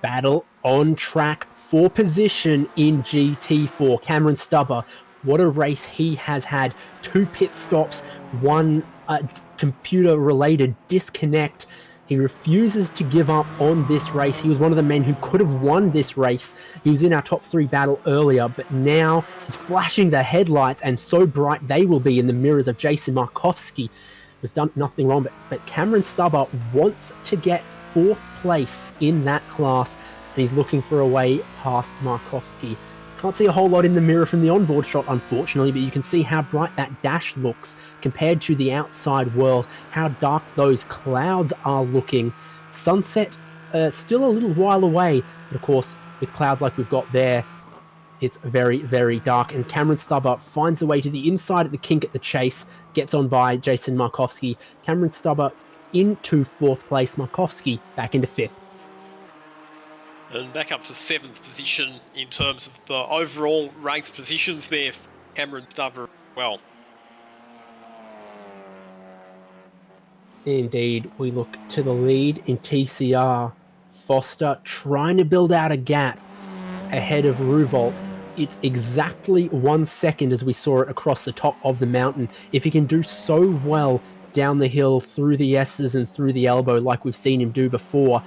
Battle on track for position in GT4. Cameron Stubber, what a race he has had. 2 pit stops, 1 computer-related disconnect. He refuses to give up on this race. He was one of the men who could have won this race. He was in our top 3 battle earlier, but now he's flashing the headlights, and so bright they will be in the mirrors of Jason Markowski. Has done nothing wrong, but Cameron Stubber wants to get 4th place in that class, and he's looking for a way past Markowski. Can't see a whole lot in the mirror from the onboard shot, unfortunately, but you can see how bright that dash looks compared to the outside world, how dark those clouds are looking. Sunset still a little while away, but of course, with clouds like we've got there, it's very, very dark, and Cameron Stubber finds the way to the inside of the kink at the chase, gets on by Jason Markowski. Cameron Stubber into 4th place, Markowski back into 5th. And back up to 7th position in terms of the overall race positions there for Cameron Stubber. Well, indeed, we look to the lead in TCR. Foster trying to build out a gap ahead of Ruvolt. It's exactly 1 second as we saw it across the top of the mountain. If he can do so well down the hill through the S's and through the elbow like we've seen him do before,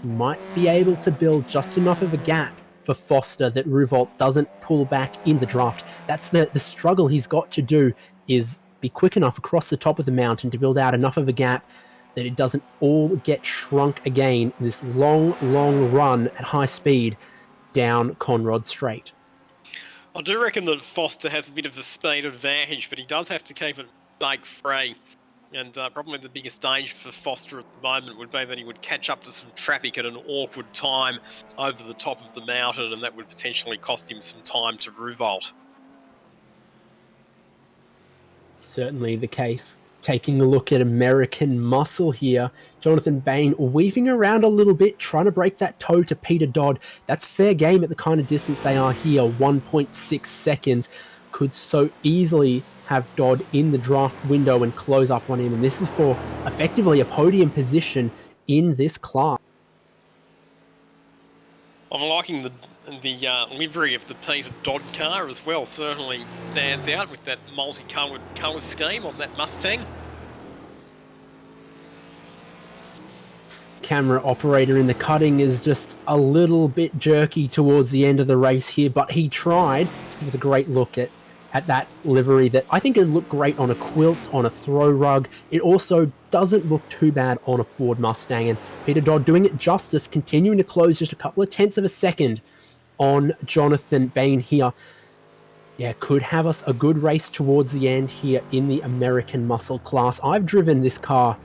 he might be able to build just enough of a gap for Foster that Ruvolt doesn't pull back in the draft. That's the struggle he's got to do, is be quick enough across the top of the mountain to build out enough of a gap that it doesn't all get shrunk again in this long, long run at high speed down Conrod Straight. I do reckon that Foster has a bit of a speed advantage, but he does have to keep it mistake-free. And probably the biggest danger for Foster at the moment would be that he would catch up to some traffic at an awkward time over the top of the mountain, and that would potentially cost him some time to Ruvolt. Certainly the case. Taking a look at American Muscle here, Jonathan Bain weaving around a little bit, trying to break that toe to Peter Dodd. That's fair game at the kind of distance they are here, 1.6 seconds. Could so easily have Dodd in the draft window and close up on him, and this is for effectively a podium position in this class. I'm liking the livery of the Peter Dodd car as well. Certainly stands out with that multicoloured colour scheme on that Mustang. Camera operator in the cutting is just a little bit jerky towards the end of the race here, but he tried. It was a great look at that livery that I think it looked great on a quilt, on a throw rug. It also doesn't look too bad on a Ford Mustang, and Peter Dodd doing it justice, continuing to close just a couple of tenths of a second on Jonathan Bain here. Yeah, could have us a good race towards the end here in the American Muscle class. I've driven this car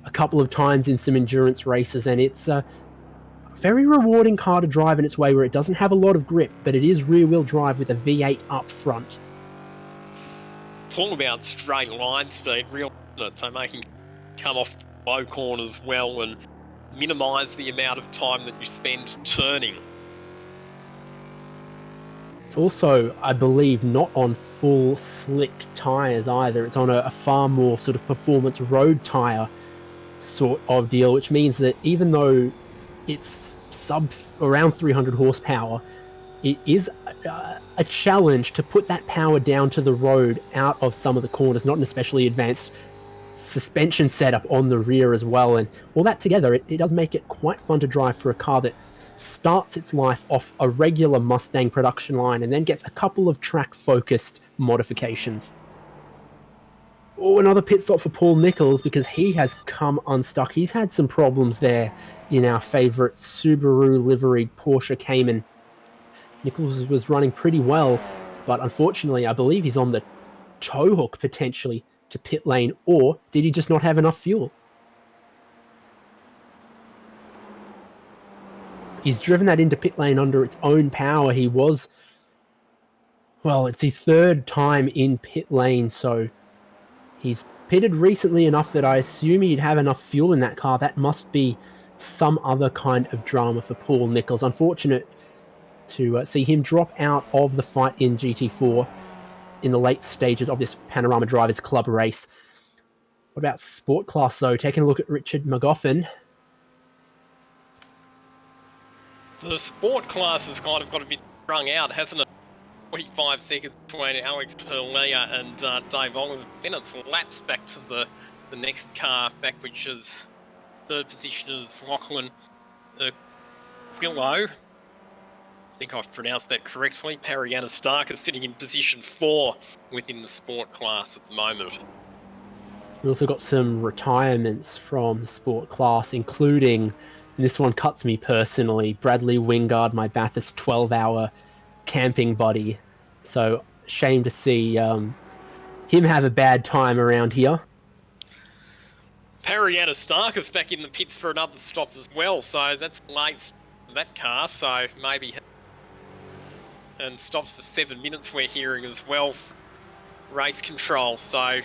a couple of times in some endurance races, and it's a very rewarding car to drive in its way, where it doesn't have a lot of grip, but it is rear-wheel drive with a V8 up front. It's all about straight line speed, real, so making come off low corners well and minimise the amount of time that you spend turning. It's also, I believe, not on full slick tyres either. It's on a far more sort of performance road tyre sort of deal, which means that even though it's around 300 horsepower, it is a challenge to put that power down to the road out of some of the corners, not an especially advanced suspension setup on the rear as well. And all that together, it does make it quite fun to drive for a car that starts its life off a regular Mustang production line and then gets a couple of track-focused modifications. Oh, another pit stop for Paul Nichols, because he has come unstuck. He's had some problems there in our favourite Subaru liveried Porsche Cayman. Nichols was running pretty well, but unfortunately, I believe he's on the tow hook potentially to pit lane, or did he just not have enough fuel? He's driven that into pit lane under its own power. He was, well, it's his third time in pit lane, so he's pitted recently enough that I assume he'd have enough fuel in that car. That must be some other kind of drama for Paul Nichols. Unfortunate to see him drop out of the fight in GT4 in the late stages of this Panorama Drivers Club race. What about sport class, though? Taking a look at Richard McGoffin. The sport class has kind of got a bit strung out, hasn't it? 45 seconds between Alex Perlia and Dave Oliver. Then it's laps back to the next car, back which is third position is Lachlan Quillo. I think I've pronounced that correctly. Pariana Stark is sitting in position 4 within the sport class at the moment. We also got some retirements from the sport class, including, and this one cuts me personally, Bradley Wingard, my Bathurst 12-hour camping buddy. So, shame to see him have a bad time around here. Pariana Stark is back in the pits for another stop as well, so that's late for that car, so maybe... And stops for 7 minutes, we're hearing as well. Race control, so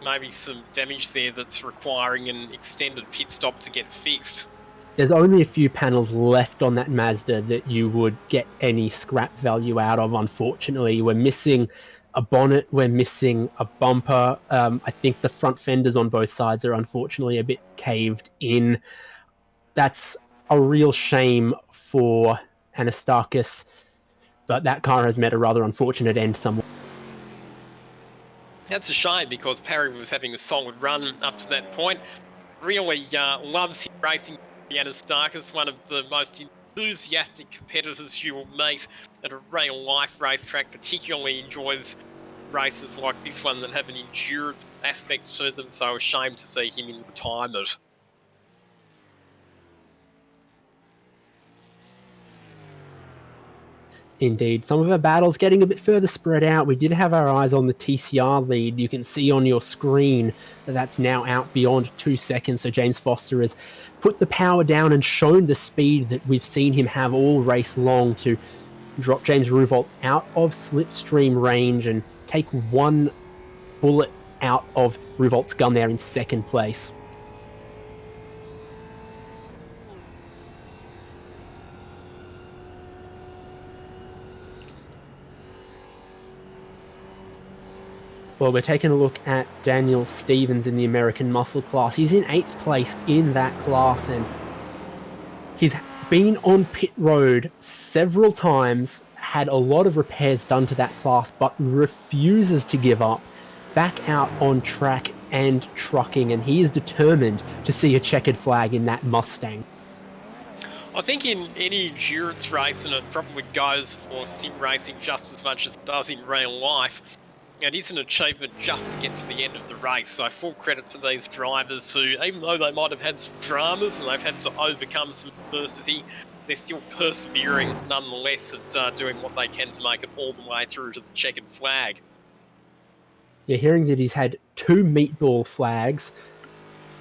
maybe some damage there that's requiring an extended pit stop to get fixed. There's only a few panels left on that Mazda that you would get any scrap value out of, unfortunately. We're missing a bonnet, we're missing a bumper. I think the front fenders on both sides are unfortunately a bit caved in. That's a real shame for Anastakis, but that car has met a rather unfortunate end somewhere. That's a shame because Parry was having a solid run up to that point. Really loves his racing. Anastakis, one of the most enthusiastic competitors you will meet at a real-life racetrack, particularly enjoys races like this one that have an endurance aspect to them, so a shame to see him in retirement. Indeed. Some of our battles getting a bit further spread out. We did have our eyes on the TCR lead. You can see on your screen that that's now out beyond 2 seconds. So James Foster has put the power down and shown the speed that we've seen him have all race long to drop James Ruvolt out of slipstream range and take one bullet out of Ruvolt's gun there in second place. Well, we're taking a look at Daniel Stevens in the American Muscle class. He's in 8th place in that class, and he's been on pit road several times, had a lot of repairs done to that class, but refuses to give up, back out on track and trucking, and he is determined to see a checkered flag in that Mustang. I think in any endurance race, and it probably goes for sim racing just as much as it does in real life, it is an achievement just to get to the end of the race, so full credit to these drivers who, even though they might have had some dramas and they've had to overcome some adversity, they're still persevering nonetheless at doing what they can to make it all the way through to the checkered flag. You're hearing that he's had 2 meatball flags,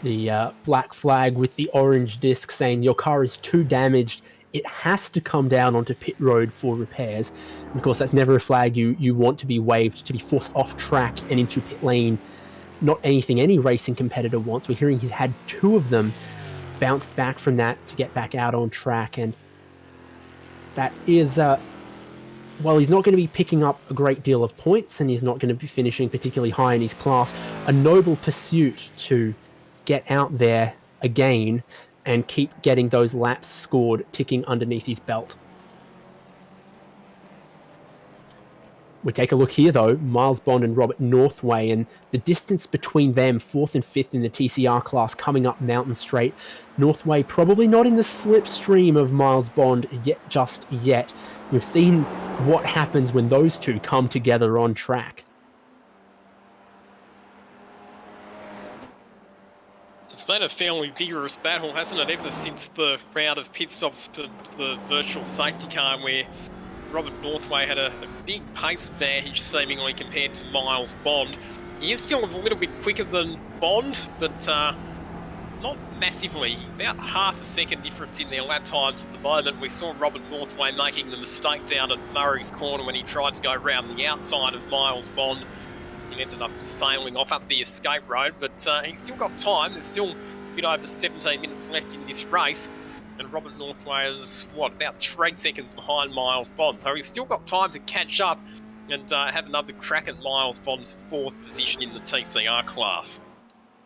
the black flag with the orange disc saying your car is too damaged, it has to come down onto pit road for repairs. And of course, that's never a flag you want to be waved, to be forced off track and into pit lane. Not anything any racing competitor wants. We're hearing he's had 2 of them, bounced back from that to get back out on track. And that is, while he's not going to be picking up a great deal of points and he's not going to be finishing particularly high in his class, a noble pursuit to get out there again and keep getting those laps scored ticking underneath his belt. We take a look here though, Miles Bond and Robert Northway, and the distance between them, 4th and 5th in the TCR class, coming up Mountain Straight. Northway probably not in the slipstream of Miles Bond just yet. We've seen what happens when those two come together on track. It's been a fairly vigorous battle, hasn't it, ever since the round of pit stops to the virtual safety car where Robert Northway had a big pace advantage seemingly compared to Miles Bond. He is still a little bit quicker than Bond, but not massively. About half a second difference in their lap times at the moment. We saw Robert Northway making the mistake down at Murray's Corner when he tried to go round the outside of Miles Bond and ended up sailing off up the escape road. But he's still got time. There's still a bit over 17 minutes left in this race. And Robert Northway is, about 3 seconds behind Miles Bond. So he's still got time to catch up and have another crack at Miles Bond's 4th position in the TCR class.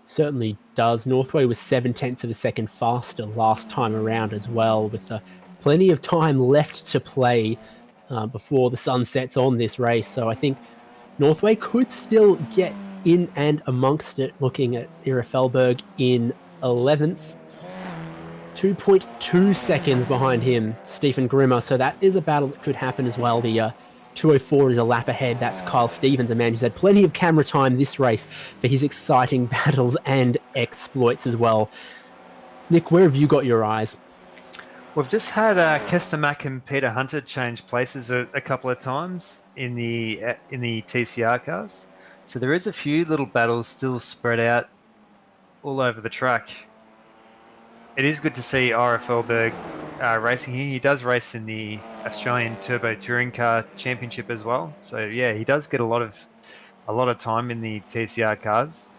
Certainly does. Northway was 7/10 of a second faster last time around as well, with plenty of time left to play before the sun sets on this race. So I think Northway could still get in and amongst it, looking at Ira Felberg in 11th. 2.2 seconds behind him, Stephen Grimmer. So that is a battle that could happen as well. The 2:04 is a lap ahead. That's Kyle Stevens, a man who's had plenty of camera time this race for his exciting battles and exploits as well. Nick, where have you got your eyes? We've just had Kester Mack and Peter Hunter change places a couple of times in the TCR cars. So there is a few little battles still spread out all over the track. It is good to see Ira Felberg racing here. He does race in the Australian Turbo Touring Car Championship as well. So yeah, he does get a lot of time in the TCR cars,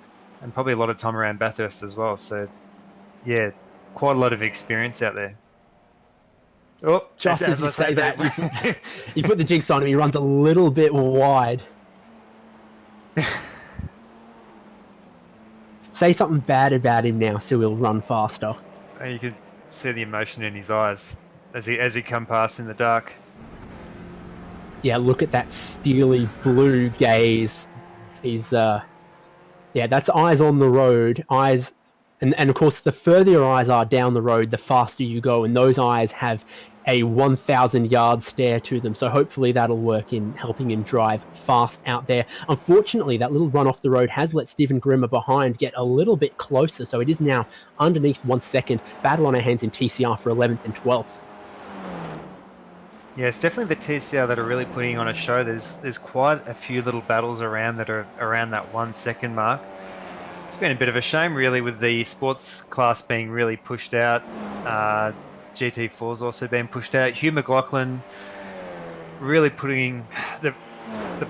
and probably a lot of time around Bathurst as well. So yeah, quite a lot of experience out there. Oh, Just as you say that, you put the jinx on him. He runs a little bit wide. Say something bad about him now, so he'll run faster. You can see the emotion in his eyes as he come past in the dark. Yeah, look at that steely blue gaze. He's that's eyes on the road. Eyes, and of course, the further your eyes are down the road, the faster you go, and those eyes have a 1,000-yard stare to them. So hopefully that'll work in helping him drive fast out there. Unfortunately, that little run off the road has let Stephen Grimmer behind get a little bit closer. So it is now underneath 1 second. Battle on our hands in TCR for 11th and 12th. Yeah, it's definitely the TCR that are really putting on a show. There's quite a few little battles around that are around that 1 second mark. It's been a bit of a shame, really, with the sports class being really pushed out. GT4's also been pushed out. Hugh McLaughlin really putting the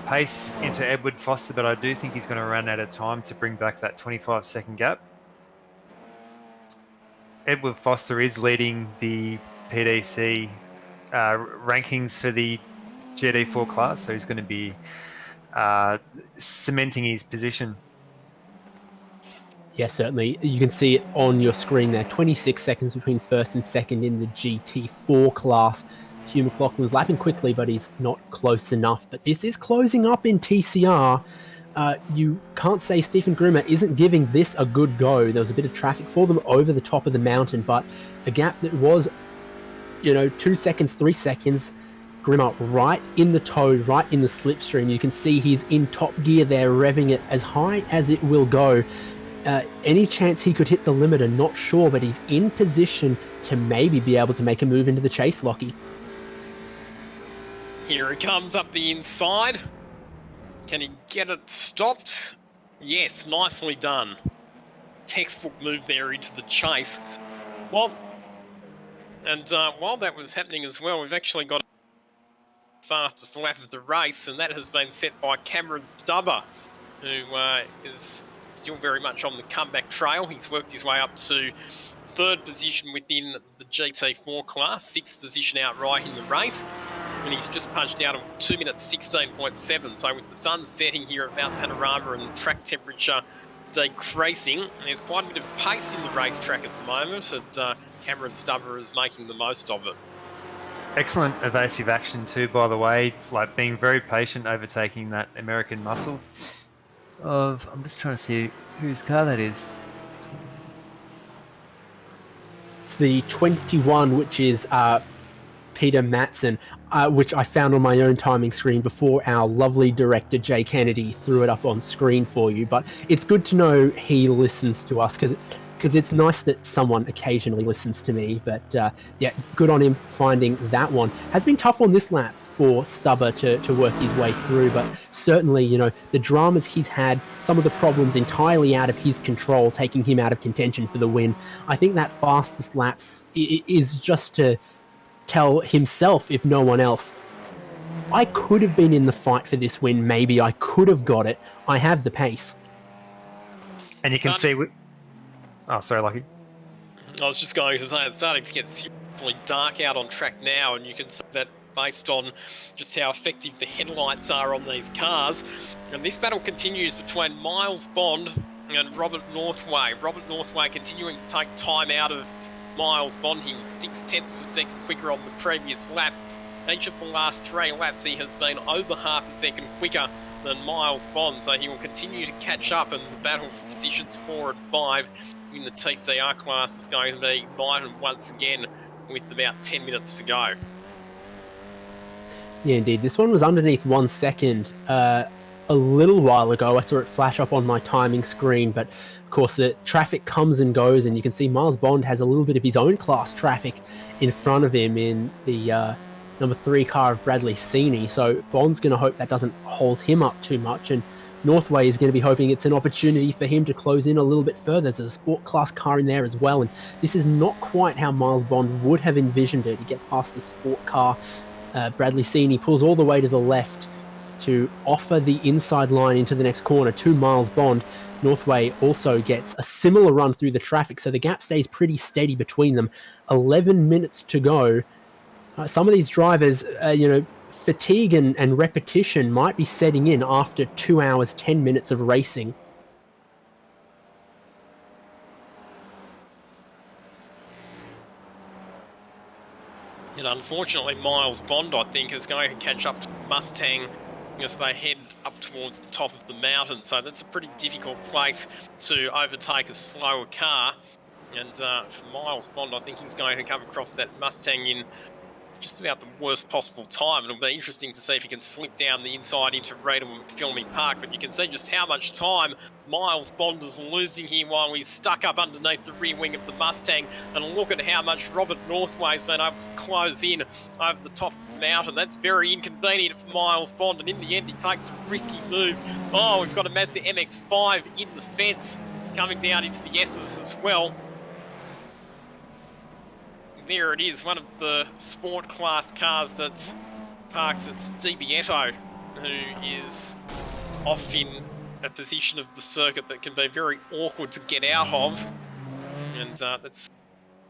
pace into Edward Foster, but I do think he's going to run out of time to bring back that 25-second gap. Edward Foster is leading the PDC rankings for the GT4 class, so he's going to be cementing his position. Yeah, certainly. You can see it on your screen there. 26 seconds between first and second in the GT4 class. Hugh McLaughlin's lapping quickly, but he's not close enough. But this is closing up in TCR. You can't say Stephen Grimmer isn't giving this a good go. There was a bit of traffic for them over the top of the mountain, but a gap that was, 2 seconds, 3 seconds. Grimmer right in the toad, right in the slipstream. You can see he's in top gear there, revving it as high as it will go. Any chance he could hit the limiter, not sure, but he's in position to maybe be able to make a move into the chase, Lockie. Here he comes up the inside. Can he get it stopped? Yes, nicely done. Textbook move there into the chase. While that was happening as well, we've actually got the fastest lap of the race, and that has been set by Cameron Stubber, who is still very much on the comeback trail. He's worked his way up to 3rd position within the GT4 class, 6th position outright in the race, and he's just punched out of 2 minutes 16.7. So with the sun setting here at Mount Panorama and the track temperature decreasing, there's quite a bit of pace in the racetrack at the moment, and Cameron Stubber is making the most of it. Excellent evasive action too, by the way, like being very patient, overtaking that American muscle. I'm just trying to see whose car that is. It's the 21, which is Peter Matson, which I found on my own timing screen before our lovely director Jay Kennedy threw it up on screen for you. But it's good to know he listens to us, because it's nice that someone occasionally listens to me. But good on him finding that one. Has been tough on this lap for Stubber to work his way through, but certainly, the dramas he's had, some of the problems entirely out of his control, taking him out of contention for the win. I think that fastest laps is just to tell himself, if no one else, I could have been in the fight for this win. Maybe I could have got it. I have the pace. And you can see... Oh, sorry, Lucky. I was just going to say, it's starting to get seriously dark out on track now, and you can see that based on just how effective the headlights are on these cars. And this battle continues between Miles Bond and Robert Northway. Robert Northway continuing to take time out of Miles Bond. He was 0.6 of a second quicker on the previous lap. Each of the last 3 laps, he has been over half a second quicker than Miles Bond, so he will continue to catch up, and the battle for positions 4 and 5 in the TCR class is going to be mighty once again with about 10 minutes to go. Yeah, indeed. This one was underneath 1 second a little while ago. I saw it flash up on my timing screen, but of course the traffic comes and goes, and you can see Miles Bond has a little bit of his own class traffic in front of him in the number 3 car of Bradley Seeney. So Bond's going to hope that doesn't hold him up too much, and Northway is going to be hoping it's an opportunity for him to close in a little bit further. There's a sport class car in there as well, and this is not quite how Miles Bond would have envisioned it. He gets past the sport car. Bradley Seeney pulls all the way to the left to offer the inside line into the next corner to Miles Bond. Northway also gets a similar run through the traffic, so the gap stays pretty steady between them. 11 minutes to go. Some of these drivers, fatigue and repetition might be setting in after 2 hours, 10 minutes of racing. And unfortunately, Miles Bond, I think, is going to catch up to Mustang as they head up towards the top of the mountain. So that's a pretty difficult place to overtake a slower car. And for Miles Bond, I think he's going to come across that Mustang in just about the worst possible time. It'll be interesting to see if he can slip down the inside into Radom and McPhilmy Park, but you can see just how much time Miles Bond is losing here while he's stuck up underneath the rear wing of the Mustang. And look at how much Robert Northway's been able to close in over the top of the mountain. That's very inconvenient for Miles Bond, and in the end he takes a risky move. Oh, we've got a Mazda MX-5 in the fence coming down into the S's as well. There it is, one of the sport class cars that's parked at DiBietto, who is off in a position of the circuit that can be very awkward to get out of. And that's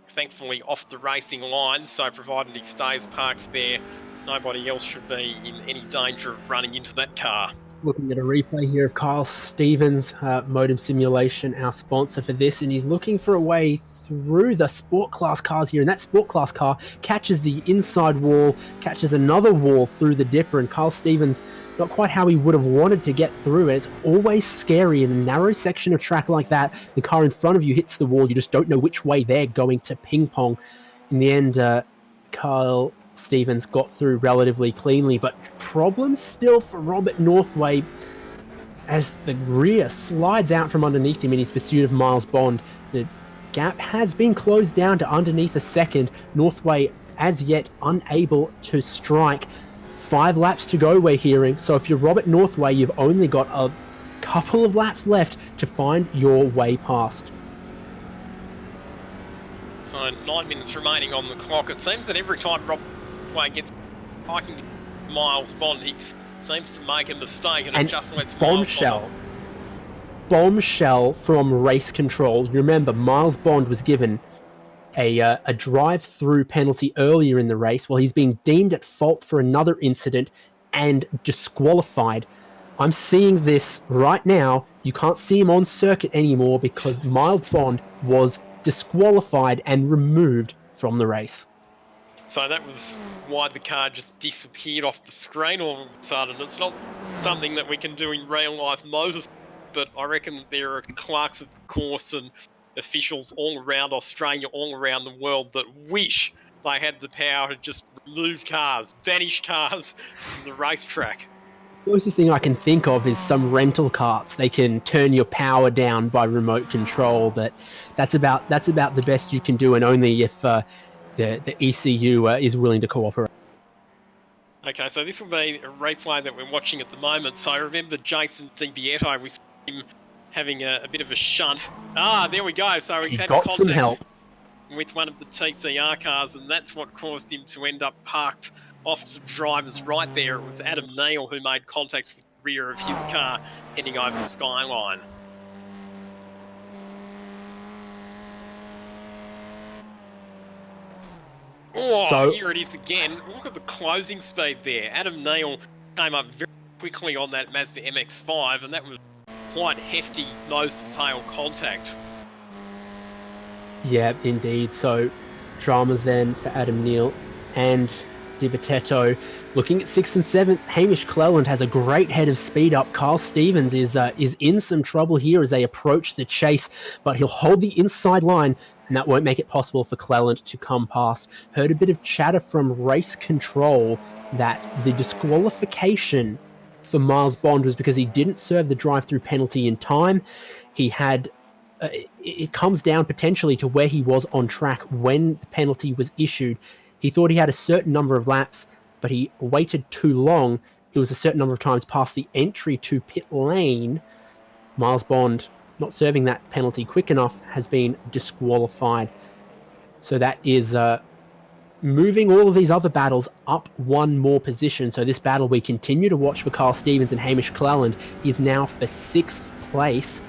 thankfully off the racing line, so provided he stays parked there, nobody else should be in any danger of running into that car. Looking at a replay here of Kyle Stevens, Modem Simulation, our sponsor for this, and he's looking for a way through the sport class cars here, and that sport class car catches the inside wall, catches another wall through the dipper, and Kyle Stevens, not quite how he would have wanted to get through it. It's always scary in a narrow section of track like that. The car in front of you hits the wall, you just don't know which way they're going to ping pong. In the end, Kyle Stevens got through relatively cleanly, but problems still for Robert Northway as the rear slides out from underneath him in his pursuit of Miles Bond. The gap has been closed down to underneath a second. Northway as yet unable to strike. 5 laps to go, we're hearing. So if you're Robert Northway, you've only got a couple of laps left to find your way past. So 9 minutes remaining on the clock. It seems that every time Robert Northway gets hiking to Miles Bond, he seems to make a mistake and it just lets bombshell from race control. You remember, Miles Bond was given a drive-through penalty earlier in the race. Well, he's being deemed at fault for another incident and disqualified. I'm seeing this right now. You can't see him on circuit anymore because Miles Bond was disqualified and removed from the race. So that was why the car just disappeared off the screen all of a sudden. It's not something that we can do in real-life motorsport, but I reckon that there are clerks of the course and officials all around Australia, all around the world that wish they had the power to just remove cars, vanish cars from the racetrack. The closest thing I can think of is some rental carts. They can turn your power down by remote control, but that's about the best you can do, and only if the ECU is willing to cooperate. Okay, so this will be a replay that we're watching at the moment. So I remember Jason DiBietto, we saw him having a bit of a shunt. Ah, there we go. So he's had got contact some help with one of the TCR cars, and that's what caused him to end up parked off some drivers right there. It was Adam Neal who made contact with the rear of his car heading over Skyline. Oh, So- here it is again. Look at the closing speed there. Adam Neal came up very quickly on that Mazda MX-5, and that was quite hefty nose-to-tail contact. Yeah, indeed. So dramas then for Adam Neal and Di Bottetto. Looking at 6th and 7th, Hamish Cleland has a great head of speed up. Kyle Stevens is in some trouble here as they approach the chase, but he'll hold the inside line, and that won't make it possible for Cleland to come past. Heard a bit of chatter from race control that the disqualification for Miles Bond was because he didn't serve the drive-through penalty in time. He had it comes down potentially to where he was on track when the penalty was issued. He thought he had a certain number of laps, but he waited too long. It was a certain number of times past the entry to pit lane. Miles Bond, not serving that penalty quick enough, has been disqualified. So that is moving all of these other battles up one more position. So this battle we continue to watch for Kyle Stevens and Hamish Cleland is now for 6th place.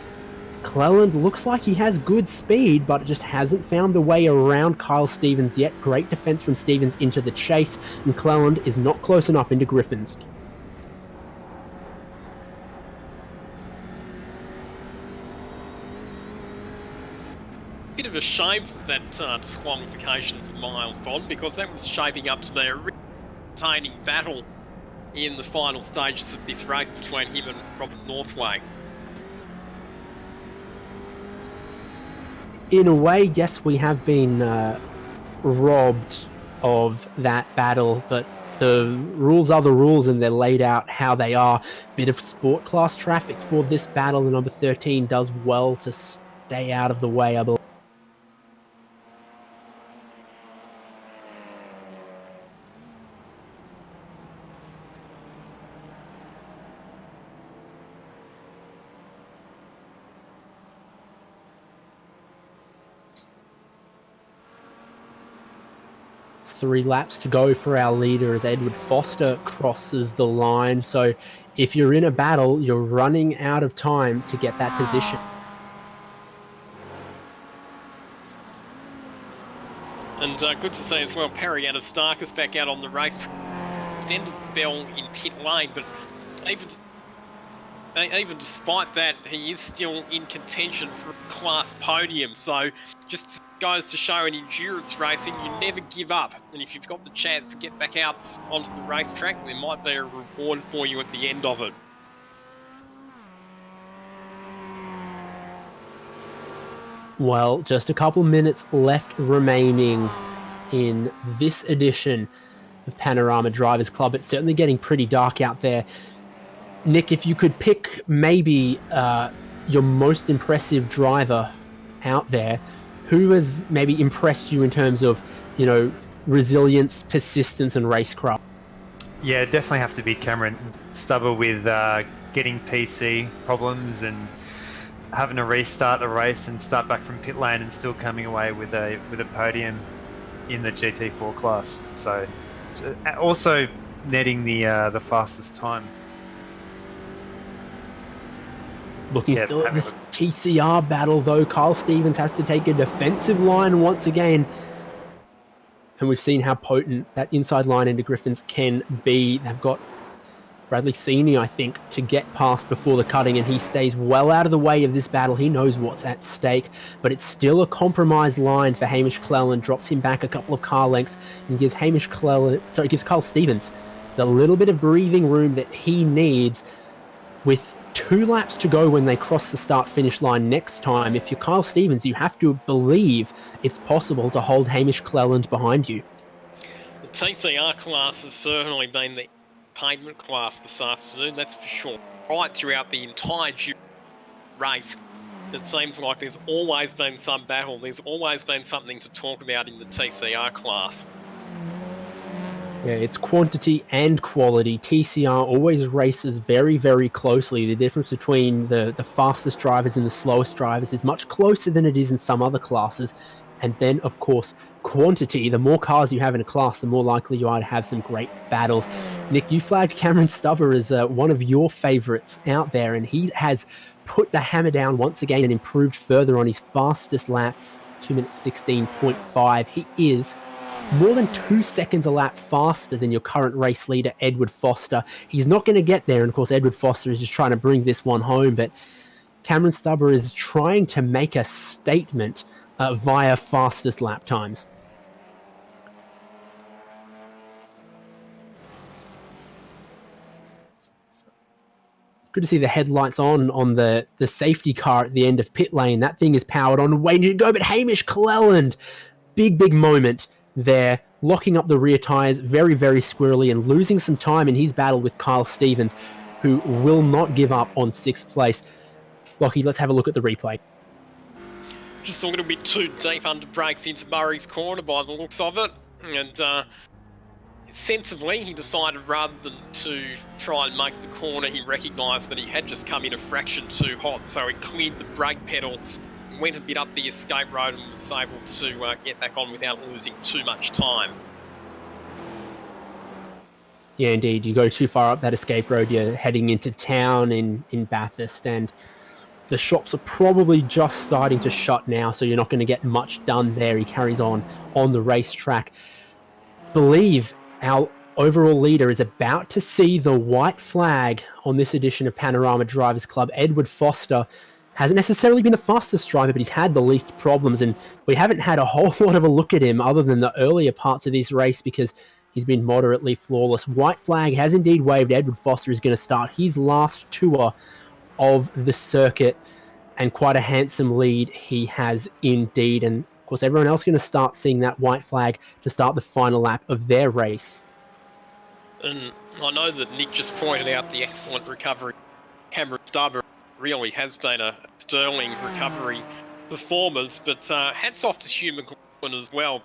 Cleland looks like he has good speed, but just hasn't found the way around Kyle Stevens yet. Great defense from Stevens into the chase, and Cleland is not close enough into Griffins. Bit of a shame for that disqualification for Miles Bond, because that was shaping up to be a really entertaining battle in the final stages of this race between him and Robert Northway. In a way, yes, we have been robbed of that battle, but the rules are the rules and they're laid out how they are. Bit of sport class traffic for this battle, and number 13 does well to stay out of the way, I believe. It's 3 laps to go for our leader as Edward Foster crosses the line. So if you're in a battle, you're running out of time to get that position. And good to see as well, Perry Anastakis back out on the race. Extended the bell in pit lane, but even despite that, he is still in contention for a class podium. So just goes to show in endurance racing, you never give up. And if you've got the chance to get back out onto the racetrack, there might be a reward for you at the end of it. Well, just a couple minutes left remaining in this edition of Panorama Drivers Club. It's certainly getting pretty dark out there. Nick, if you could pick maybe your most impressive driver out there, who has maybe impressed you in terms of, resilience, persistence, and racecraft? Yeah, definitely have to be Cameron Stubber with getting PC problems and having to restart a race and start back from pit lane and still coming away with a podium in the GT4 class. So also netting the fastest time. Looking still at this TCR battle, though. Kyle Stevens has to take a defensive line once again. And we've seen how potent that inside line into Griffins can be. They've got Bradley Senior, I think, to get past before the cutting, and he stays well out of the way of this battle. He knows what's at stake, but it's still a compromised line for Hamish Cleland. Drops him back a couple of car lengths and gives gives Kyle Stevens the little bit of breathing room that he needs with 2 laps to go when they cross the start-finish line next time. If you're Kyle Stevens, you have to believe it's possible to hold Hamish Cleland behind you. The TCR class has certainly been the pavement class this afternoon, that's for sure. Right throughout the entire race, it seems like there's always been some battle. There's always been something to talk about in the TCR class. Yeah, it's quantity and quality. TCR always races very, very closely. The difference between the fastest drivers and the slowest drivers is much closer than it is in some other classes. And then, of course, quantity. The more cars you have in a class, the more likely you are to have some great battles. Nick, you flagged Cameron Stubber as one of your favorites out there, and he has put the hammer down once again and improved further on his fastest lap, 2 minutes 16.5. He is more than 2 seconds a lap faster than your current race leader, Edward Foster. He's not going to get there, and of course, Edward Foster is just trying to bring this one home, but Cameron Stubber is trying to make a statement via fastest lap times. Good to see the headlights on the safety car at the end of pit lane. That thing is powered on, waiting to go, but Hamish Cleland, big moment there, locking up the rear tyres very, very squirrely and losing some time in his battle with Kyle Stevens, who will not give up on 6th place. Lockie, let's have a look at the replay. Just a little bit too deep under brakes into Murray's corner by the looks of it, and sensibly he decided rather than to try and make the corner, he recognised that he had just come in a fraction too hot, so he cleared the brake pedal, went a bit up the escape road and was able to get back on without losing too much time. Yeah, indeed. You go too far up that escape road, you're heading into town in Bathurst, and the shops are probably just starting to shut now, so you're not going to get much done there. He carries on the racetrack. Believe our overall leader is about to see the white flag on this edition of Panorama Drivers Club. Edward Foster hasn't necessarily been the fastest driver, but he's had the least problems, and we haven't had a whole lot of a look at him other than the earlier parts of this race because he's been moderately flawless. White flag has indeed waved. Edward Foster is going to start his last tour of the circuit, and quite a handsome lead he has indeed. And of course, everyone else is going to start seeing that white flag to start the final lap of their race. And I know that Nick just pointed out the excellent recovery. Cameron Stubber really has been a sterling recovery performance, but hats off to Hugh McLaughlin as well.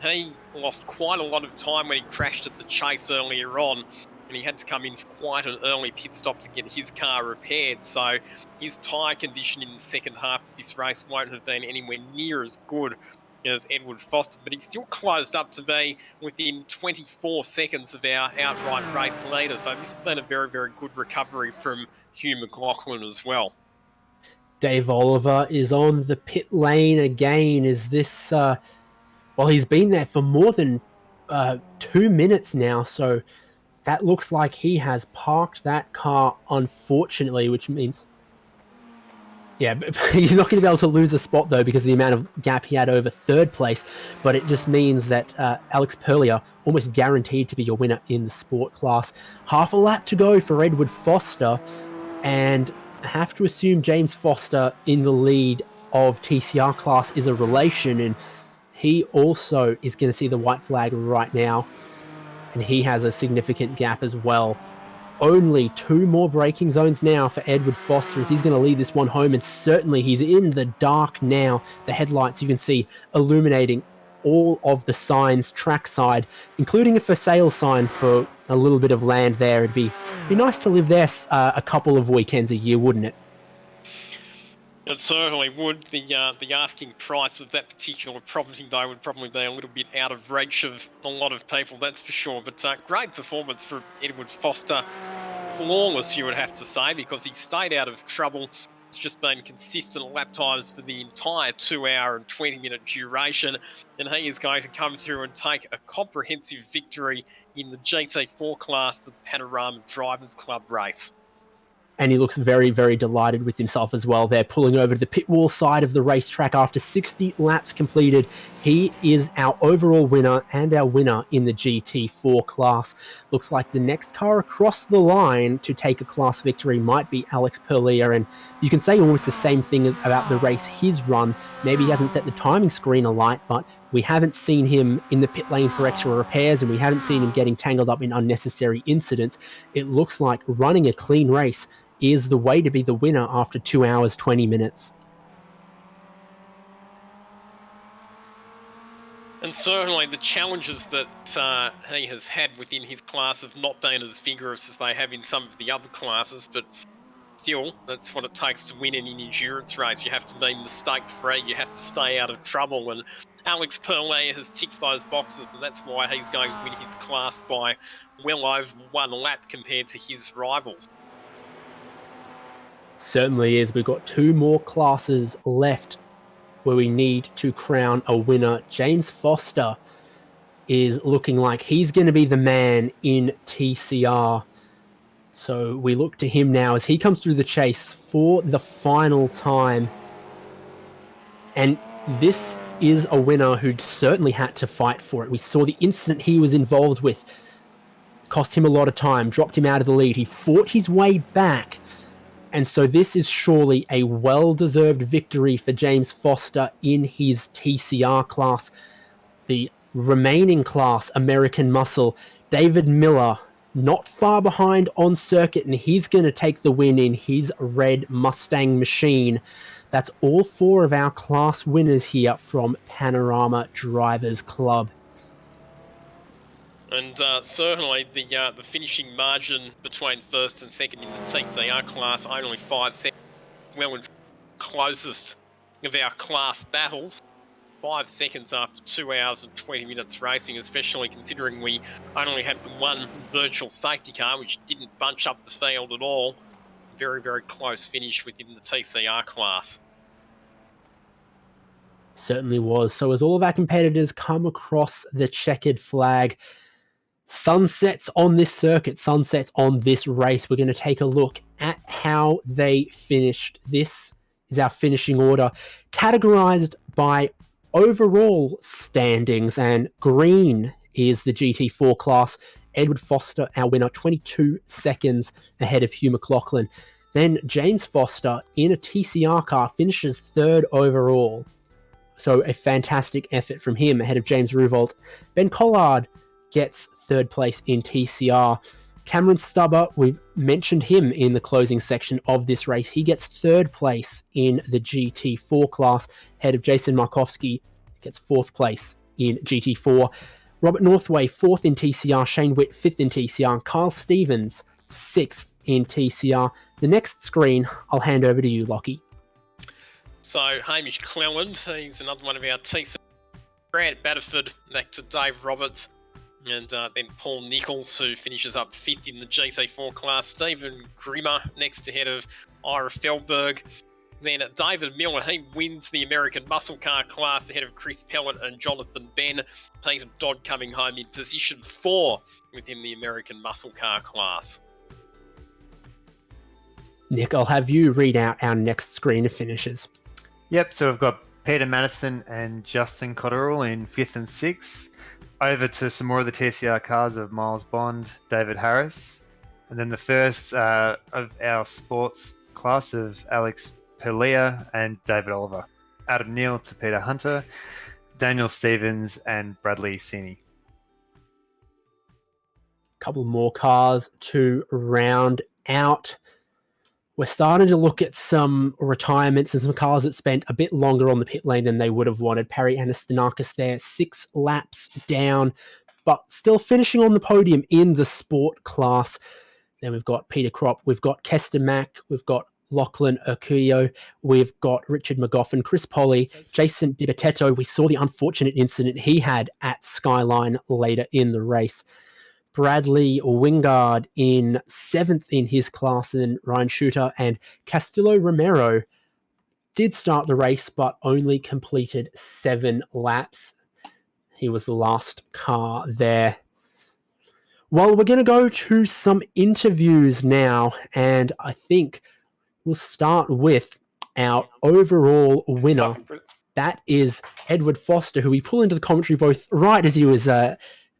He lost quite a lot of time when he crashed at the chase earlier on, and he had to come in for quite an early pit stop to get his car repaired, so his tyre condition in the second half of this race won't have been anywhere near as good as Edward Foster, but he still closed up to be within 24 seconds of our outright race leader, so this has been a very, very good recovery from Hugh McLaughlin as well. Dave Oliver is on the pit lane again. Is this... well, he's been there for more than 2 minutes now, so that looks like he has parked that car, unfortunately, which means... Yeah, he's not going to be able to lose a spot, though, because of the amount of gap he had over 3rd place, but it just means that Alex Perlier, almost guaranteed to be your winner in the sport class. Half a lap to go for Edward Foster, and I have to assume James Foster in the lead of TCR class is a relation, and he also is going to see the white flag right now, and he has a significant gap as well. Only 2 more braking zones now for Edward Foster as he's going to lead this one home, and certainly he's in the dark now. The headlights you can see illuminating all of the signs trackside, including a for sale sign for a little bit of land there. It'd be nice to live there a couple of weekends a year, wouldn't it? It certainly would. The asking price of that particular property, though, would probably be a little bit out of reach of a lot of people, that's for sure. But great performance for Edward Foster. Flawless, you would have to say, because he stayed out of trouble. It's just been consistent lap times for the entire 2 hour and 20-minute duration. And he is going to come through and take a comprehensive victory in the GT4 class for the Panorama Drivers Club race. And he looks very, very delighted with himself as well. They're pulling over to the pit wall side of the racetrack after 60 laps completed. He is our overall winner and our winner in the GT4 class. Looks like the next car across the line to take a class victory might be Alex Perlier, and you can say almost the same thing about the race he's run. Maybe he hasn't set the timing screen alight, but we haven't seen him in the pit lane for extra repairs, and we haven't seen him getting tangled up in unnecessary incidents. It looks like running a clean race is the way to be the winner after 2 hours, 20 minutes. And certainly the challenges that he has had within his class have not been as vigorous as they have in some of the other classes, but still, that's what it takes to win in an endurance race. You have to be mistake-free, you have to stay out of trouble, and Alex Perlet has ticked those boxes, and that's why he's going to win his class by well over 1 lap compared to his rivals. Certainly is. We've got 2 more classes left where we need to crown a winner. James Foster is looking like he's going to be the man in TCR. So we look to him now as he comes through the chase for the final time. And this is a winner who certainly had to fight for it. We saw the incident he was involved with cost him a lot of time, dropped him out of the lead. He fought his way back. And so this is surely a well-deserved victory for James Foster in his TCR class. The remaining class, American Muscle, David Miller, not far behind on circuit, and he's going to take the win in his red Mustang machine. That's all 4 of our class winners here from Panorama Drivers Club. And certainly the finishing margin between first and second in the TCR class, only 5 seconds, well and closest of our class battles. 5 seconds after 2 hours and 20 minutes racing, especially considering we only had the 1 virtual safety car, which didn't bunch up the field at all. Very, very close finish within the TCR class. Certainly was. So as all of our competitors come across the checkered flag, sunsets on this circuit, sunsets on this race, we're going to take a look at how they finished. This is our finishing order, categorized by overall standings, and green is the GT4 class. Edward Foster, our winner, 22 seconds ahead of Hugh McLaughlin. Then James Foster in a TCR car finishes 3rd overall. So a fantastic effort from him ahead of James Ruvold. Ben Collard gets 3rd place in TCR. Cameron Stubber, we've mentioned him in the closing section of this race. He gets 3rd place in the GT4 class, ahead of Jason Markowski, gets 4th place in GT4. Robert Northway, 4th in TCR. Shane Witt, 5th in TCR. Carl Stevens, 6th in TCR. The next screen, I'll hand over to you, Lockie. So Hamish Cleland, he's another one of our TCR. Grant Batterford, back to Dave Roberts. And then Paul Nichols, who finishes up 5th in the GT4 class. Stephen Grimmer next ahead of Ira Feldberg. Then David Miller, he wins the American Muscle Car class ahead of Chris Pellet and Jonathan Ben. Peter Dodd coming home in position 4 within the American Muscle Car class. Nick, I'll have you read out our next screen of finishes. Yep, so we've got Peter Madison and Justin Cotterill in 5th and 6th. Over to some more of the TCR cars of Miles Bond, David Harris. And then the first of our sports class of Alex Pelia and David Oliver. Adam Neal to Peter Hunter, Daniel Stevens and Bradley Sini. Couple more cars to round out. We're starting to look at some retirements and some cars that spent a bit longer on the pit lane than they would have wanted. Perry Anastonakis there, 6 laps down, but still finishing on the podium in the sport class. Then we've got Peter Kropp, we've got Kester Mack, we've got Lachlan Okuyo, we've got Richard McGoffin, Chris Polly, Jason DiBettetto. We saw the unfortunate incident he had at Skyline later in the race. Bradley Wingard in 7th in his class, and Ryan Shooter and Castillo Romero did start the race, but only completed 7 laps. He was the last car there. Well, we're going to go to some interviews now, and I think we'll start with our overall winner. That is Edward Foster, who we pull into the commentary both right as he was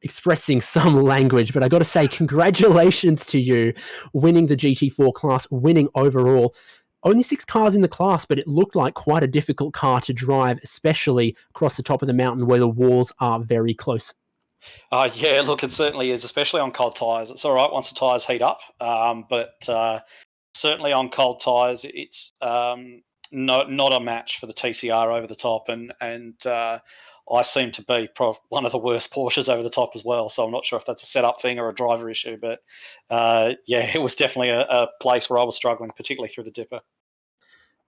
expressing some language, but I got to say congratulations to you winning the GT4 class, winning overall. Only 6 cars in the class, but it looked like quite a difficult car to drive, especially across the top of the mountain where the walls are very close. Yeah, look, it certainly is, especially on cold tyres. It's all right once the tyres heat up, but certainly on cold tyres, it's not a match for the TCR over the top, and I seem to be one of the worst Porsches over the top as well, so I'm not sure if that's a setup thing or a driver issue, but yeah, it was definitely a place where I was struggling, particularly through the dipper.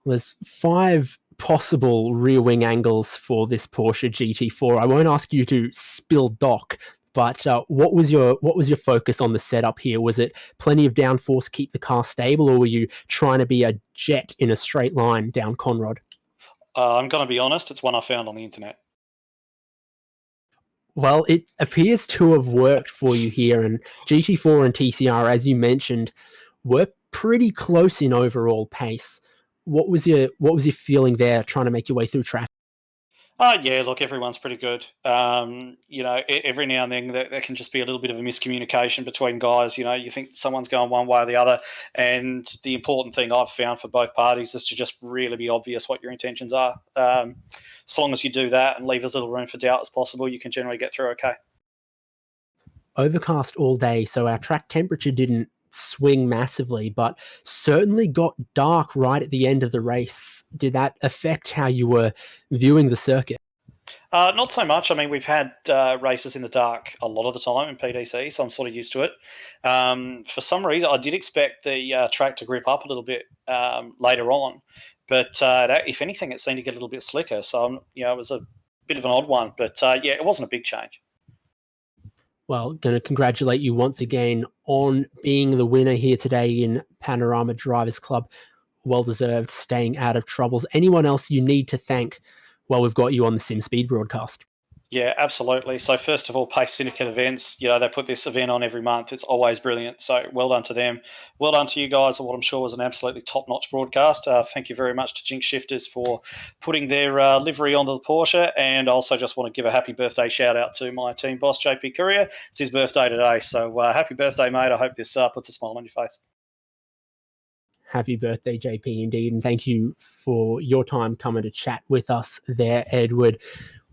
There's 5 possible rear wing angles for this Porsche GT4. I won't ask you to spill dock, but what was your focus on the setup here? Was it plenty of downforce, keep the car stable, or were you trying to be a jet in a straight line down Conrod? I'm going to be honest, it's one I found on the internet. Well, it appears to have worked for you here, and GT4 and TCR, as you mentioned, were pretty close in overall pace. What was your feeling there, trying to make your way through traffic? Yeah, look, everyone's pretty good. Every now and then there can just be a little bit of a miscommunication between guys. You think someone's going one way or the other, and the important thing I've found for both parties is to just really be obvious what your intentions are. As long as you do that and leave as little room for doubt as possible, you can generally get through okay. Overcast all day, so our track temperature didn't swing massively, but certainly got dark right at the end of the race. Did that affect how you were viewing the circuit? Not so much. I mean, we've had races in the dark a lot of the time in PDC, so I'm sort of used to it. For some reason, I did expect the track to grip up a little bit later on, but if anything, it seemed to get a little bit slicker. So, it was a bit of an odd one, but it wasn't a big change. Well, going to congratulate you once again on being the winner here today in Panorama Drivers Club. Well deserved, staying out of troubles. Anyone else you need to thank while we've got you on the SimSpeed broadcast? Yeah, absolutely. So first of all, Pace Syndicate events, they put this event on every month. It's always brilliant. So well done to them. Well done to you guys on what I'm sure was an absolutely top-notch broadcast. Thank you very much to Jinx Shifters for putting their livery onto the Porsche. And I also just want to give a happy birthday shout-out to my team boss, JP Courier. It's his birthday today. So happy birthday, mate. I hope this puts a smile on your face. Happy birthday, JP, indeed. And thank you for your time coming to chat with us there, Edward.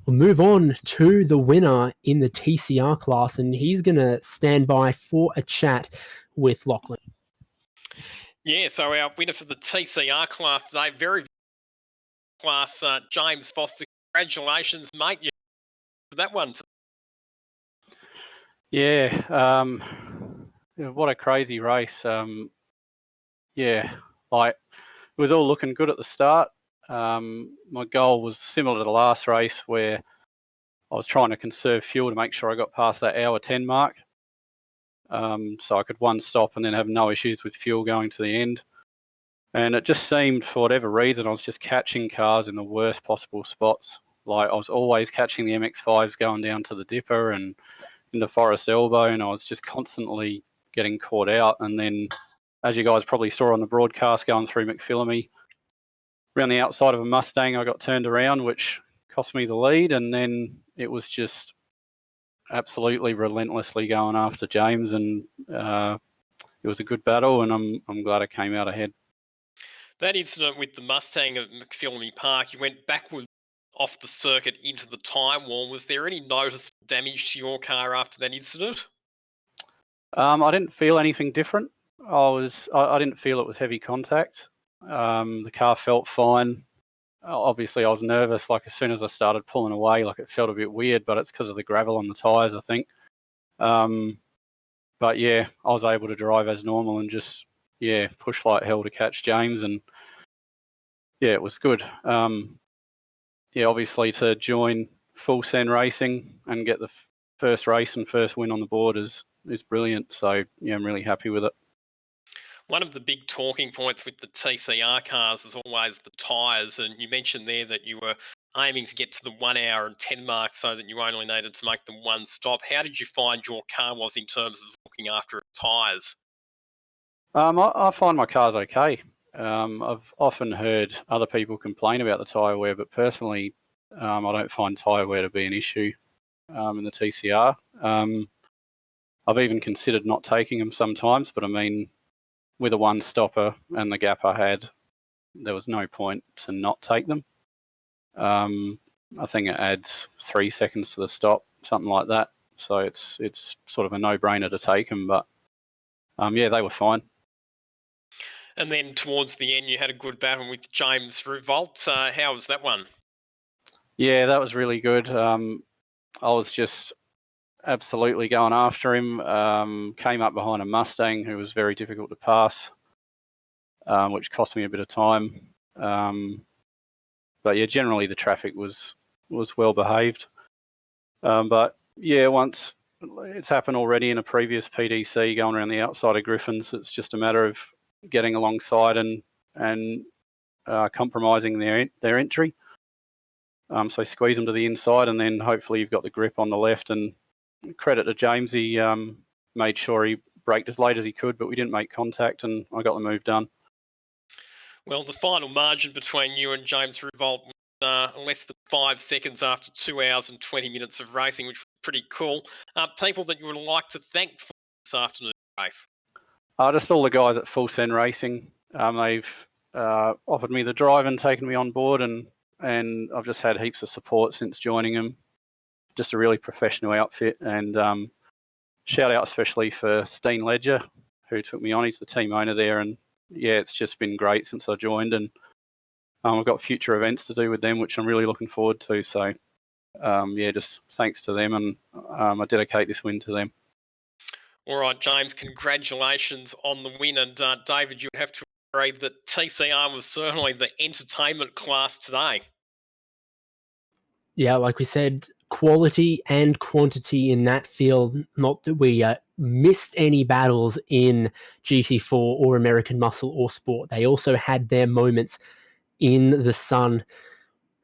We'll move on to the winner in the TCR class, and he's going to stand by for a chat with Lachlan. Yeah, so our winner for the TCR class today, very class, James Foster. Congratulations, mate, for that one. Yeah, what a crazy race. It was all looking good at the start. My goal was similar to the last race, where I was trying to conserve fuel to make sure I got past that hour 10 mark, so I could one stop and then have no issues with fuel going to the end. And it just seemed, for whatever reason, I was just catching cars in the worst possible spots. Like, I was always catching the MX-5s going down to the dipper and into Forest Elbow, and I was just constantly getting caught out. And then, as you guys probably saw on the broadcast going through McPhillamy, around the outside of a Mustang, I got turned around, which cost me the lead, and then it was just absolutely relentlessly going after James, and it was a good battle, and I'm glad I came out ahead. That incident with the Mustang at McPhillamy Park, you went backwards off the circuit into the tyre wall. Was there any noticeable damage to your car after that incident? I didn't feel anything different. I didn't feel it was heavy contact. The car felt fine. Obviously, I was nervous. Like, as soon as I started pulling away, like, it felt a bit weird, but it's because of the gravel on the tyres, I think. But yeah, I was able to drive as normal and just push like hell to catch James, and yeah, it was good. Obviously, to join Full Send Racing and get the first race and first win on the board is brilliant. So yeah, I'm really happy with it. One of the big talking points with the TCR cars is always the tyres, and you mentioned there that you were aiming to get to the 1 hour and 10 mark so that you only needed to make the one stop. How did you find your car was in terms of looking after its tyres? I find my car's okay. I've often heard other people complain about the tyre wear, but personally, I don't find tyre wear to be an issue in the TCR. I've even considered not taking them sometimes, but I mean, with a one stopper and the gap I had, there was no point to not take them. I think it adds 3 seconds to the stop, something like that. So it's sort of a no-brainer to take them, but they were fine. And then towards the end, you had a good battle with James Revolt. How was that one? Yeah, that was really good. I was just absolutely going after him. Came up behind a Mustang who was very difficult to pass, which cost me a bit of time. but yeah, generally the traffic was well behaved. But yeah, once it's happened already in a previous PDC going around the outside of Griffins, it's just a matter of getting alongside and compromising their entry. So squeeze them to the inside, and then hopefully you've got the grip on the left. And credit to James, he made sure he braked as late as he could, but we didn't make contact, and I got the move done. Well, the final margin between you and James Revolt was less than 5 seconds after 2 hours and 20 minutes of racing, which was pretty cool. People that you would like to thank for this afternoon's race? Just all the guys at Full Send Racing. They've offered me the drive and taken me on board, and I've just had heaps of support since joining them. Just a really professional outfit, and shout out especially for Steen Ledger, who took me on. He's the team owner there, and yeah, it's just been great since I joined, and I've got future events to do with them, which I'm really looking forward to. So yeah, just thanks to them, and I dedicate this win to them. All right, James, congratulations on the win. And David, you have to agree that TCR was certainly the entertainment class today. Yeah, like we said, quality and quantity in that field. Not that we missed any battles in GT4 or American Muscle or Sport. They also had their moments in the sun.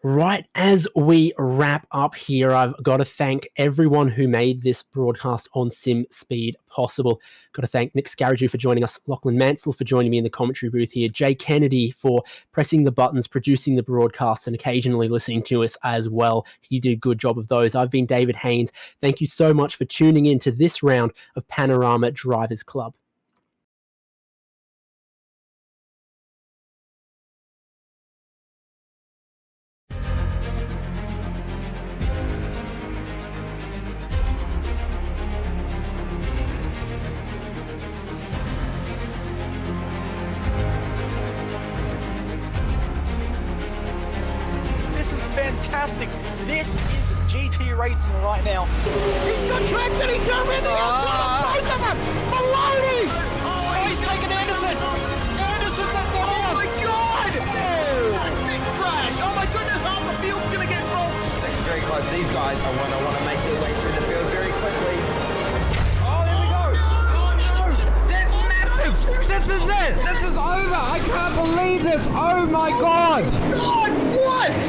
Right as we wrap up here, I've got to thank everyone who made this broadcast on SimSpeed possible. Got to thank Nick Scarrigeau for joining us, Lachlan Mansell for joining me in the commentary booth here, Jay Kennedy for pressing the buttons, producing the broadcast, and occasionally listening to us as well. He did a good job of those. I've been David Haynes. Thank you so much for tuning in to this round of Panorama Drivers Club. Fantastic. This is GT racing right now. He's got traction. He's going around the outside of both of them. Maloney. Oh, he's taken Anderson. Anderson's up to him. Oh, my God. Oh, big crash. Oh, my goodness. Half the field's going to get rolled. Second very close. These guys, I want to make their way through the field very quickly. Oh, there we go. Oh, no. That's massive. This is it. This is over. I can't believe this. Oh, my God. God, what?